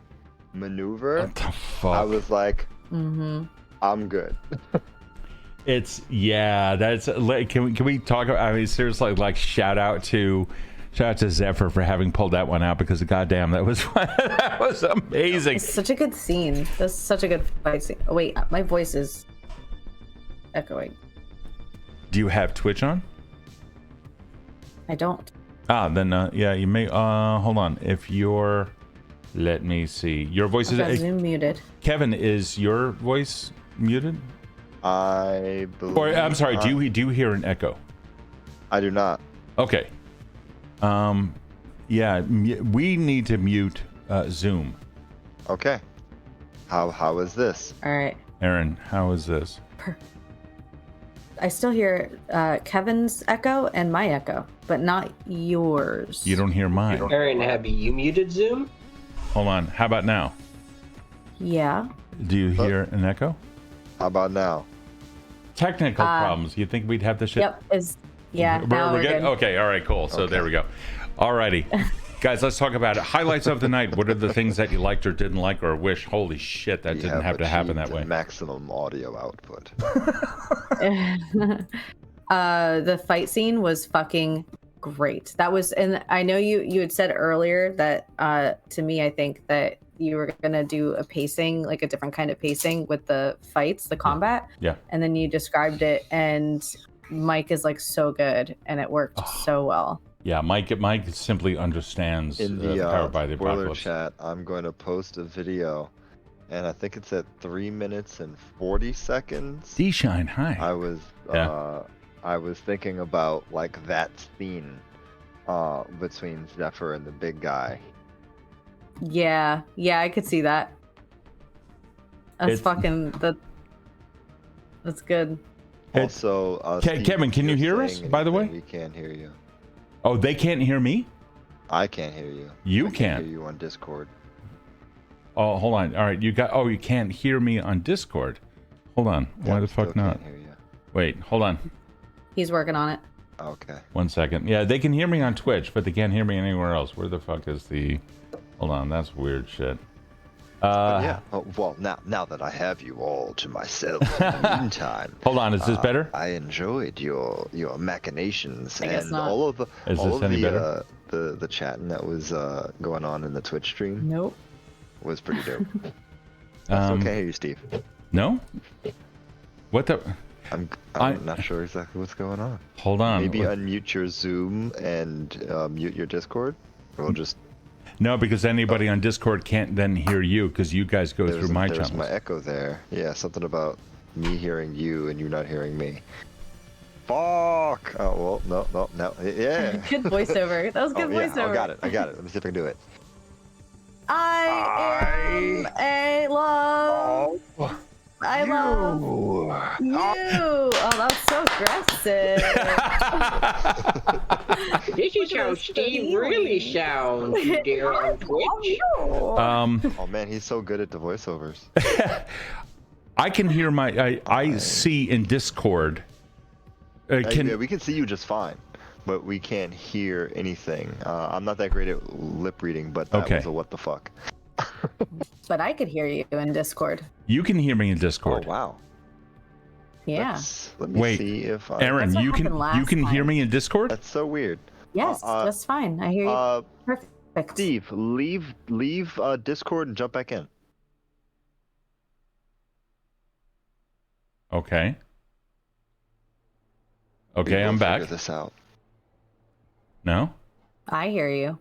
maneuver, What the fuck? I was like, Mm-hmm. I'm good. That's like, can we talk about, I mean, seriously, like shout out to Zephyr for having pulled that one out, because goddamn, that was that was amazing. It's such a good scene. That's such a good fight scene. Oh, wait, my voice is echoing. Do you have Twitch on? I don't. Then yeah, you may hold on. If you're, let me see. Your voice I've got is Zoom muted. Kevin, is your voice muted? I believe. Or I'm sorry, do you hear an echo? I do not. Okay. Yeah, we need to mute Zoom. Okay. How is this? All right. Erin, how is this? I still hear Kevin's echo and my echo, but not yours. You don't hear mine. Erin, have you muted Zoom? Hold on. How about now? Yeah. Do you hear an echo? How about now? Technical problems. You think we'd have this shit? Yep. Yeah. Now We're we're good? good. Okay. All right. Cool. So there we go. Alrighty. Guys, let's talk about it. Highlights of the night. What are the things that you liked or didn't like or wish? Holy shit, that didn't have to happen that way. Maximum audio output. The fight scene was fucking great. That was, and I know you had said earlier that to me, I think that you were gonna do a pacing, like a different kind of pacing with the fights, the combat. Yeah. And then you described it, and Mike is like so good, and it worked so well. Yeah, Mike simply understands In the Powered by the spoiler Apocalypse. chat, I'm going to post a video, and I think it's at 3 minutes and 40 seconds. D-Shine, hi. I was thinking about like that scene between Zephyr and the big guy. Yeah, I could see that. That's that's good. Also, Kevin, can you hear us, by the way? We can't hear you. Oh, they can't hear me? I can't hear you. You I can't. hear you on Discord. Oh, hold on. All right, you can't hear me on Discord. Hold on. Why the fuck not? Can't hear you. Wait, hold on. He's working on it. Okay. 1 second. Yeah, they can hear me on Twitch, but they can't hear me anywhere else. Where the fuck is the... Hold on, that's weird shit. Yeah. Oh, well, now that I have you all to myself, in the meantime. Hold on, is this better? I enjoyed your machinations I guess and not. all of the Is this any better? the chatting that was going on in the Twitch stream Nope. was pretty dope. I still can't hear you, Steve. No? What the... I'm not sure exactly what's going on. Hold on. Maybe unmute your Zoom and mute your Discord. Or we'll just... No, because anybody on Discord can't then hear you, because you guys go through my There's channels. my echo there. Yeah, something about me hearing you and you not hearing me. Fuck! Oh, well, no. Yeah. Good voiceover. That was good Yeah. voiceover. I got it. Let me see if I can do it. I am a love. I love you. Oh, that's so aggressive. This is how Steve really sounds there on Twitch. Oh man, he's so good at the voiceovers. I can hear I see in Discord. Yeah, we can see you just fine, but we can't hear anything. I'm not that great at lip reading, but that was a what the fuck. But I could hear you in Discord. You can hear me in Discord. Oh wow. Yeah. Let me see if I... Aaron, That's what you happened last can hear time. me in Discord? That's so weird. Yes, that's fine. I hear you. Perfect. Steve, leave Discord and jump back in. Okay. Okay, I'm back. Figure this out. No? I hear you.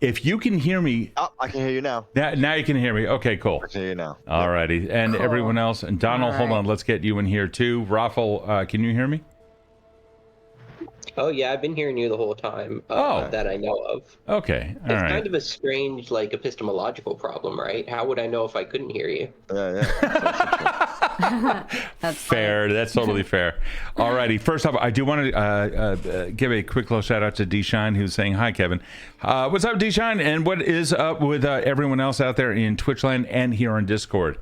If you can hear me... Oh, I can hear you now. Now you can hear me. Okay, cool. I can hear you now. Alrighty. And Cool. everyone else. And Donald, All hold right. on. Let's get you in here too. Raffle, can you hear me? Oh yeah, I've been hearing you the whole time. That I know of. Okay. All It's right. kind of a strange, like, epistemological problem, right? How would I know if I couldn't hear you? Yeah. That's fair. funny. That's totally fair. Alrighty. First off, I do want to give a quick little shout out to D-Shine, who's saying hi, Kevin. What's up, D-Shine? And what is up with everyone else out there in Twitchland and here on Discord?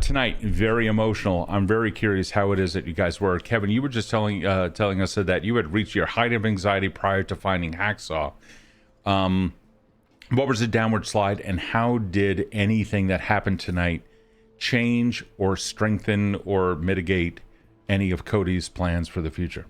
Tonight, very emotional. I'm very curious how it is that you guys were. Kevin, you were just telling us that you had reached your height of anxiety prior to finding Hacksaw. What was the downward slide, and how did anything that happened tonight change or strengthen or mitigate any of Kode's plans for the future?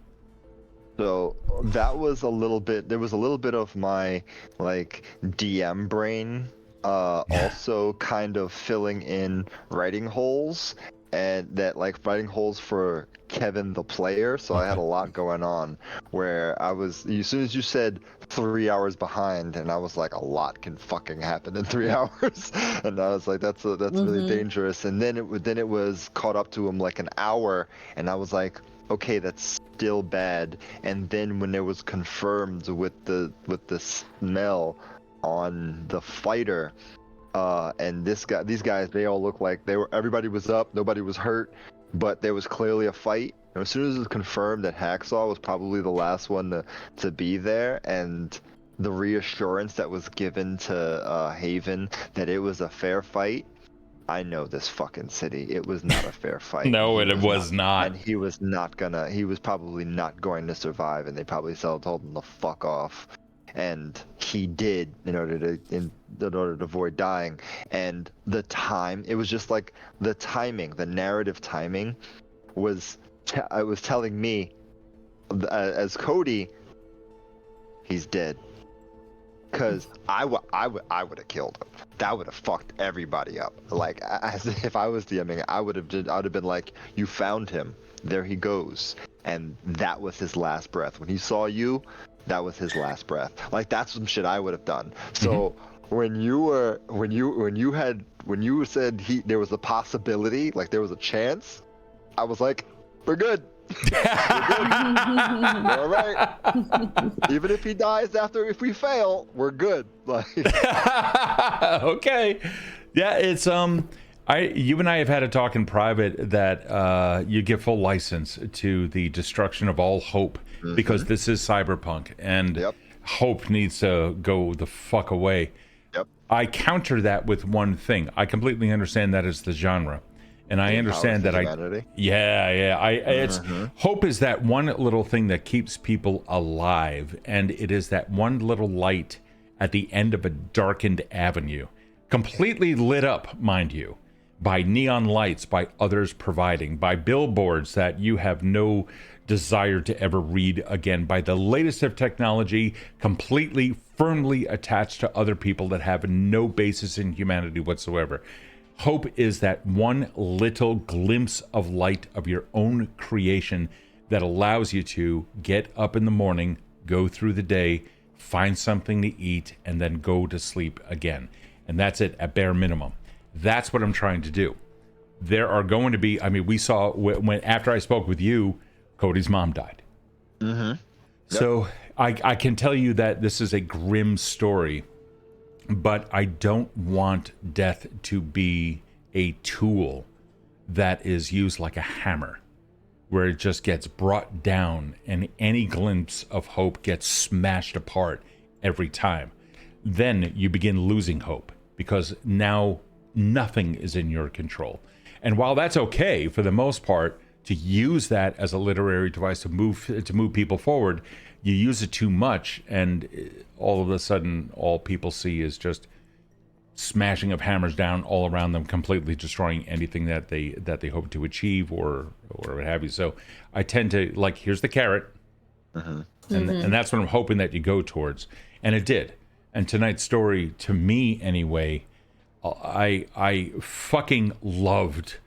So that was a little bit, there was a little bit of my like DM brain also kind of filling in writing holes, and that like writing holes for Kevin the player. So I had a lot going on where I was, as soon as you said 3 hours behind, and I was like, a lot can fucking happen in 3 hours. And I was like, that's really dangerous. And then it was caught up to him like an hour, and I was like, okay, that's still bad. And then when it was confirmed with the smell on the fighter, and these guys, they all looked like everybody was up, nobody was hurt, but there was clearly a fight. And as soon as it was confirmed that Hacksaw was probably the last one to be there, and the reassurance that was given to Haven that it was a fair fight, I know this fucking city. It was not a fair fight. No, it was not. And he was probably not going to survive, and they probably told him to fuck off. And he did in order to avoid dying. And the time, it was just like the timing, the narrative timing was telling me as Kode, he's dead. Because I would have killed him. That would have fucked everybody up. Like, as if I was DMing, I would have been like, you found him, there he goes. And that was his last breath. When he saw you, that was his last breath. Like, that's some shit I would have done. So when you said there was a possibility, like there was a chance, I was like, we're good. We're all right. Even if he dies if we fail, we're good. Like, okay. Yeah, it's you and I have had a talk in private that you give full license to the destruction of all hope, because this is Cyberpunk, and hope needs to go the fuck away. Yep. I counter that with one thing. I completely understand that it's the genre. And I understand that it's hope is that one little thing that keeps people alive, and it is that one little light at the end of a darkened avenue, completely lit up, mind you, by neon lights, by others providing, by billboards that you have no desire to ever read again, by the latest of technology, completely firmly attached to other people that have no basis in humanity whatsoever. Hope is that one little glimpse of light of your own creation that allows you to get up in the morning, go through the day, find something to eat, and then go to sleep again. And that's it at bare minimum. That's what I'm trying to do. There are going to be, I mean, we saw when after I spoke with you, Kode's mom died. So I can tell you that this is a grim story, but I don't want death to be a tool that is used like a hammer, where it just gets brought down and any glimpse of hope gets smashed apart every time. Then you begin losing hope, because now nothing is in your control. And while that's okay for the most part to use that as a literary device to move people forward, you use it too much, and all of a sudden all people see is just smashing of hammers down all around them, completely destroying anything that they hope to achieve or what have you. So I tend to, like, here's the carrot, and that's what I'm hoping that you go towards, and it did. And tonight's story, to me anyway, I fucking loved,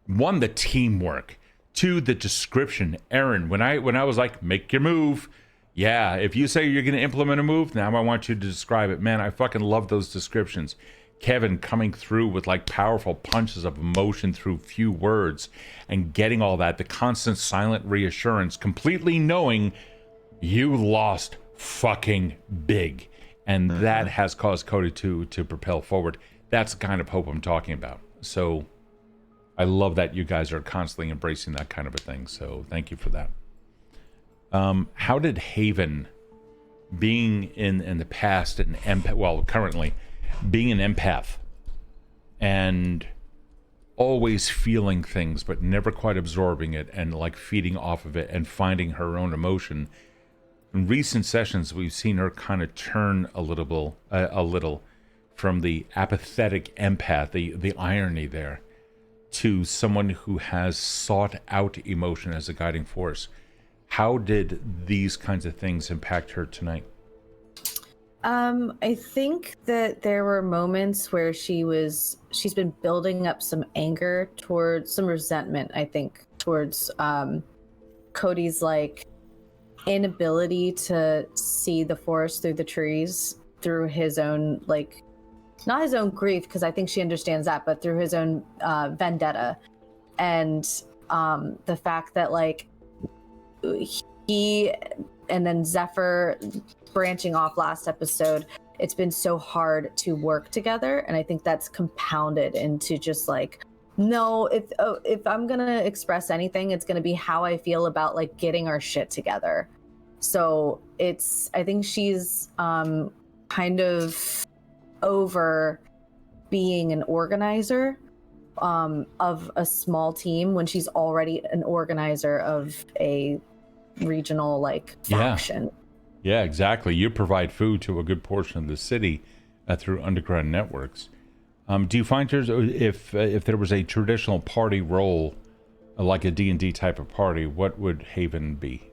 one, the teamwork, two, the description. Erin, when I was like, make your move. Yeah, if you say you're going to implement a move, now I want you to describe it. Man, I fucking love those descriptions. Kevin coming through with like powerful punches of emotion through few words and getting all that, the constant silent reassurance, completely knowing you lost fucking big. And that has caused Kode to propel forward. That's the kind of hope I'm talking about. So I love that you guys are constantly embracing that kind of a thing. So thank you for that. How did Haven, being in the past an empath, well, currently being an empath, and always feeling things but never quite absorbing it and like feeding off of it and finding her own emotion, in recent sessions we've seen her kind of turn a little from the apathetic empath, the irony there, to someone who has sought out emotion as a guiding force. How did these kinds of things impact her tonight? I think that there were moments where she's been building up some anger towards some resentment, I think, towards Cody's like inability to see the forest through the trees through his own, like, not his own grief, because I think she understands that, but through his own vendetta. And the fact that like he and then Zephyr branching off last episode, it's been so hard to work together, and I think that's compounded into just like, no, if I'm gonna express anything, it's gonna be how I feel about like getting our shit together. So I think she's kind of over being an organizer of a small team when she's already an organizer of a regional like faction. Yeah, exactly. You provide food to a good portion of the city through underground networks. Do you find if there was a traditional party role, like a D&D type of party, what would Haven be?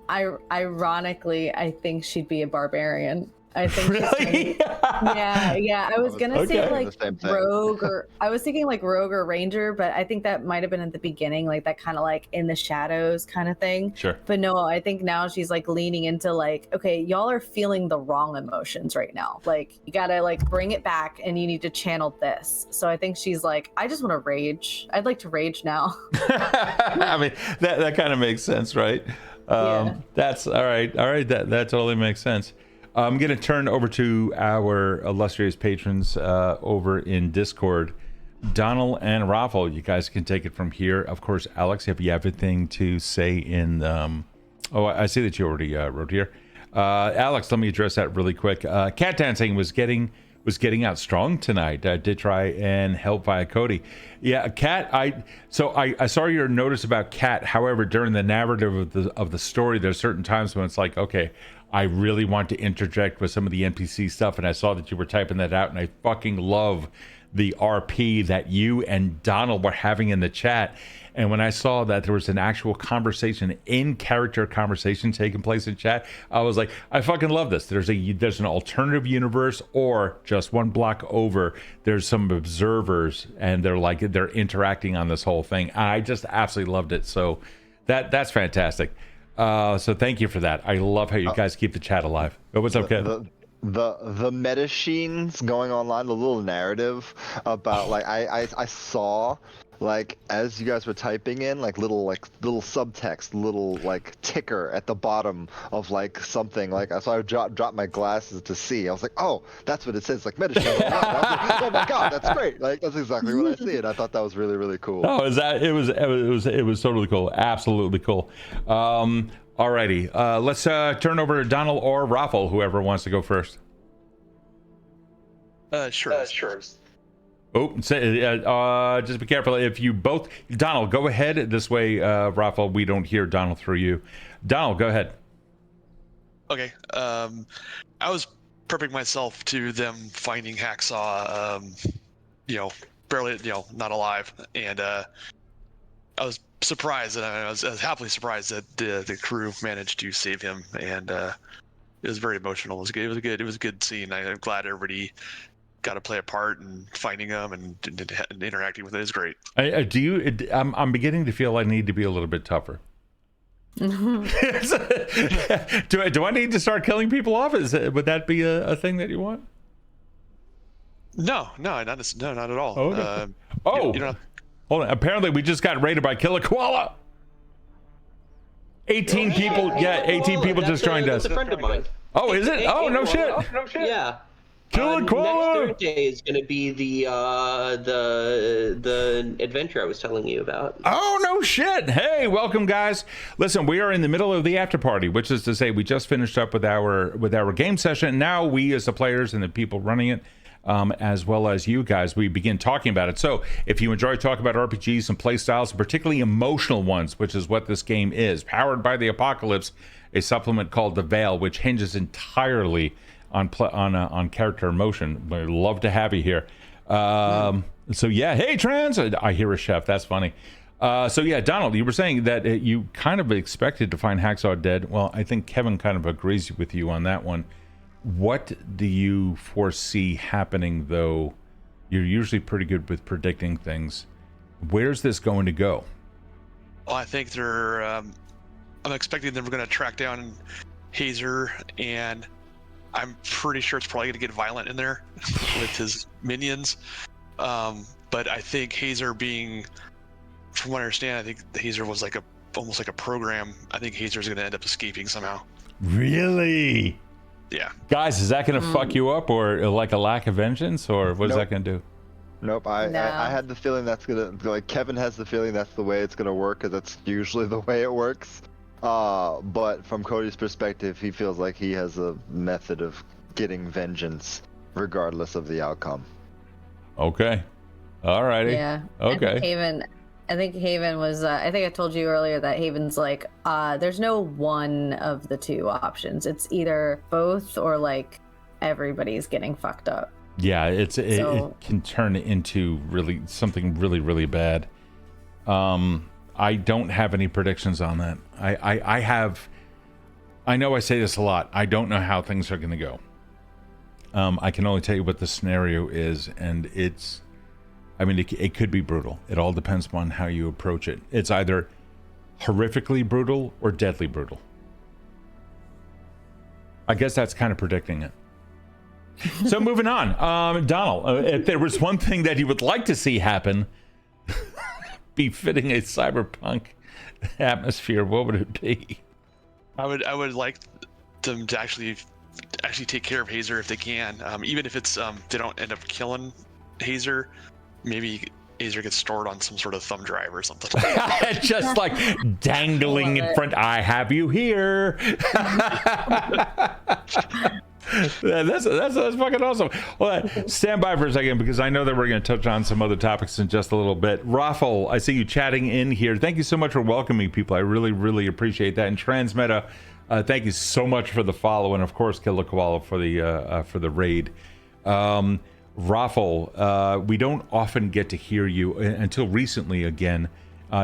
Ironically, I think she'd be a barbarian. I think really? yeah. I was gonna say like rogue, or I was thinking like rogue or ranger, but I think that might have been at the beginning, like that kind of like in the shadows kind of thing. Sure. But no, I think now she's like leaning into like, okay, y'all are feeling the wrong emotions right now. Like you gotta like bring it back, and you need to channel this. So I think she's like, I just want to rage. I'd like to rage now. I mean, that kind of makes sense, right? Yeah. That's all right. That totally makes sense. I'm going to turn over to our illustrious patrons over in Discord. Donald and Raffle, you guys can take it from here. Of course, Alex, if you have anything to say in... I see that you already wrote here. Alex, let me address that really quick. Cat dancing was getting out strong tonight. I did try and help via Cody. Yeah, Cat, I saw your notice about Cat. However, during the narrative of the story, there's certain times when it's like, okay, I really want to interject with some of the NPC stuff, and I saw that you were typing that out, and I fucking love the RP that you and Donald were having in the chat. And when I saw that there was an actual conversation, in-character conversation taking place in chat, I was like, I fucking love this. There's an alternative universe, or just one block over, there's some observers, and they're interacting on this whole thing. I just absolutely loved it. So that's fantastic. So thank you for that. I love how you guys keep the chat alive. Oh, what's up, Ken? The meta-sheens going online, the little narrative about like I saw like as you guys were typing in like little subtext, little like ticker at the bottom of like something, like so I dropped my glasses to see. I was like, oh, that's what it says, like meta-sheens. Oh my god, that's great. Like that's exactly what I see, and I thought that was really, really cool. Oh, it was totally cool. Absolutely cool. Alrighty, let's turn over to Donald or Raffle, whoever wants to go first. Sure. Oh, just be careful. If you both, Donald, go ahead. This way, Raffle, we don't hear Donald through you. Donald, go ahead. Okay. I was prepping myself to them finding Hacksaw, barely, not alive, and I was surprised, and I was happily surprised that the crew managed to save him, and it was very emotional. It was a good scene. I'm glad everybody got to play a part in finding him and interacting with it. Is great. I'm beginning to feel I need to be a little bit tougher. Do I need to start killing people off? Would that be a thing that you want? No, not at all. Okay. Hold on. Apparently, we just got raided by Killer Koala. 18 people. Yeah, 18 people just joined us. That's a friend of mine. Oh, is it? Oh, no shit. Yeah. Kill the koala! Next Thursday is going to be the adventure I was telling you about. Oh, no shit. Hey, welcome, guys. Listen, we are in the middle of the after party, which is to say we just finished up with our game session. Now we, as the players and the people running it, as well as you guys, we begin talking about it. So if you enjoy talking about RPGs and play styles, particularly emotional ones, which is what this game is, powered by the apocalypse, a supplement called The Veil, which hinges entirely on character emotion. We'd love to have you here. So yeah, hey Trans, I hear a chef. That's funny. So yeah, Donald, you were saying that you kind of expected to find Hacksaw dead. Well, I think Kevin kind of agrees with you on that one. What do you foresee happening, though? You're usually pretty good with predicting things. Where's this going to go? Well, I think they're. I'm expecting them going to track down Hazer, and I'm pretty sure it's probably going to get violent in there with his minions. But I think Hazer being, from what I understand, I think Hazer was like almost like a program. I think Hazer's going to end up escaping somehow. Really? Yeah. Guys, is that going to fuck you up, or like a lack of vengeance, or what is that going to do? Nope. I had the feeling that's going to, like, Kevin has the feeling that's the way it's going to work, because that's usually the way it works. But from Cody's perspective, he feels like he has a method of getting vengeance regardless of the outcome. Okay. Alrighty. Yeah. Okay. I think Haven was, I think I told you earlier that Haven's like, there's no one of the two options. It's either both or like everybody's getting fucked up. Yeah, it can turn into really something really, really bad. I don't have any predictions on that. I know I say this a lot. I don't know how things are going to go. I can only tell you what the scenario is, and it could be brutal. It all depends upon how you approach it. It's either horrifically brutal or deadly brutal. I guess that's kind of predicting it. So moving on. Donald, if there was one thing that you would like to see happen, befitting a cyberpunk atmosphere, what would it be? I would like them to actually take care of Hazer if they can. Even if it's they don't end up killing Hazer, maybe Hazer gets stored on some sort of thumb drive or something. Just like dangling in front. I have you here. That's fucking awesome. Well, stand by for a second, because I know that we're going to touch on some other topics in just a little bit. Raffle, I see you chatting in here. Thank you so much for welcoming people. I really, really appreciate that. And Transmeta, thank you so much for the follow, and of course, Kill the Koala for the raid. Raffle, we don't often get to hear you until recently again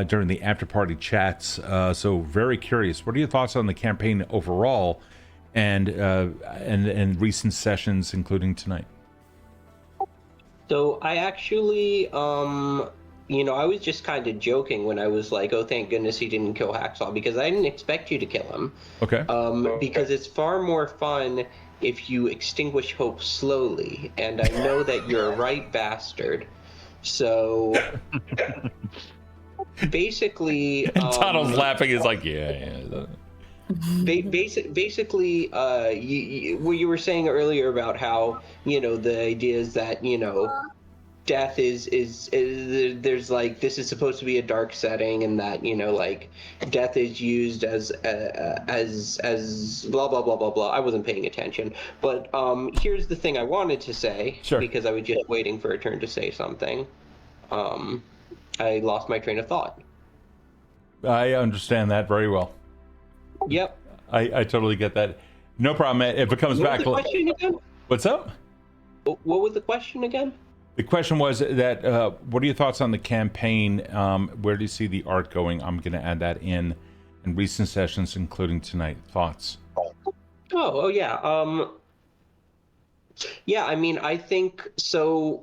during the after party chats. So very curious. What are your thoughts on the campaign overall? And recent sessions, including tonight? So I actually, I was just kind of joking when I was like, "Oh, thank goodness he didn't kill Hacksaw," because I didn't expect you to kill him. Okay. Because it's far more fun if you extinguish hope slowly, and I know that you're a right bastard. So basically, Donald's laughing. He's like, yeah. Basically, what you were saying earlier about how, the idea is that, death is there's like, this is supposed to be a dark setting, and that, like, death is used as blah, blah, blah, blah, blah. I wasn't paying attention. But here's the thing I wanted to say, sure, because I was just waiting for a turn to say something. I lost my train of thought. I understand that very well. Yep. I totally get that. No problem, man. If it comes back. What was the question again? What's up? What was the question again? The question was that what are your thoughts on the campaign? Where do you see the art going? I'm going to add that in recent sessions, including tonight. Thoughts? Oh yeah. Yeah, I mean, I think so.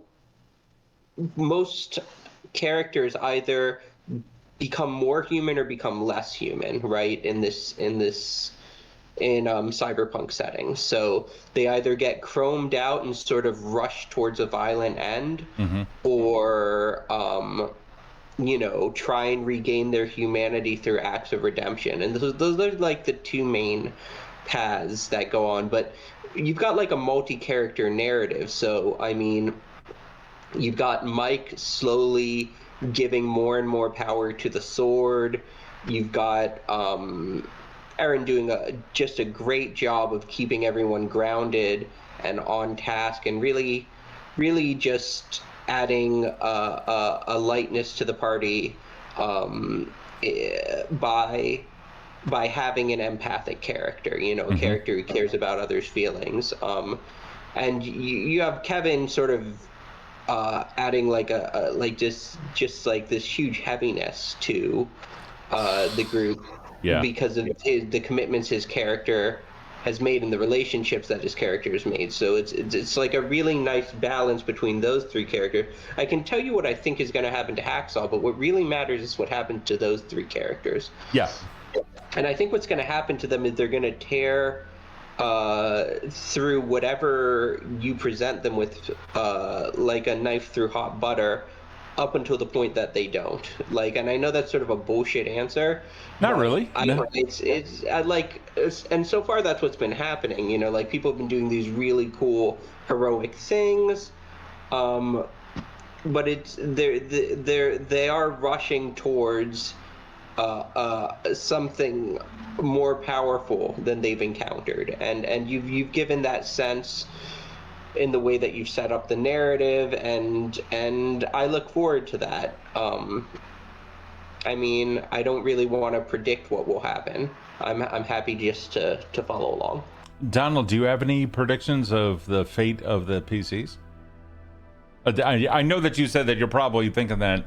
Most characters either become more human or become less human, right? In cyberpunk settings. So they either get chromed out and sort of rush towards a violent end, or try and regain their humanity through acts of redemption. And those are like the two main paths that go on, but you've got like a multi-character narrative. So I mean, you've got Mike slowly giving more and more power to the sword. You've got Erin doing just a great job of keeping everyone grounded and on task, and really just adding a lightness to the party by having an empathic character, a character who cares about others' feelings. And you have Kevin sort of adding like just like this huge heaviness to the group, because of the commitments his character has made and the relationships that his character has made. So it's like a really nice balance between those three characters. I can tell you what I think is going to happen to Hacksaw, but what really matters is what happened to those three characters. Yeah. And I think what's going to happen to them is they're going to tear through whatever you present them with, like a knife through hot butter, up until the point that they don't. Like, and I know that's sort of a bullshit answer. Not really. No. It's and so far that's what's been happening. Like people have been doing these really cool heroic things, but they are rushing towards something more powerful than they've encountered, and you've given that sense in the way that you've set up the narrative, and I look forward to that. I mean, I don't really want to predict what will happen. I'm happy just to follow along. Donald, do you have any predictions of the fate of the PCs? I know that you said that you're probably thinking that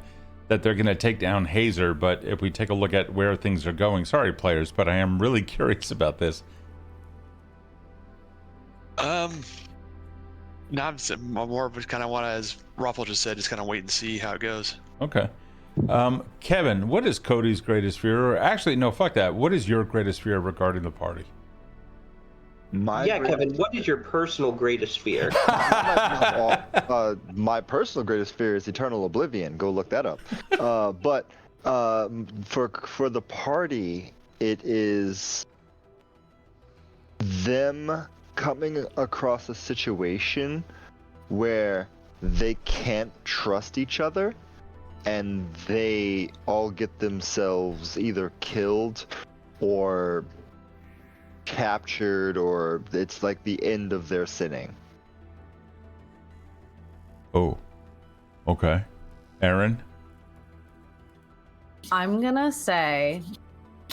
they're going to take down Hazer, but if we take a look at where things are going, sorry players, but I am really curious about this. No, I'm more of kind of want to, as Ruffle just said, just kind of wait and see how it goes. Okay. Kevin, what is Cody's greatest fear? Or actually, no, fuck that. What is your greatest fear regarding the party? Kevin, what is your personal greatest fear? My personal greatest fear is eternal oblivion. Go look that up. But for the party, it is them coming across a situation where they can't trust each other, and they all get themselves either killed or captured, or it's like the end of their sinning. Oh, okay. Erin? I'm gonna say,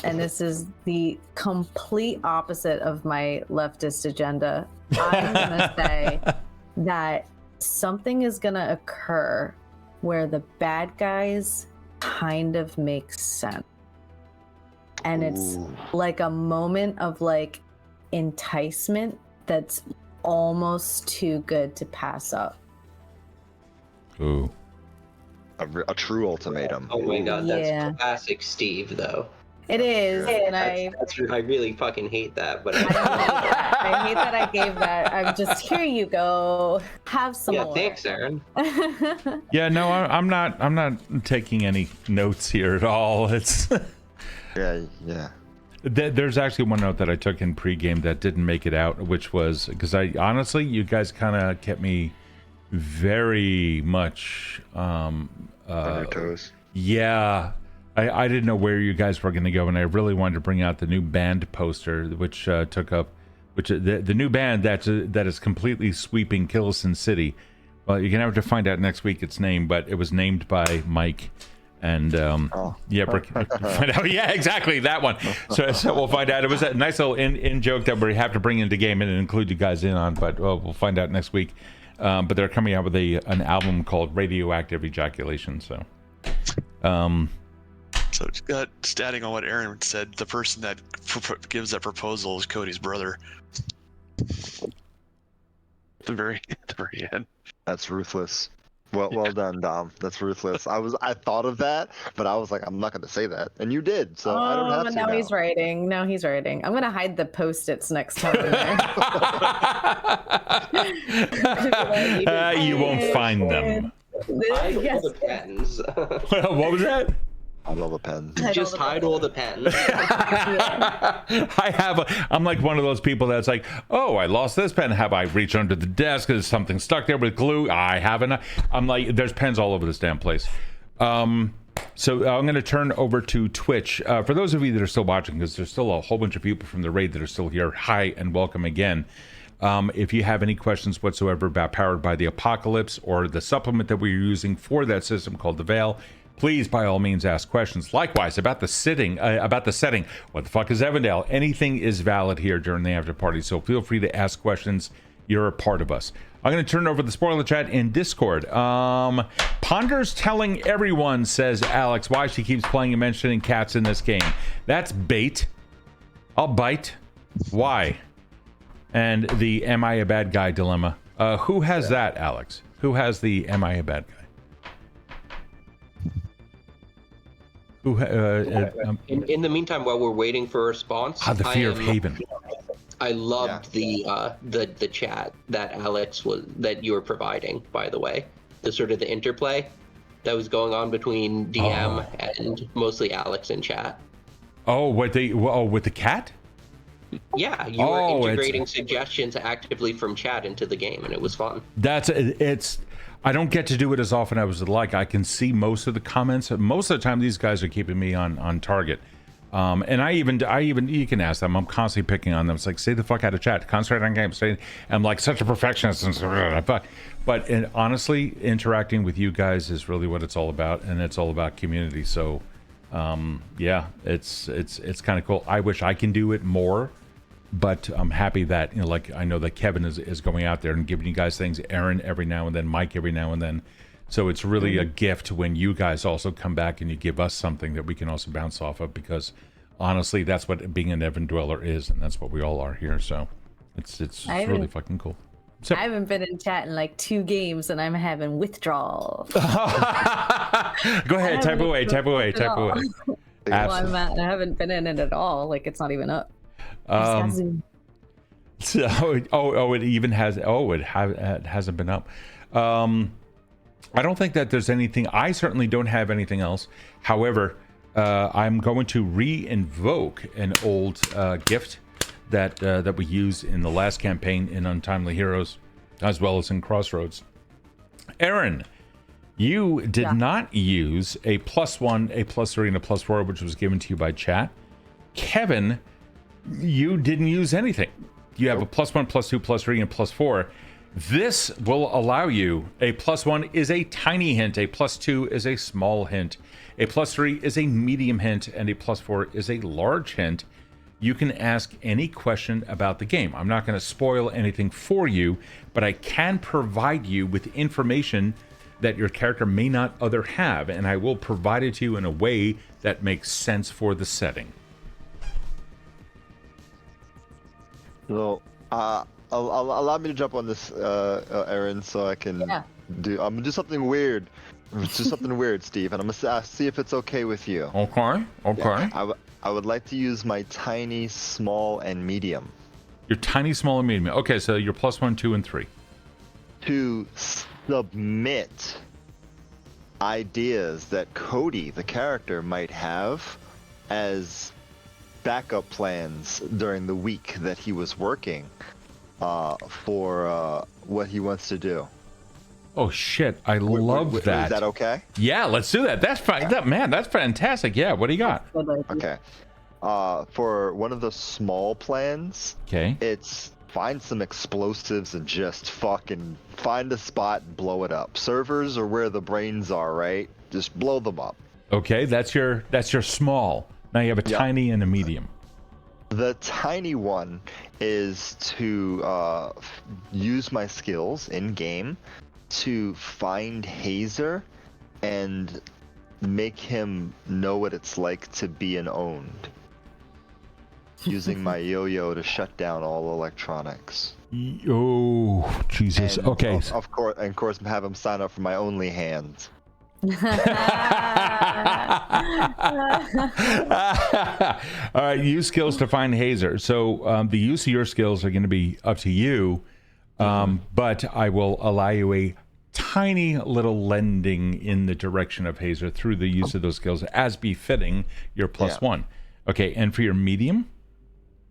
and this is the complete opposite of my leftist agenda, I'm gonna say that something is gonna occur where the bad guys kind of make sense. And it's like a moment of like enticement that's almost too good to pass up. Ooh. A true ultimatum. Oh my god, that's classic Steve, though. It is, and I really fucking hate that, but I hate that I gave that. I'm just, here you go. Have some more. Thanks, Erin. Yeah, no, I'm not taking any notes here at all. It's yeah. There's actually one note that I took in pregame that didn't make it out, which was because honestly, you guys kind of kept me very much on your toes. Yeah. I didn't know where you guys were going to go, and I really wanted to bring out the new band poster, which took up, the new band that is completely sweeping Killison City. Well, you're gonna have to find out next week its name, but it was named by Mike, and find out. Yeah, exactly that one. So we'll find out. It was a nice little in joke that we have to bring into game and include you guys in on, but we'll find out next week. But they're coming out with an album called Radioactive Ejaculation. So. So just adding on what Erin said, the person that gives that proposal is Cody's brother. At the very end. That's ruthless. Well done, Dom. That's ruthless. I thought of that, but I was like, I'm not going to say that, and you did. So I don't have to. Now he's writing. Now he's writing. I'm going to hide the post-its next time. You won't find them. Hide all the patents. What was that? Hide all the pens. Just hide all the pens. I'm like one of those people that's like, oh, I lost this pen. Have I reached under the desk? Is something stuck there with glue? I haven't. I'm like, there's pens all over this damn place. So I'm going to turn over to Twitch. For those of you that are still watching, because there's still a whole bunch of people from the raid that are still here, hi and welcome again. If you have any questions whatsoever about Powered by the Apocalypse or the supplement that we're using for that system called the Veil, please by all means ask questions. Likewise, about the setting, what the fuck is Evandale? Anything is valid here during the after party, so feel free to ask questions. You're a part of us. I'm going to turn over the spoiler chat in Discord. Ponder's telling everyone, says Alex, why she keeps playing and mentioning cats in this game. That's bait. I'll bite. Why? And the am I a bad guy dilemma. Who has that, Alex? Who has the am I a bad guy? Who? In the meantime, while we're waiting for a response, the fear of Haven. I loved the chat that that you were providing, by the way. The sort of the interplay that was going on between DM and mostly Alex in chat. Oh, with the cat? Yeah, you were integrating suggestions actively from chat into the game, and it was fun. I don't get to do it as often as I would like. I can see most of the comments. Most of the time, these guys are keeping me on target. And I even you can ask them. I'm constantly picking on them. It's like, stay the fuck out of chat. Concentrate on games. I'm like such a perfectionist. But honestly, interacting with you guys is really what it's all about, and it's all about community. So, yeah, it's kind of cool. I wish I can do it more, but I'm happy that like I know that Kevin is going out there and giving you guys things. Erin every now and then, Mike every now and then. So it's really a gift when you guys also come back and you give us something that we can also bounce off of, because honestly, that's what being an Evan Dweller is, and that's what we all are here. So it's really fucking cool. So, I haven't been in chat in like 2 games, and I'm having withdrawal. Go ahead, type away. Well, I haven't been in it at all. Like, it's not even up. So, it even has. It hasn't been up. I don't think that there's anything. I certainly don't have anything else. However, I'm going to re-invoke an old gift that we used in the last campaign in Untimely Heroes, as well as in Crossroads. Erin, you did not use a +1, a +3, and a +4, which was given to you by chat. Kevin, you didn't use anything. You have a +1, +2, +3, and +4. This will allow you, a +1 is a tiny hint, a +2 is a small hint, a +3 is a medium hint, and a +4 is a large hint. You can ask any question about the game. I'm not going to spoil anything for you, but I can provide you with information that your character may not other have, and I will provide it to you in a way that makes sense for the setting. So, allow me to jump on this, Erin, so I can I'm gonna do something weird. Steve, and I'm gonna see if it's okay with you. Okay. Yeah, I would like to use my tiny, small, and medium. Your tiny, small, and medium. Okay, so your +1, 2, and 3. To submit ideas that Kode, the character, might have as backup plans during the week that he was working for what he wants to do. Oh shit, I love that. Is that okay? Yeah, let's do that. That's fine. That's fantastic. Yeah, what do you got? Okay. For one of the small plans, it's find some explosives and just fucking find a spot and blow it up. Servers are where the brains are, right? Just blow them up. Okay, that's your small. Now you have a tiny and a medium. The tiny one is to use my skills in game to find Hazer and make him know what it's like to be an owned. Using my yo-yo to shut down all electronics. Oh, Jesus. And okay. Of course, have him sign up for my only hands. All right, use skills to find Hazer. So the use of your skills are going to be up to you, but I will allow you a tiny little lending in the direction of Hazer through the use of those skills as befitting your +1. Okay, and for your medium?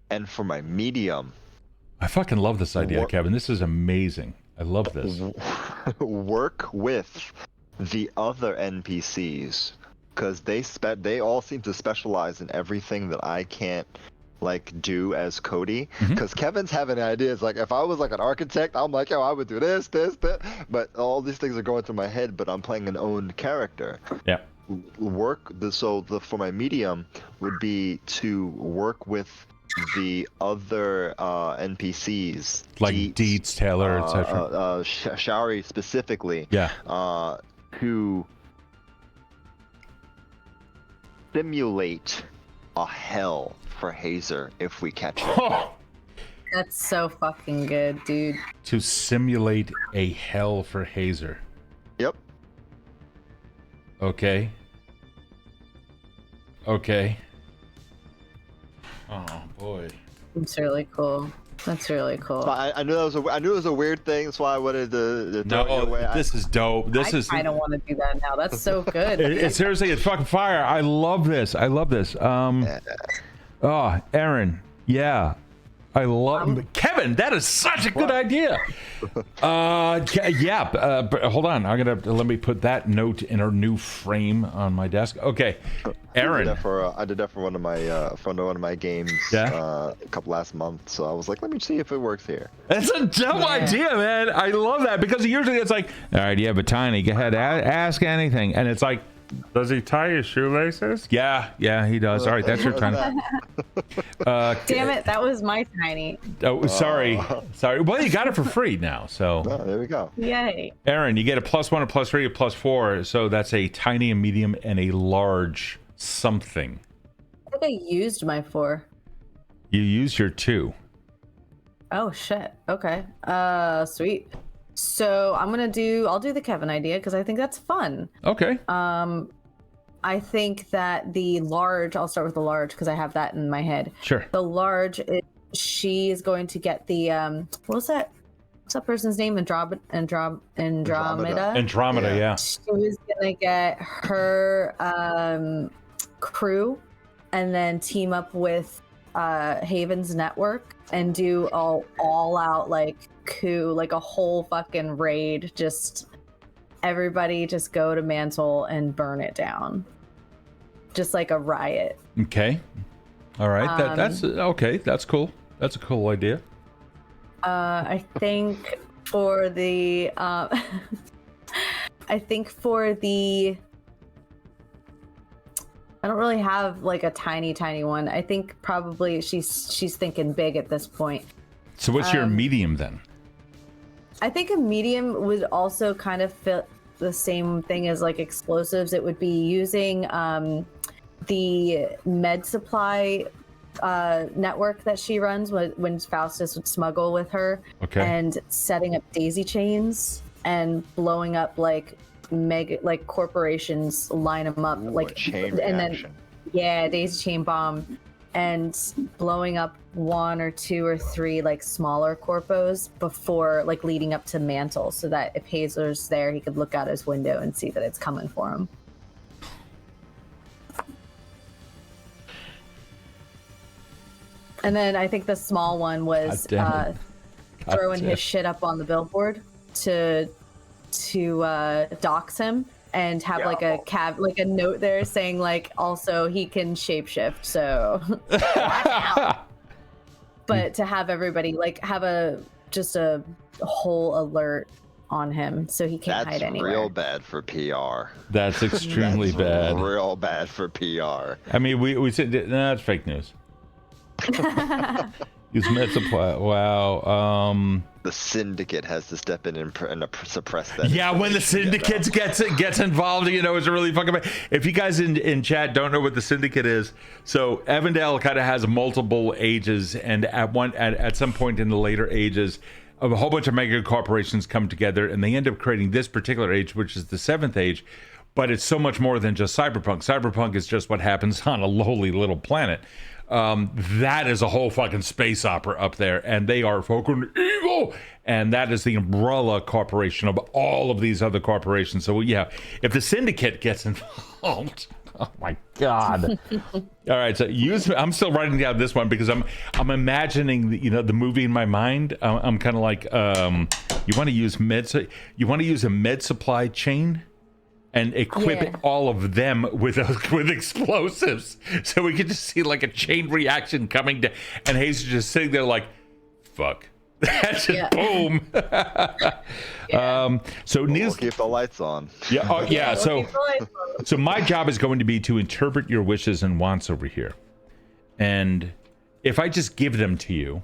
And for my medium, I fucking love this idea, Kevin. This is amazing. I love this. Work with the other NPCs, because they all seem to specialize in everything that I can't like do as Cody. Because Kevin's having ideas like, if I was like an architect, I'm like, yo, I would do this, but all these things are going through my head, but I'm playing an own character. Yeah. For my medium would be to work with the other NPCs, like Deets, Taylor, etc. Shari specifically. Yeah. To simulate a hell for Hazer if we catch him. That's so fucking good, dude. To simulate a hell for Hazer. Yep. Okay. Oh boy. That's really cool. That's really cool. I knew it was a weird thing. That's why I wanted to throw it away. This is dope. I don't want to do that now. That's so good. It's seriously, it's fucking fire. I love this. Oh, Erin. Yeah. I love Kevin. That is such a good idea. Hold on. Let me put that note in a new frame on my desk. Okay, Erin. I did that for one of my games a couple last month. So I was like, let me see if it works here. That's a dope idea, man. I love that because usually it's like, all right, yeah, but Tiny, go ahead, ask anything, and it's like, does he tie his shoelaces? Yeah, he does. All right, that's your time. Damn it, that was my Tiny. Oh, sorry. Well, you got it for free now, so. Oh, there we go. Yay. Erin, you get a +1, a +3, a +4, so that's a tiny, a medium, and a large something. I think I used my 4. You used your 2. Oh shit. Okay. Sweet. So I'll do the Kevin idea because I think that's fun. Okay. I think that the large, I'll start with the large because I have that in my head. Sure. The large, she is going to get the, what's that person's name? Andromeda? Andromeda, yeah. She was going to get her crew and then team up with Haven's network and do all out like coup, like a whole fucking raid. Just everybody just go to Mantle and burn it down, just like a riot. Okay, all right. That's okay. That's cool. That's a cool idea. I think for the I don't really have like a tiny one. I think probably she's thinking big at this point. So what's your medium then? I think a medium would also kind of fit the same thing as like explosives. It would be using the med supply network that she runs when Faustus would smuggle with her. Okay. And setting up daisy chains and blowing up like mega like corporations, line them up. Ooh, like chain and reaction. then daisy chain bomb and blowing up 1 or 2 or 3 like smaller corpos before like leading up to Mantle, so that if Hazer's there he could look out his window and see that it's coming for him. And then I think the small one was throwing his shit up on the billboard to dox him and have like a note there saying like also he can shapeshift, so but to have everybody like have a whole alert on him so he can't hide anywhere. That's real bad for PR. That's extremely bad. Real bad for PR. I mean, we said that's fake news. Use med supply. Wow. The syndicate has to step in and suppress that. Yeah, when the syndicate gets involved, it's really fucking bad. If you guys in chat don't know what the syndicate is, so Avondale kind of has multiple ages, and at some point in the later ages, a whole bunch of mega corporations come together, and they end up creating this particular age, which is the 7th age. But it's so much more than just cyberpunk. Cyberpunk is just what happens on a lowly little planet. That is a whole fucking space opera up there, and they are fucking evil. And that is the umbrella corporation of all of these other corporations. So yeah, if the syndicate gets involved, oh my god! All right, so I'm still writing down this one because I'm imagining the movie in my mind. I'm kind of like, you want to use a med supply chain and equip all of them with explosives, so we can just see like a chain reaction coming down, and Hayes is just sitting there like, fuck. That's just boom. So we'll keep the lights on. Yeah. Oh, yeah. So my job is going to be to interpret your wishes and wants over here, and if I just give them to you,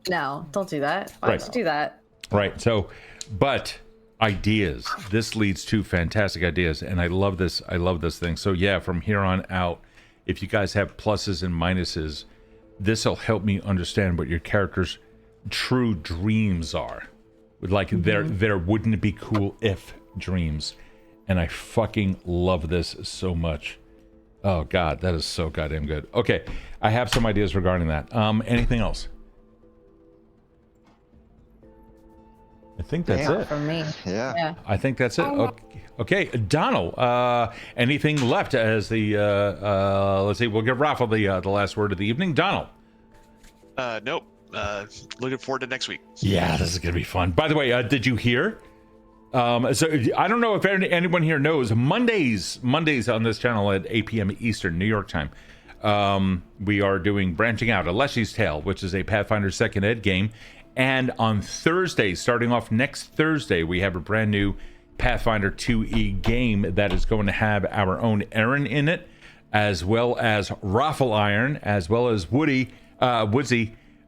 No, don't do that. Why would you do that? Right. So, but ideas. This leads to fantastic ideas, and I love this. I love this thing. So yeah, from here on out, if you guys have pluses and minuses, this will help me understand what your character's true dreams are. Like their wouldn't it be cool if dreams. And I fucking love this so much. Oh god, that is so goddamn good. Okay, I have some ideas regarding that. Anything else? I think that's it. For me. Yeah. I think that's it. Okay, Donald, anything left as the let's see, we'll give Raffle the last word of the evening. Donald. Nope. Looking forward to next week. Yeah, this is gonna be fun. By the way, did you hear? So I don't know if anyone here knows, Mondays on this channel at 8 p.m. Eastern, New York time, we are doing Branching Out, A Leshy's Tale, which is a Pathfinder 2nd Ed game. And on Thursday, starting off next Thursday, we have a brand new Pathfinder 2e game that is going to have our own Erin in it, as well as Raffle Iron, as well as Woodsy,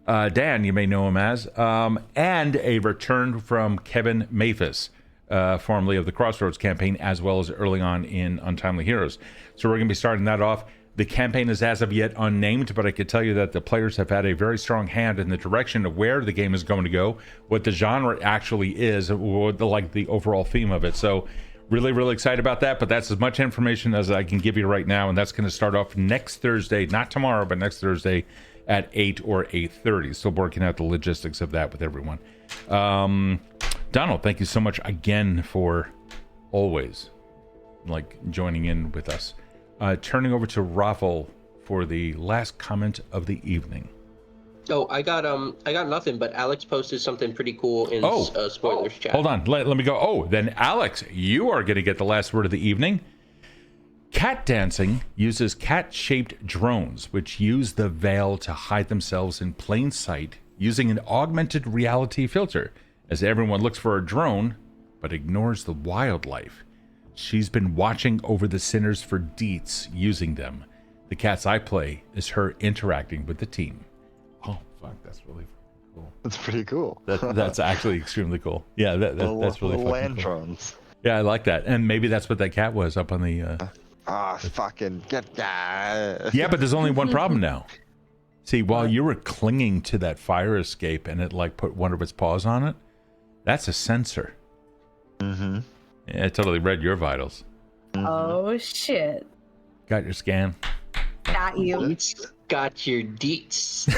Dan, you may know him as, and a return from Kevin Mathis, formerly of the Crossroads campaign, as well as early on in Untimely Heroes. So we're going to be starting that off. The campaign is as of yet unnamed, but I can tell you that the players have had a very strong hand in the direction of where the game is going to go, what the genre actually is, what the overall theme of it. So really, really excited about that, but that's as much information as I can give you right now, and that's going to start off next Thursday, not tomorrow, but next Thursday at 8 or 8:30. Still working out the logistics of that with everyone. Donald, thank you so much again for always joining in with us. Turning over to Raffle for the last comment of the evening. Oh, I got nothing, but Alex posted something pretty cool in spoilers chat. Hold on, let me go. Oh, then Alex, you are going to get the last word of the evening. Cat dancing uses cat-shaped drones, which use the veil to hide themselves in plain sight using an augmented reality filter, as everyone looks for a drone, but ignores the wildlife. She's been watching over the sinners for deets using them. The cats I play is her interacting with the team. Oh, fuck, that's really cool. That's pretty cool. That's actually extremely cool. Yeah, that's really fucking land cool. drones. Yeah, I like that. And maybe that's what that cat was up on the... fucking get that. Yeah, but there's only one problem now. See, while you were clinging to that fire escape and it put one of its paws on it, that's a sensor. Mm-hmm. Yeah, it totally read your vitals. Oh shit. Got your scan. Got you. Got your deets.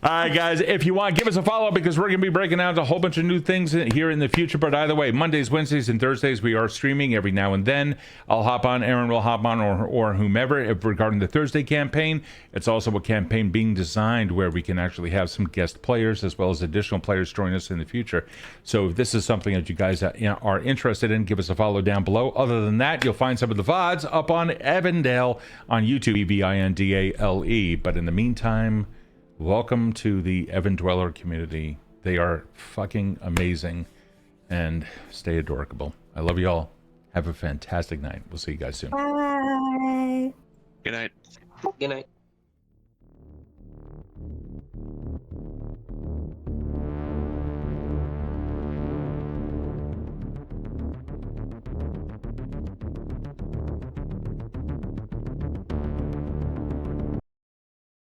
All right, guys, if you want, give us a follow because we're going to be breaking out a whole bunch of new things here in the future. But either way, Mondays, Wednesdays, and Thursdays, we are streaming every now and then. I'll hop on, Erin will hop on, or whomever. Regarding the Thursday campaign, it's also a campaign being designed where we can actually have some guest players as well as additional players join us in the future. So if this is something that you guys are interested in, give us a follow down below. Other than that, you'll find some of the VODs up on Evandale on YouTube, Evindale. But in the meantime, welcome to the Evan Dweller community. They are fucking amazing and stay adorable. I love you all. Have a fantastic night. We'll see you guys soon. Bye. Good night. Good night.